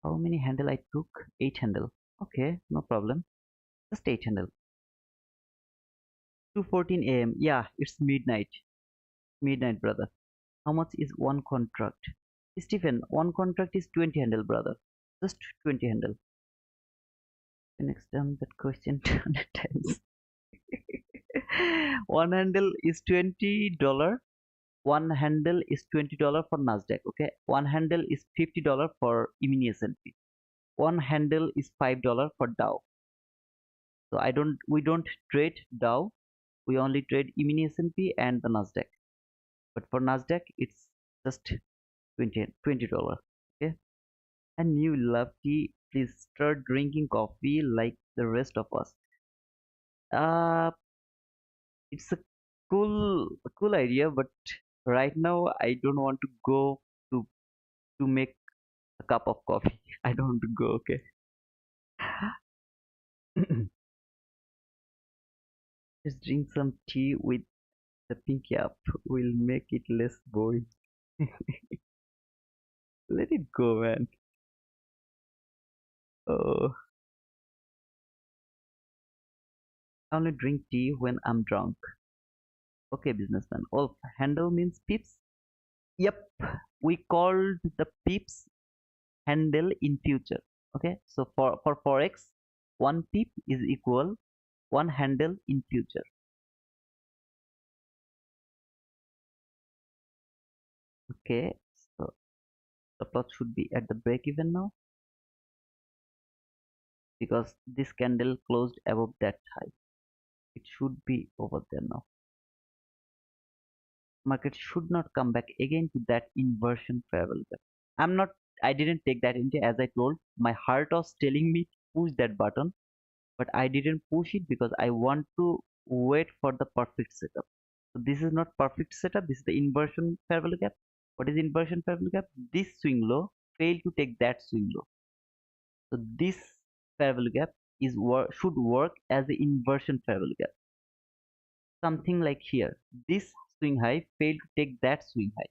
How many handle I took? 8 handle. Okay, no problem. Just 8 handle. 2:14 a.m. Yeah, it's midnight. Midnight, brother. How much is one contract? Stephen, one contract is 20 handle, brother. Just 20 handle. Next time that question 200 times. One handle is $20. One handle is $20 for Nasdaq. Okay, one handle is $50 for mini S&P. One handle is $5 for Dow. So we don't trade Dow. We only trade mini S&P and the Nasdaq. But for Nasdaq, it's just $20. Okay, and you love tea. Please start drinking coffee like the rest of us. Uh, it's a cool idea, but right now I don't want to go to make a cup of coffee. I don't want to go. Okay. Just drink some tea with The pink app will make it less boring. Let it go, man. Oh, I only drink tea when I'm drunk. Okay, businessman. Oh, handle means pips? Yep. We called the pips handle in future. Okay, so for forex, one pip is equal one handle in future. Okay, so the plot should be at the break even now because this candle closed above that high. It should be over there now. Market should not come back again to that inversion travel gap. I'm not. I didn't take that into, as I told. My heart was telling me to push that button, but I didn't push it because I want to wait for the perfect setup. So this is not perfect setup. This is the inversion fair value gap. What is inversion fair value gap? This swing low failed to take that swing low. So this fair value gap is should work as the inversion fair value gap. Something like here. This swing high failed to take that swing high.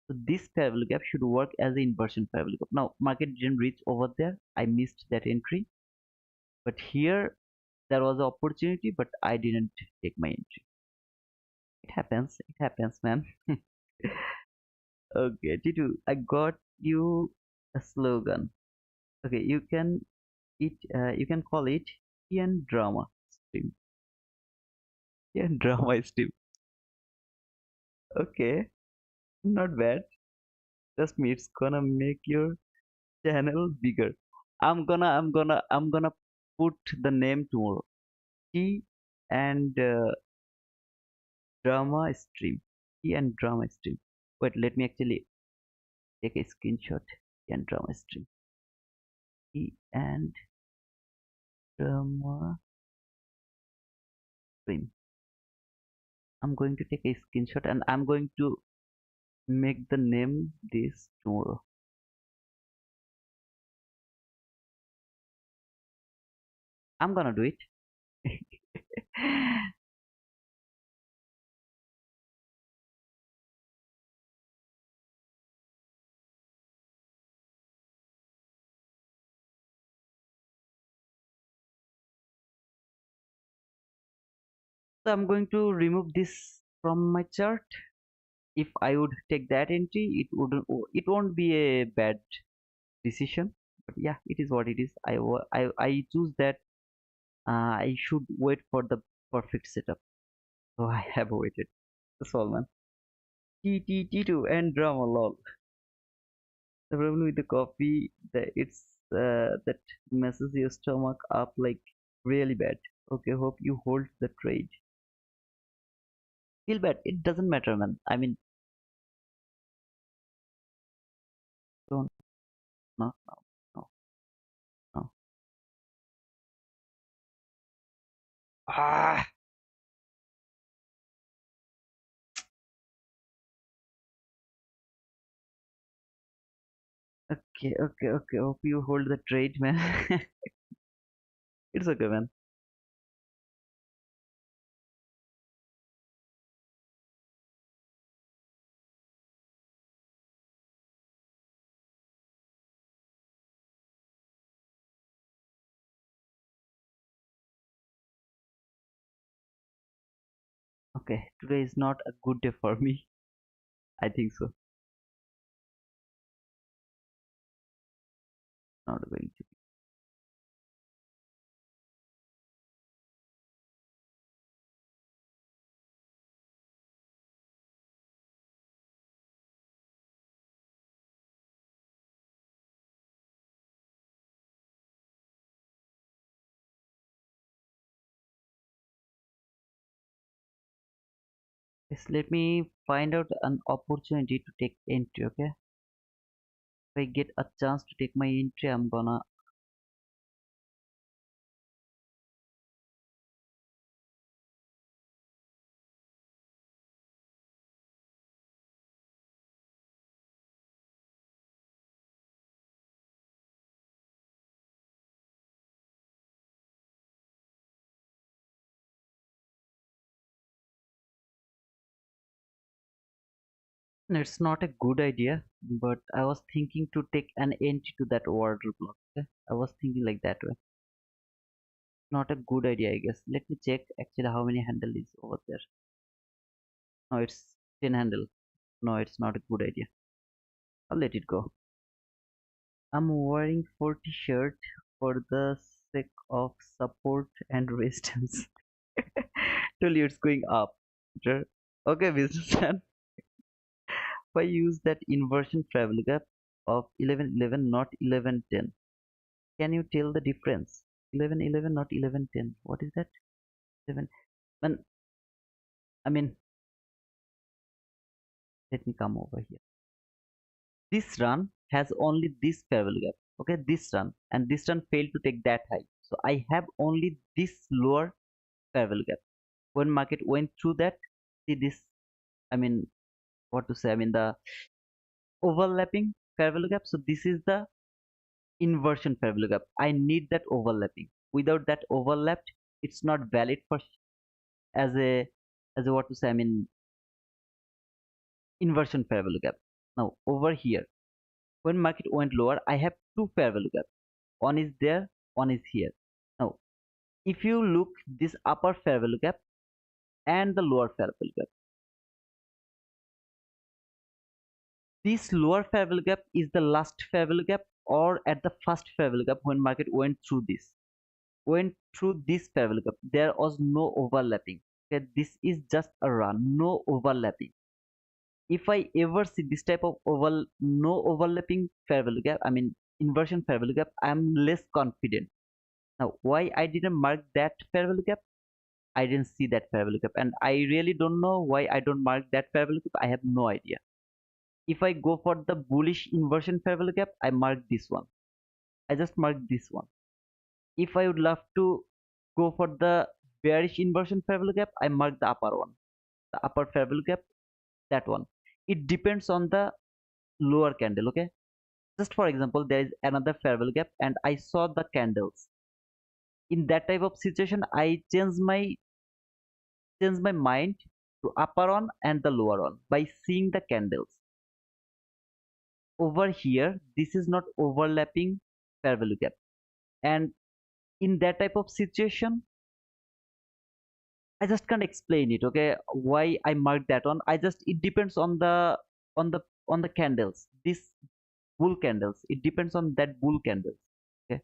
So this fair value gap should work as the inversion fair value gap. Now market didn't reach over there. I missed that entry. But here there was an opportunity, but I didn't take my entry. It happens. It happens, man. Okay, Titu, I got you a slogan. Okay, you can call it tea and drama stream. Tea and drama stream. Okay, not bad. Trust me, it's gonna make your channel bigger. I'm gonna put the name tomorrow. Tea and drama stream. Tea and drama stream. Wait, let me actually take a screenshot. Tea and drama stream. Tea and drama stream. I'm going to take a screenshot and I'm going to make the name this tomorrow. I'm gonna do it. So I'm going to remove this from my chart. If I would take that entry, it won't be a bad decision. But yeah, it is what it is. I choose that I should wait for the perfect setup. So I have waited. That's all, man. T2 and drama lol. The problem with the coffee that that messes your stomach up like really bad. Okay, hope you hold the trade. Feel bad. It doesn't matter, man. I mean, don't no no no no. Ah. Okay. Hope you hold the trade, man. It's okay, man. Okay, today is not a good day for me. I think so. Not going to. Yes, let me find out an opportunity to take entry. Okay, if I get a chance to take my entry, I'm gonna. No, it's not a good idea, but I was thinking to take an entry to that order block. Okay? I was thinking like that way. Not a good idea, I guess. Let me check actually how many handle is over there. No, it's 10 handle. No, it's not a good idea. I'll let it go. I'm wearing 40 shirt for the sake of support and resistance. Till it's going up. Sure. Okay, businessman. If I use that inversion travel gap of 1111, not 1110, can you tell the difference? 1111, not 1110. What is that? 11. Man, I mean, let me come over here. This run has only this travel gap. Okay, this run and this run failed to take that high. So I have only this lower travel gap. When market went through that, see this. I mean, what to say? I mean the overlapping travel gap. So this is the inversion fair gap. I need that overlapping. Without that overlapped, it's not valid for as a what to say. I mean inversion fair gap. Now over here, when market went lower, I have two fair value gap. One is there, one is here. Now if you look this upper fair value gap and the lower fair value gap, this lower fair value gap is the last fair value gap or at the first fair value gap when market went through this. Went through this parallel gap, there was no overlapping. Okay, this is just a run, no overlapping. If I ever see this type of no overlapping parallel gap, I mean inversion parallel gap, I am less confident. Now, why I didn't mark that parallel gap? I didn't see that parallel gap, and I really don't know why I don't mark that parallel gap. I have no idea. If I go for the bullish inversion parallel gap, I mark this one. I just mark this one. If I would love to go for the bearish inversion fair value gap, I mark the upper one, the upper fair value gap, that one. It depends on the lower candle. Okay, just for example, there is another fair value gap, and I saw the candles. In that type of situation, I change my mind to upper one and the lower one by seeing the candles. Over here, this is not overlapping fair value gap, and in that type of situation, I just can't explain it. Okay, why I marked that one? I just it depends on the on the on the candles. This bull candles. It depends on that bull candles. Okay,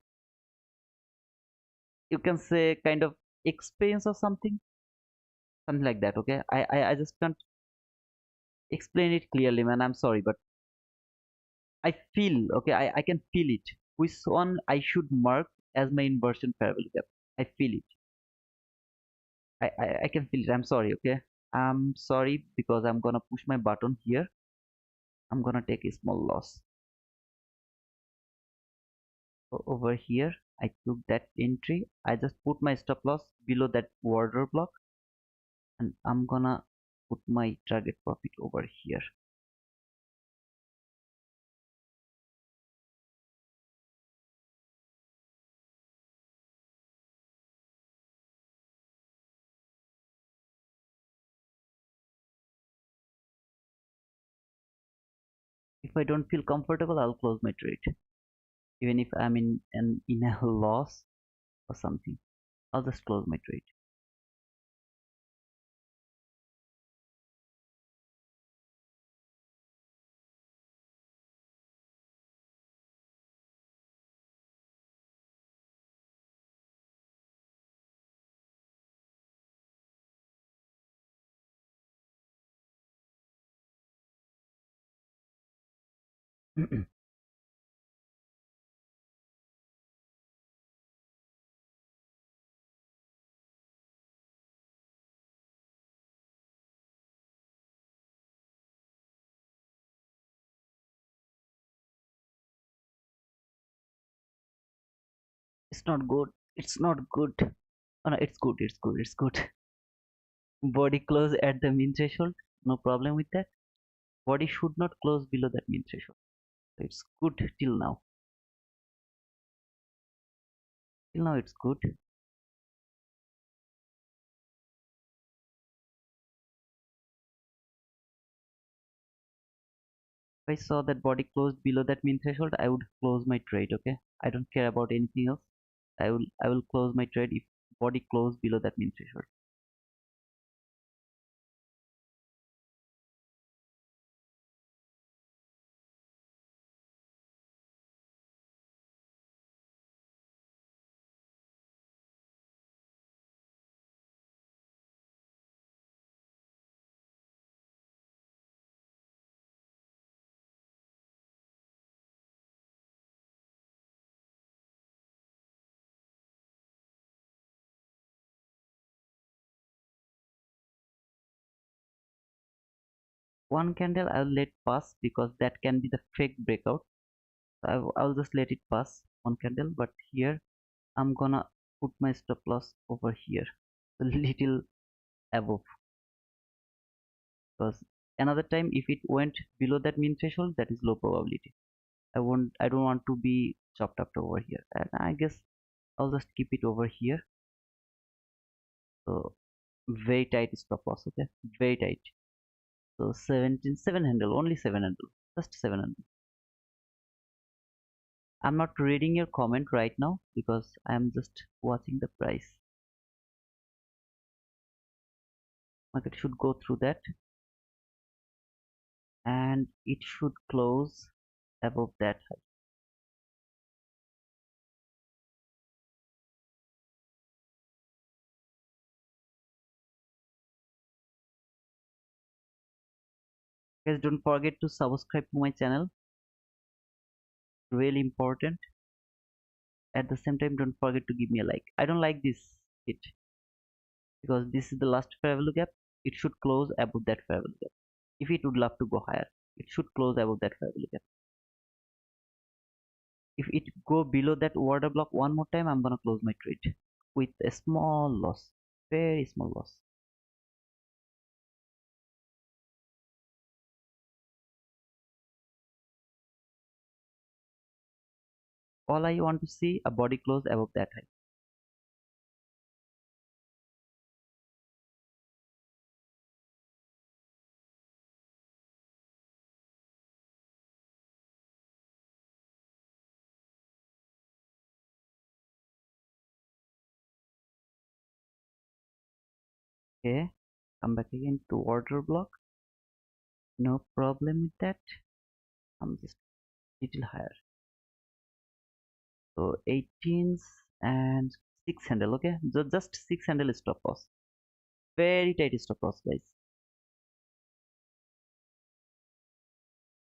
you can say kind of experience or something like that. Okay, I just can't explain it clearly, man. I'm sorry, but I feel okay. I can feel it. Which one I should mark as my inversion parallel gap? I feel it. I can feel it. I'm sorry. Okay, I'm sorry because I'm gonna push my button here. I'm gonna take a small loss. So over here, I took that entry. I just put my stop loss below that order block, and I'm gonna put my target profit over here. If I don't feel comfortable, I'll close my trade. Even if I'm in a loss or something, I'll just close my trade. It's not good. It's not good. Oh no, it's good. It's good. It's good. Body close at the mean threshold. No problem with that. Body should not close below that mean threshold. So it's good till now. Till now, it's good. I saw that body closed below that mean threshold, I would close my trade. Okay, I don't care about anything else. I will close my trade if body closed below that mean threshold. One candle I'll let pass because that can be the fake breakout. I'll just let it pass one candle, but here I'm gonna put my stop loss over here, a little above, because another time if it went below that mean threshold, that is low probability. I don't want to be chopped up over here, and I guess I'll just keep it over here. So very tight stop loss, okay, very tight. So 17 7 handle, only 7 handle, just 7 handle. I'm not reading your comment right now because I'm just watching the price. Market should go through that and it should close above that high. Guys, don't forget to subscribe to my channel, really important. At the same time, don't forget to give me a like. I don't like this hit because this is the last fair value gap. It should close above that fair value gap. If it would love to go higher, it should close above that fair value gap. If it go below that order block one more time, I'm gonna close my trade with a small loss, very small loss. All I want to see a body close above that high. Okay, come back again to order block. No problem with that. I'm just little higher. So 18s and 6 handle. Okay, so just 6 handle stop loss. Very tight stop loss, guys.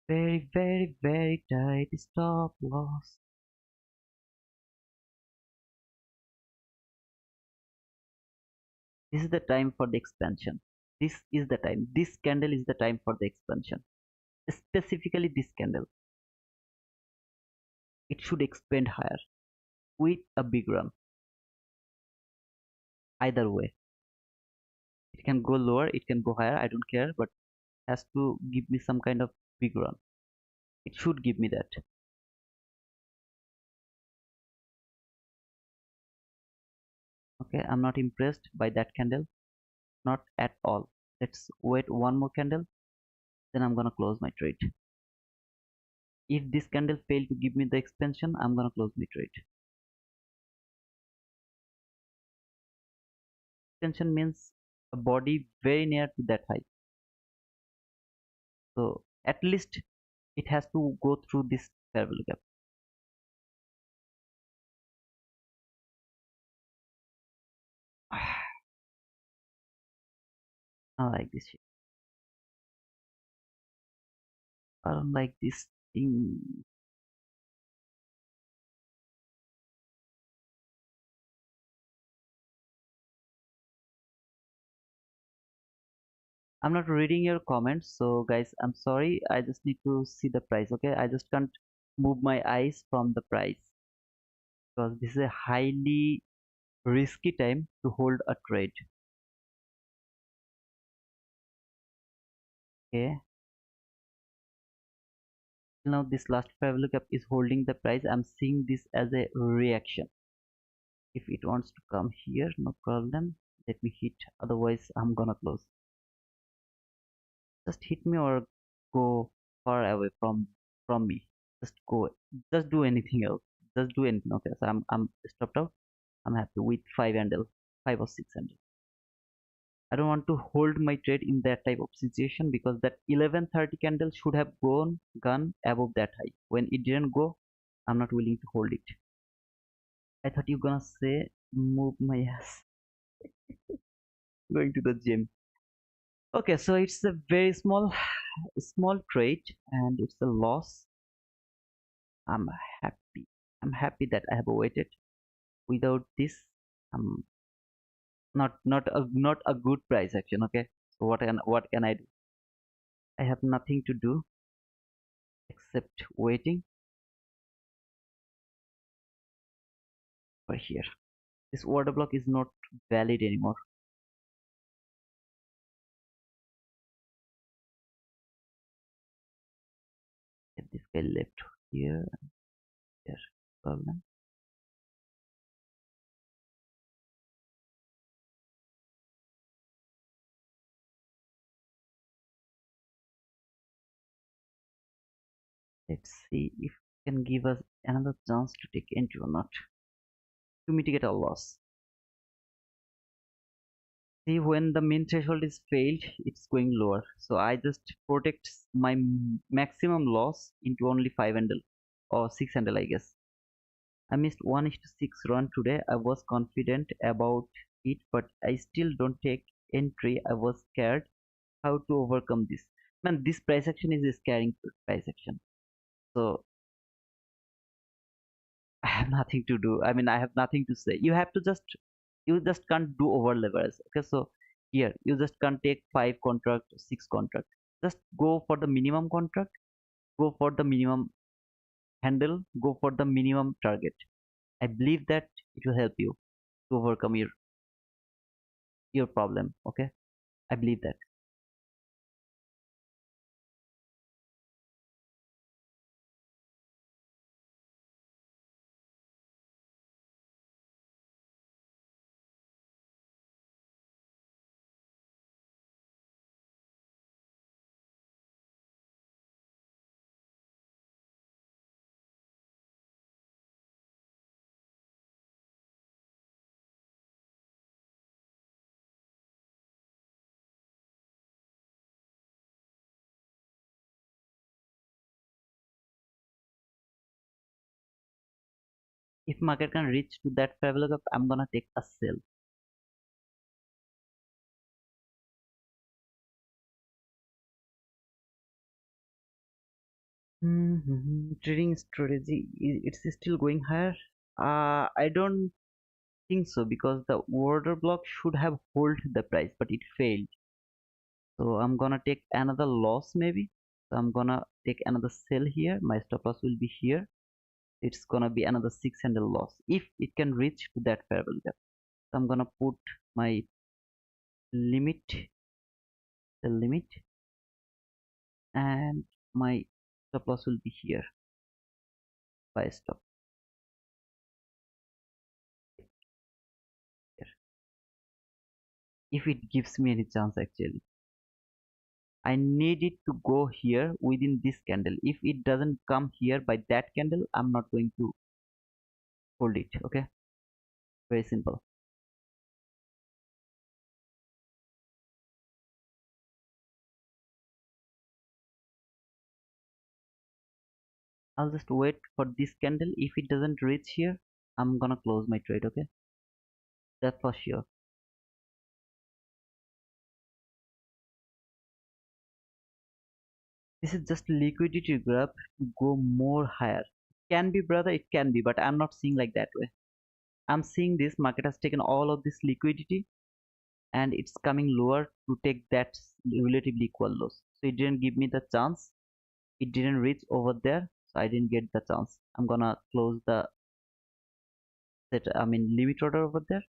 Very, very, very tight stop loss. This is the time for the expansion. This is the time. This candle is the time for the expansion. Specifically this candle. It should expand higher with a big run. Either way. It can go lower, it can go higher, I don't care, but has to give me some kind of big run. It should give me that. Okay, I'm not impressed by that candle, not at all. Let's wait one more candle, then I'm gonna close my trade. If this candle failed to give me the expansion, I'm gonna close my trade. Expansion means a body very near to that high, so at least it has to go through this fair value gap. I like this shit. I don't like this thing. I'm not reading your comments, so guys, I'm sorry. I just need to see the price. Okay, I just can't move my eyes from the price because this is a highly risky time to hold a trade. Okay, now this last fair value gap is holding the price. I'm seeing this as a reaction. If it wants to come here, no problem. Let me hit. Otherwise, I'm gonna close. Just hit me or go far away from me. Just go. Just do anything else. Just do anything. Okay, so I'm stopped out. I'm happy with 5 handle, 5 or 6 handle. I don't want to hold my trade in that type of situation because that 11:30 candle should have gone above that high. When it didn't go, I'm not willing to hold it. I thought you gonna say move my ass going to the gym. Okay, so it's a very small trade and it's a loss. I'm happy. I'm happy that I have waited. Without this, I'm not a good price action. Okay, so what can I do? I have nothing to do except waiting for here. This order block is not valid anymore. If this guy left here, there problem. Let's see if it can give us another chance to take entry or not to mitigate our loss. See, when the min threshold is failed, it's going lower. So I just protect my maximum loss into only 5 handle or 6 handle, I guess. I missed 1:6 run today. I was confident about it, but I still don't take entry. I was scared how to overcome this. Man, this price action is a scaring price action. So I have nothing to do. I mean, I have nothing to say. You just can't do over leverage. Okay, so here you just can't take 5 contract, 6 contract. Just go for the minimum contract, go for the minimum handle, go for the minimum target. I believe that it will help you to overcome your problem. Okay, I believe that. If market can reach to that level up, I'm gonna take a sell. Trading strategy, it's still going higher. I don't think so because the order block should have hold the price, but it failed. So I'm gonna take another loss maybe. So I'm gonna take another sell here. My stop loss will be here. It's gonna be another 6 handle loss if it can reach to that fair value gap. So I'm gonna put my limit, the limit, and my stop loss will be here. Buy stop here. If it gives me any chance actually. I need it to go here within this candle. If it doesn't come here by that candle, I'm not going to hold it. Okay, very simple. I'll just wait for this candle. If it doesn't reach here, I'm gonna close my trade. Okay, that's for sure. This is just liquidity grab to go more higher. Can be, brother, it can be, but I'm not seeing like that way. I'm seeing this market has taken all of this liquidity and it's coming lower to take that relatively equal loss. So it didn't give me the chance. It didn't reach over there, so I didn't get the chance. I'm gonna close the limit order over there.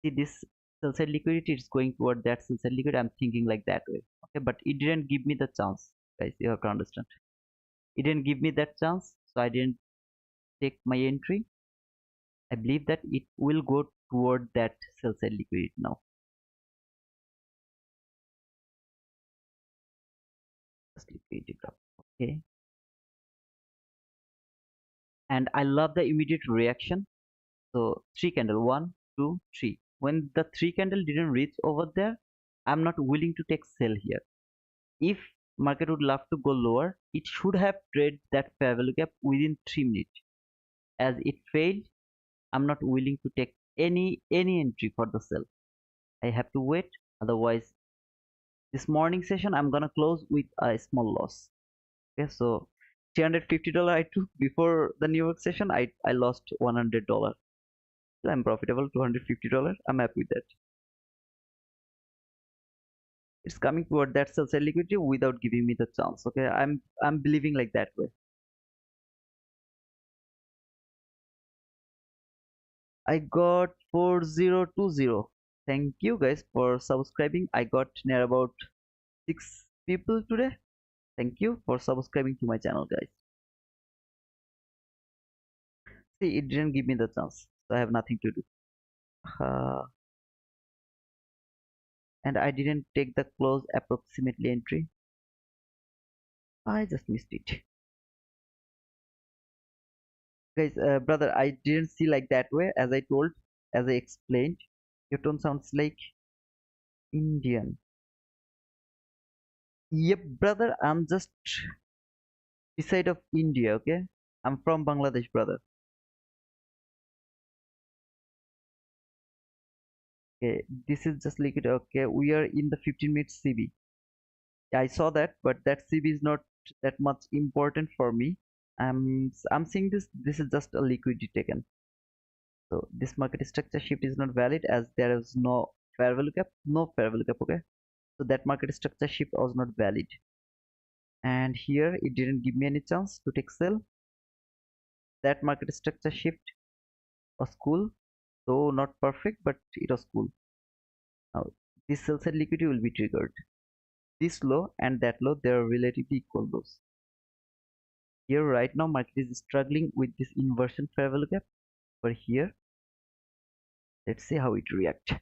See this sell side liquidity, it's going toward that sell side liquidity. I'm thinking like that way. Okay, but it didn't give me the chance, guys. You have to understand. It didn't give me that chance, so I didn't take my entry. I believe that it will go toward that sell side liquidity now. Just liquidity graph. Okay. And I love the immediate reaction. So three candle, one, two, three. When the three candle didn't reach over there, I'm not willing to take sell here. If market would love to go lower, it should have traded that fair value gap within 3 minutes. As it failed, I'm not willing to take any entry for the sell. I have to wait. Otherwise, this morning session I'm gonna close with a small loss. Okay, so $350 I took before the New York session. I lost $100. I'm profitable $250. I'm happy with that. It's coming toward that sell side liquidity without giving me the chance. Okay, I'm believing like that way. I got 4020. Thank you guys for subscribing. I got near about 6 people today. Thank you for subscribing to my channel, guys. See, it didn't give me the chance, so I have nothing to do. Uh, and I didn't take the close approximately entry. I just missed it. Guys, brother, I didn't see like that way. As I explained, your tone sounds like Indian. Yep, brother, I'm just beside of India, okay? I'm from Bangladesh, brother. Okay, this is just like it. Okay, we are in the 15 minutes CB. I saw that, but that CB is not that much important for me. I'm seeing this. This is just a liquidity taken. So this market structure shift is not valid as there is no fair value gap. No fair value gap. Okay. So that market structure shift was not valid. And here it didn't give me any chance to take sell. That market structure shift was cool, though not perfect, but it was cool. Now this sell side liquidity will be triggered. This low and that low, they are relatively equal lows. Here right now market is struggling with this inversion fair value gap. But here, let's see how it react.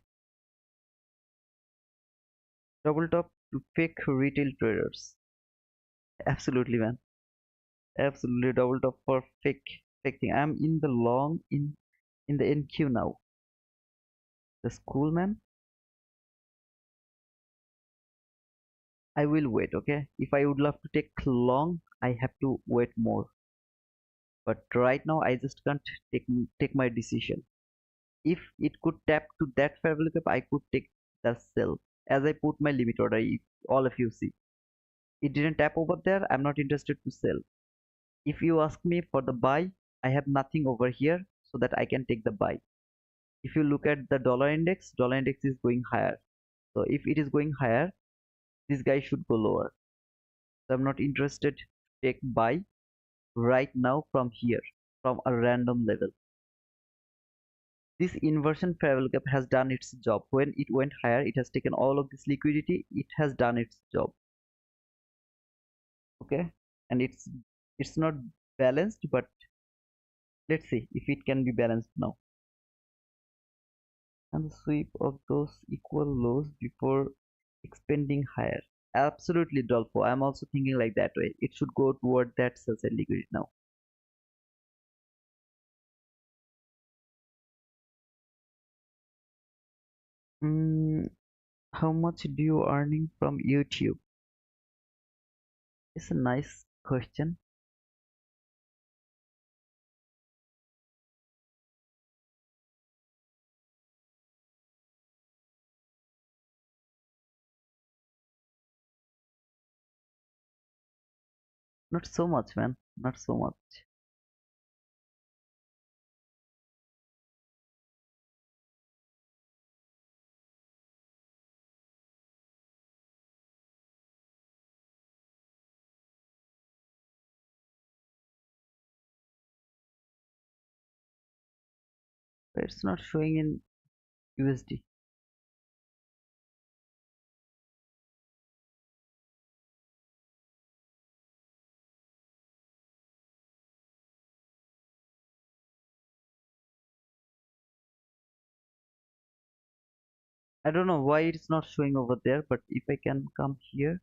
Double top to fake retail traders. Absolutely, man. Absolutely double top for fake thing. I'm in the long in the NQ now. The school man. I will wait. Okay. If I would love to take long, I have to wait more. But right now, I just can't take my decision. If it could tap to that fair value gap, I could take the sell. As I put my limit order, if all of you see, it didn't tap over there. I'm not interested to sell. If you ask me for the buy, I have nothing over here so that I can take the buy. If you look at the dollar index is going higher. So if it is going higher, this guy should go lower. So I'm not interested to take buy right now from here, from a random level. This inversion fair value gap has done its job. When it went higher, it has taken all of this liquidity. It has done its job. Okay, and it's not balanced, but let's see if it can be balanced now. And the sweep of those equal lows before expanding higher. Absolutely, Dolfo. I'm also thinking like that way. It should go toward that sell side liquidity now. Mm, how much do you earning from YouTube? It's a nice question. Not so much, man. Not so much. It's not showing in USD. I don't know why it's not showing over there, but if I can come here,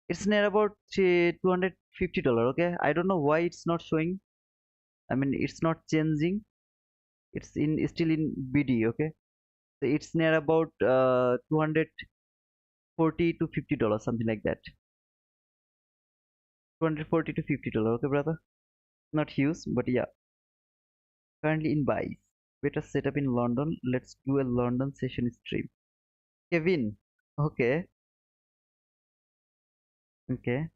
It's near about $250. Okay, I don't know why it's not showing. I mean, it's not changing. It's in still in BD. Okay, so it's near about 240 to $50, something like that. 240 to $50. Okay, brother. Not huge, but yeah. Currently in buys. Better setup in London. Let's do a London session stream. Kevin. Okay. Okay.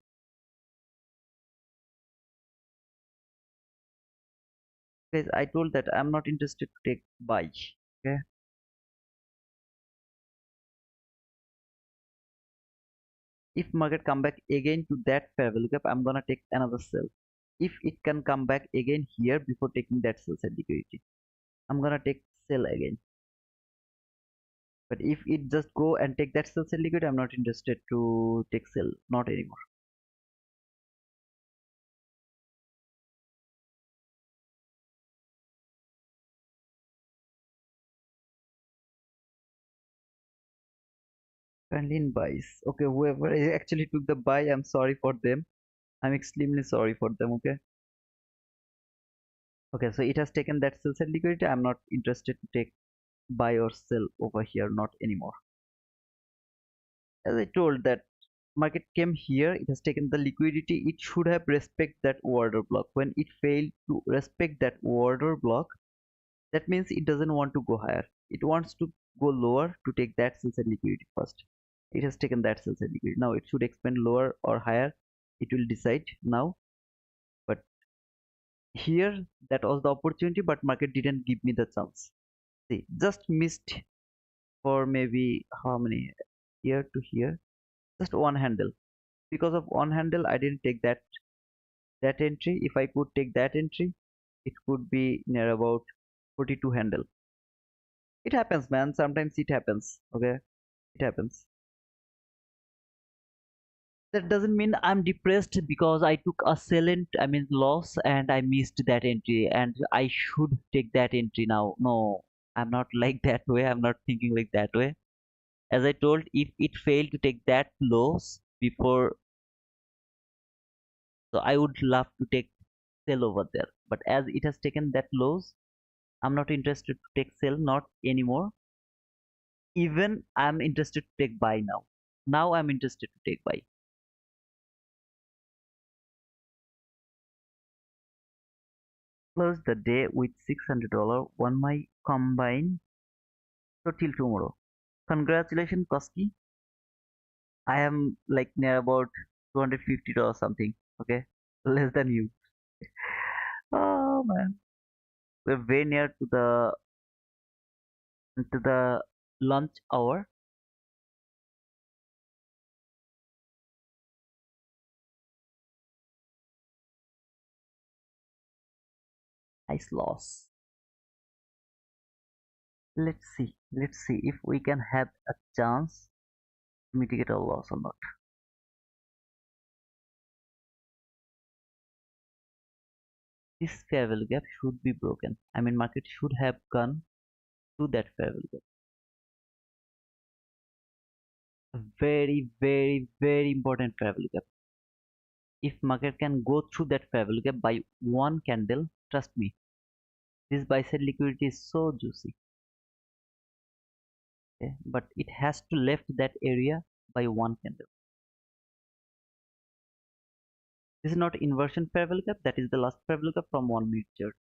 Guys, I told that I'm not interested to take buy. Okay. If market come back again to that fair value gap, I'm gonna take another sell. If it can come back again here before taking that sell side liquidity, I'm gonna take sell again. But if it just go and take that sell side liquidity, I'm not interested to take sell, not anymore. Currently in buys. Okay, whoever actually took the buy, I'm sorry for them. I'm extremely sorry for them. Okay. Okay, so it has taken that sell side liquidity. I'm not interested to take buy or sell over here, not anymore. As I told that market came here, it has taken the liquidity. It should have respect that order block. When it failed to respect that order block, that means it doesn't want to go higher. It wants to go lower to take that sell side liquidity first. It has taken that sell side liquidity. Now it should expand lower or higher. It will decide now. But here that was the opportunity, but market didn't give me the chance. See, just missed for maybe how many, here to here, just one handle. Because of one handle I didn't take that entry. If I could take that entry, it could be near about 42 handle. It happens, man. Sometimes it happens. Okay, it happens. That doesn't mean I'm depressed because I took a silent, I mean loss, and I missed that entry and I should take that entry now. No, I'm not like that way. I'm not thinking like that way. As I told, if it failed to take that loss before, so I would love to take sell over there. But as it has taken that loss, I'm not interested to take sell, not anymore. Even I'm interested to take buy now. Now I'm interested to take buy. Close the day with $600 on my combine. So till tomorrow. Congratulations, Koski. I am like near about $250 something. Okay, less than you. Oh man, we're way near to the lunch hour. Nice loss. Let's see if we can have a chance to mitigate our loss or not. This fair value gap should be broken. I mean, market should have gone to that fair value gap. A very, very, very important fair value gap. If market can go through that fair value gap by one candle, trust me, this buy side liquidity is so juicy. Okay? But it has to left that area by one candle. This is not inversion fair value gap. That is the last fair value gap from 1 minute chart.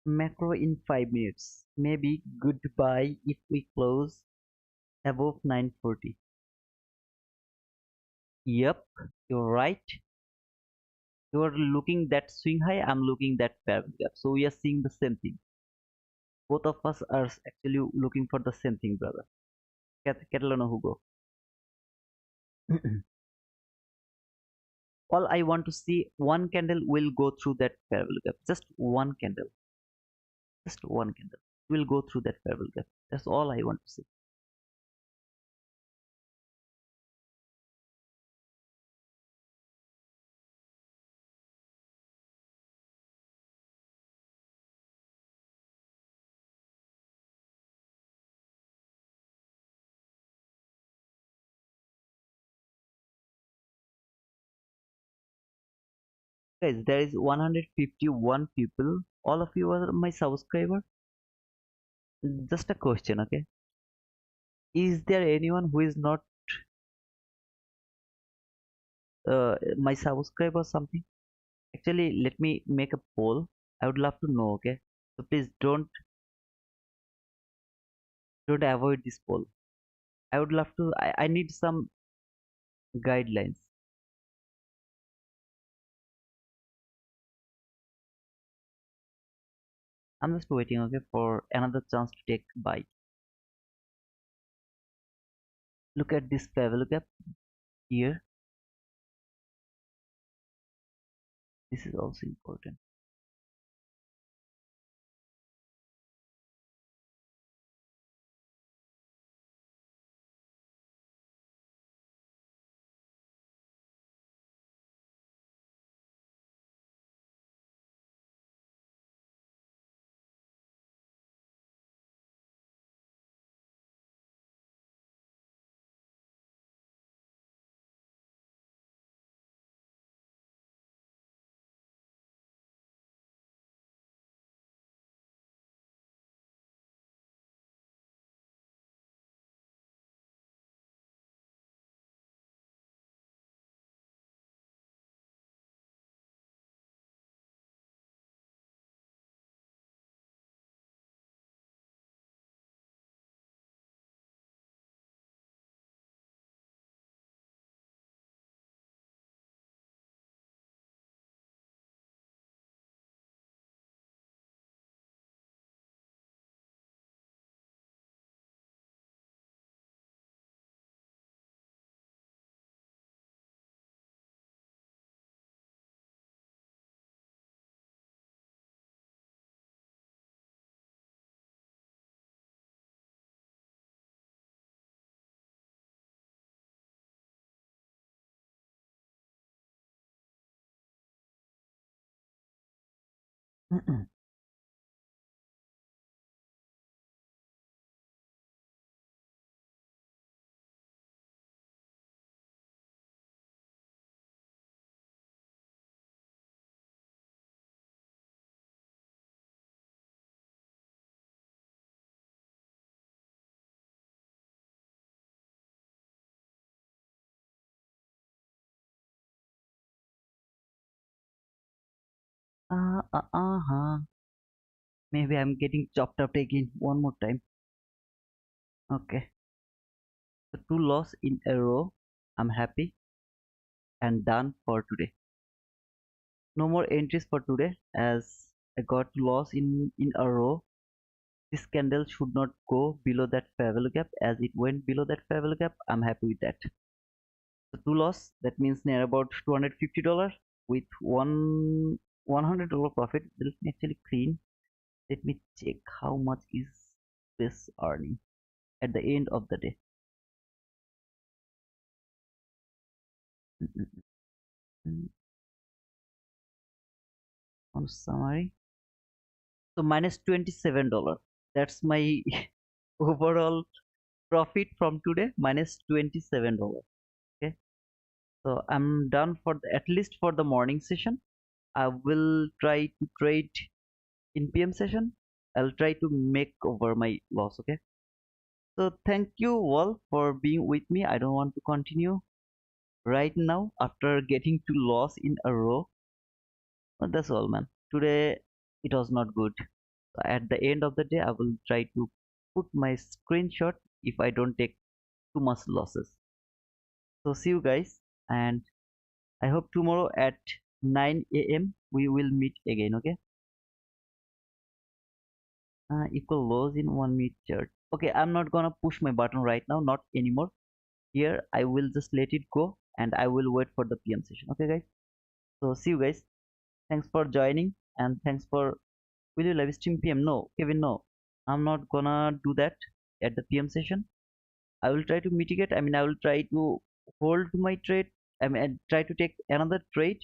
Macro in 5 minutes. Maybe goodbye if we close above 940. Yep, you're right. You're looking that swing high, I'm looking that fair value gap. So we are seeing the same thing. Both of us are actually looking for the same thing, brother. Catalano Hugo. All I want to see, one candle will go through that fair value gap. Just one candle. Just one candle will go through that fair value gap. That's all I want to see. Guys, there is 151 people. All of you are my subscriber. Just a question, okay? Is there anyone who is not my subscriber or something? Actually, let me make a poll. I would love to know, okay? So please don't avoid this poll. I would love to. I need some guidelines. I'm just waiting, okay, for another chance to take bite. Look at this travel gap here. This is also important. Uh. Maybe I'm getting chopped up again one more time. Okay. So two loss in a row. I'm happy and done for today. No more entries for today as I got loss in a row. This candle should not go below that fair value gap. As it went below that fair value gap, I'm happy with that. So two loss, that means near about $250 with $100 profit. Let me actually clean. Let me check how much is this earning at the end of the day. Mm, mm, mm. On summary, so minus $27. That's my overall profit from today, minus $27. Okay, so I'm done for at least for the morning session. I will try to trade in PM session. I'll try to make over my loss. Okay, so thank you all for being with me. I don't want to continue right now after getting two loss in a row. But that's all, man. Today it was not good. At the end of the day, I will try to put my screenshot if I don't take too much losses. So see you guys, and I hope tomorrow at 9 a.m. we will meet again. Okay, equal lows in 1 minute chart. Okay, I'm not gonna push my button right now, not anymore. Here I will just let it go and I will wait for the PM session. Okay guys, so see you guys. Thanks for joining and thanks for. Will you live stream PM? No, Kevin, no. I'm not gonna do that at the PM session. I will try to mitigate. I mean, I will try to hold my trade. I mean, I try to take another trade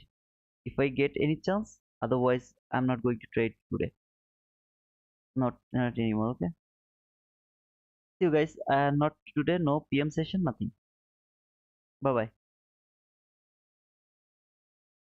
if I get any chance. Otherwise, I'm not going to trade today. Not anymore. Okay. See you guys. Not today. No PM session. Nothing. Bye bye.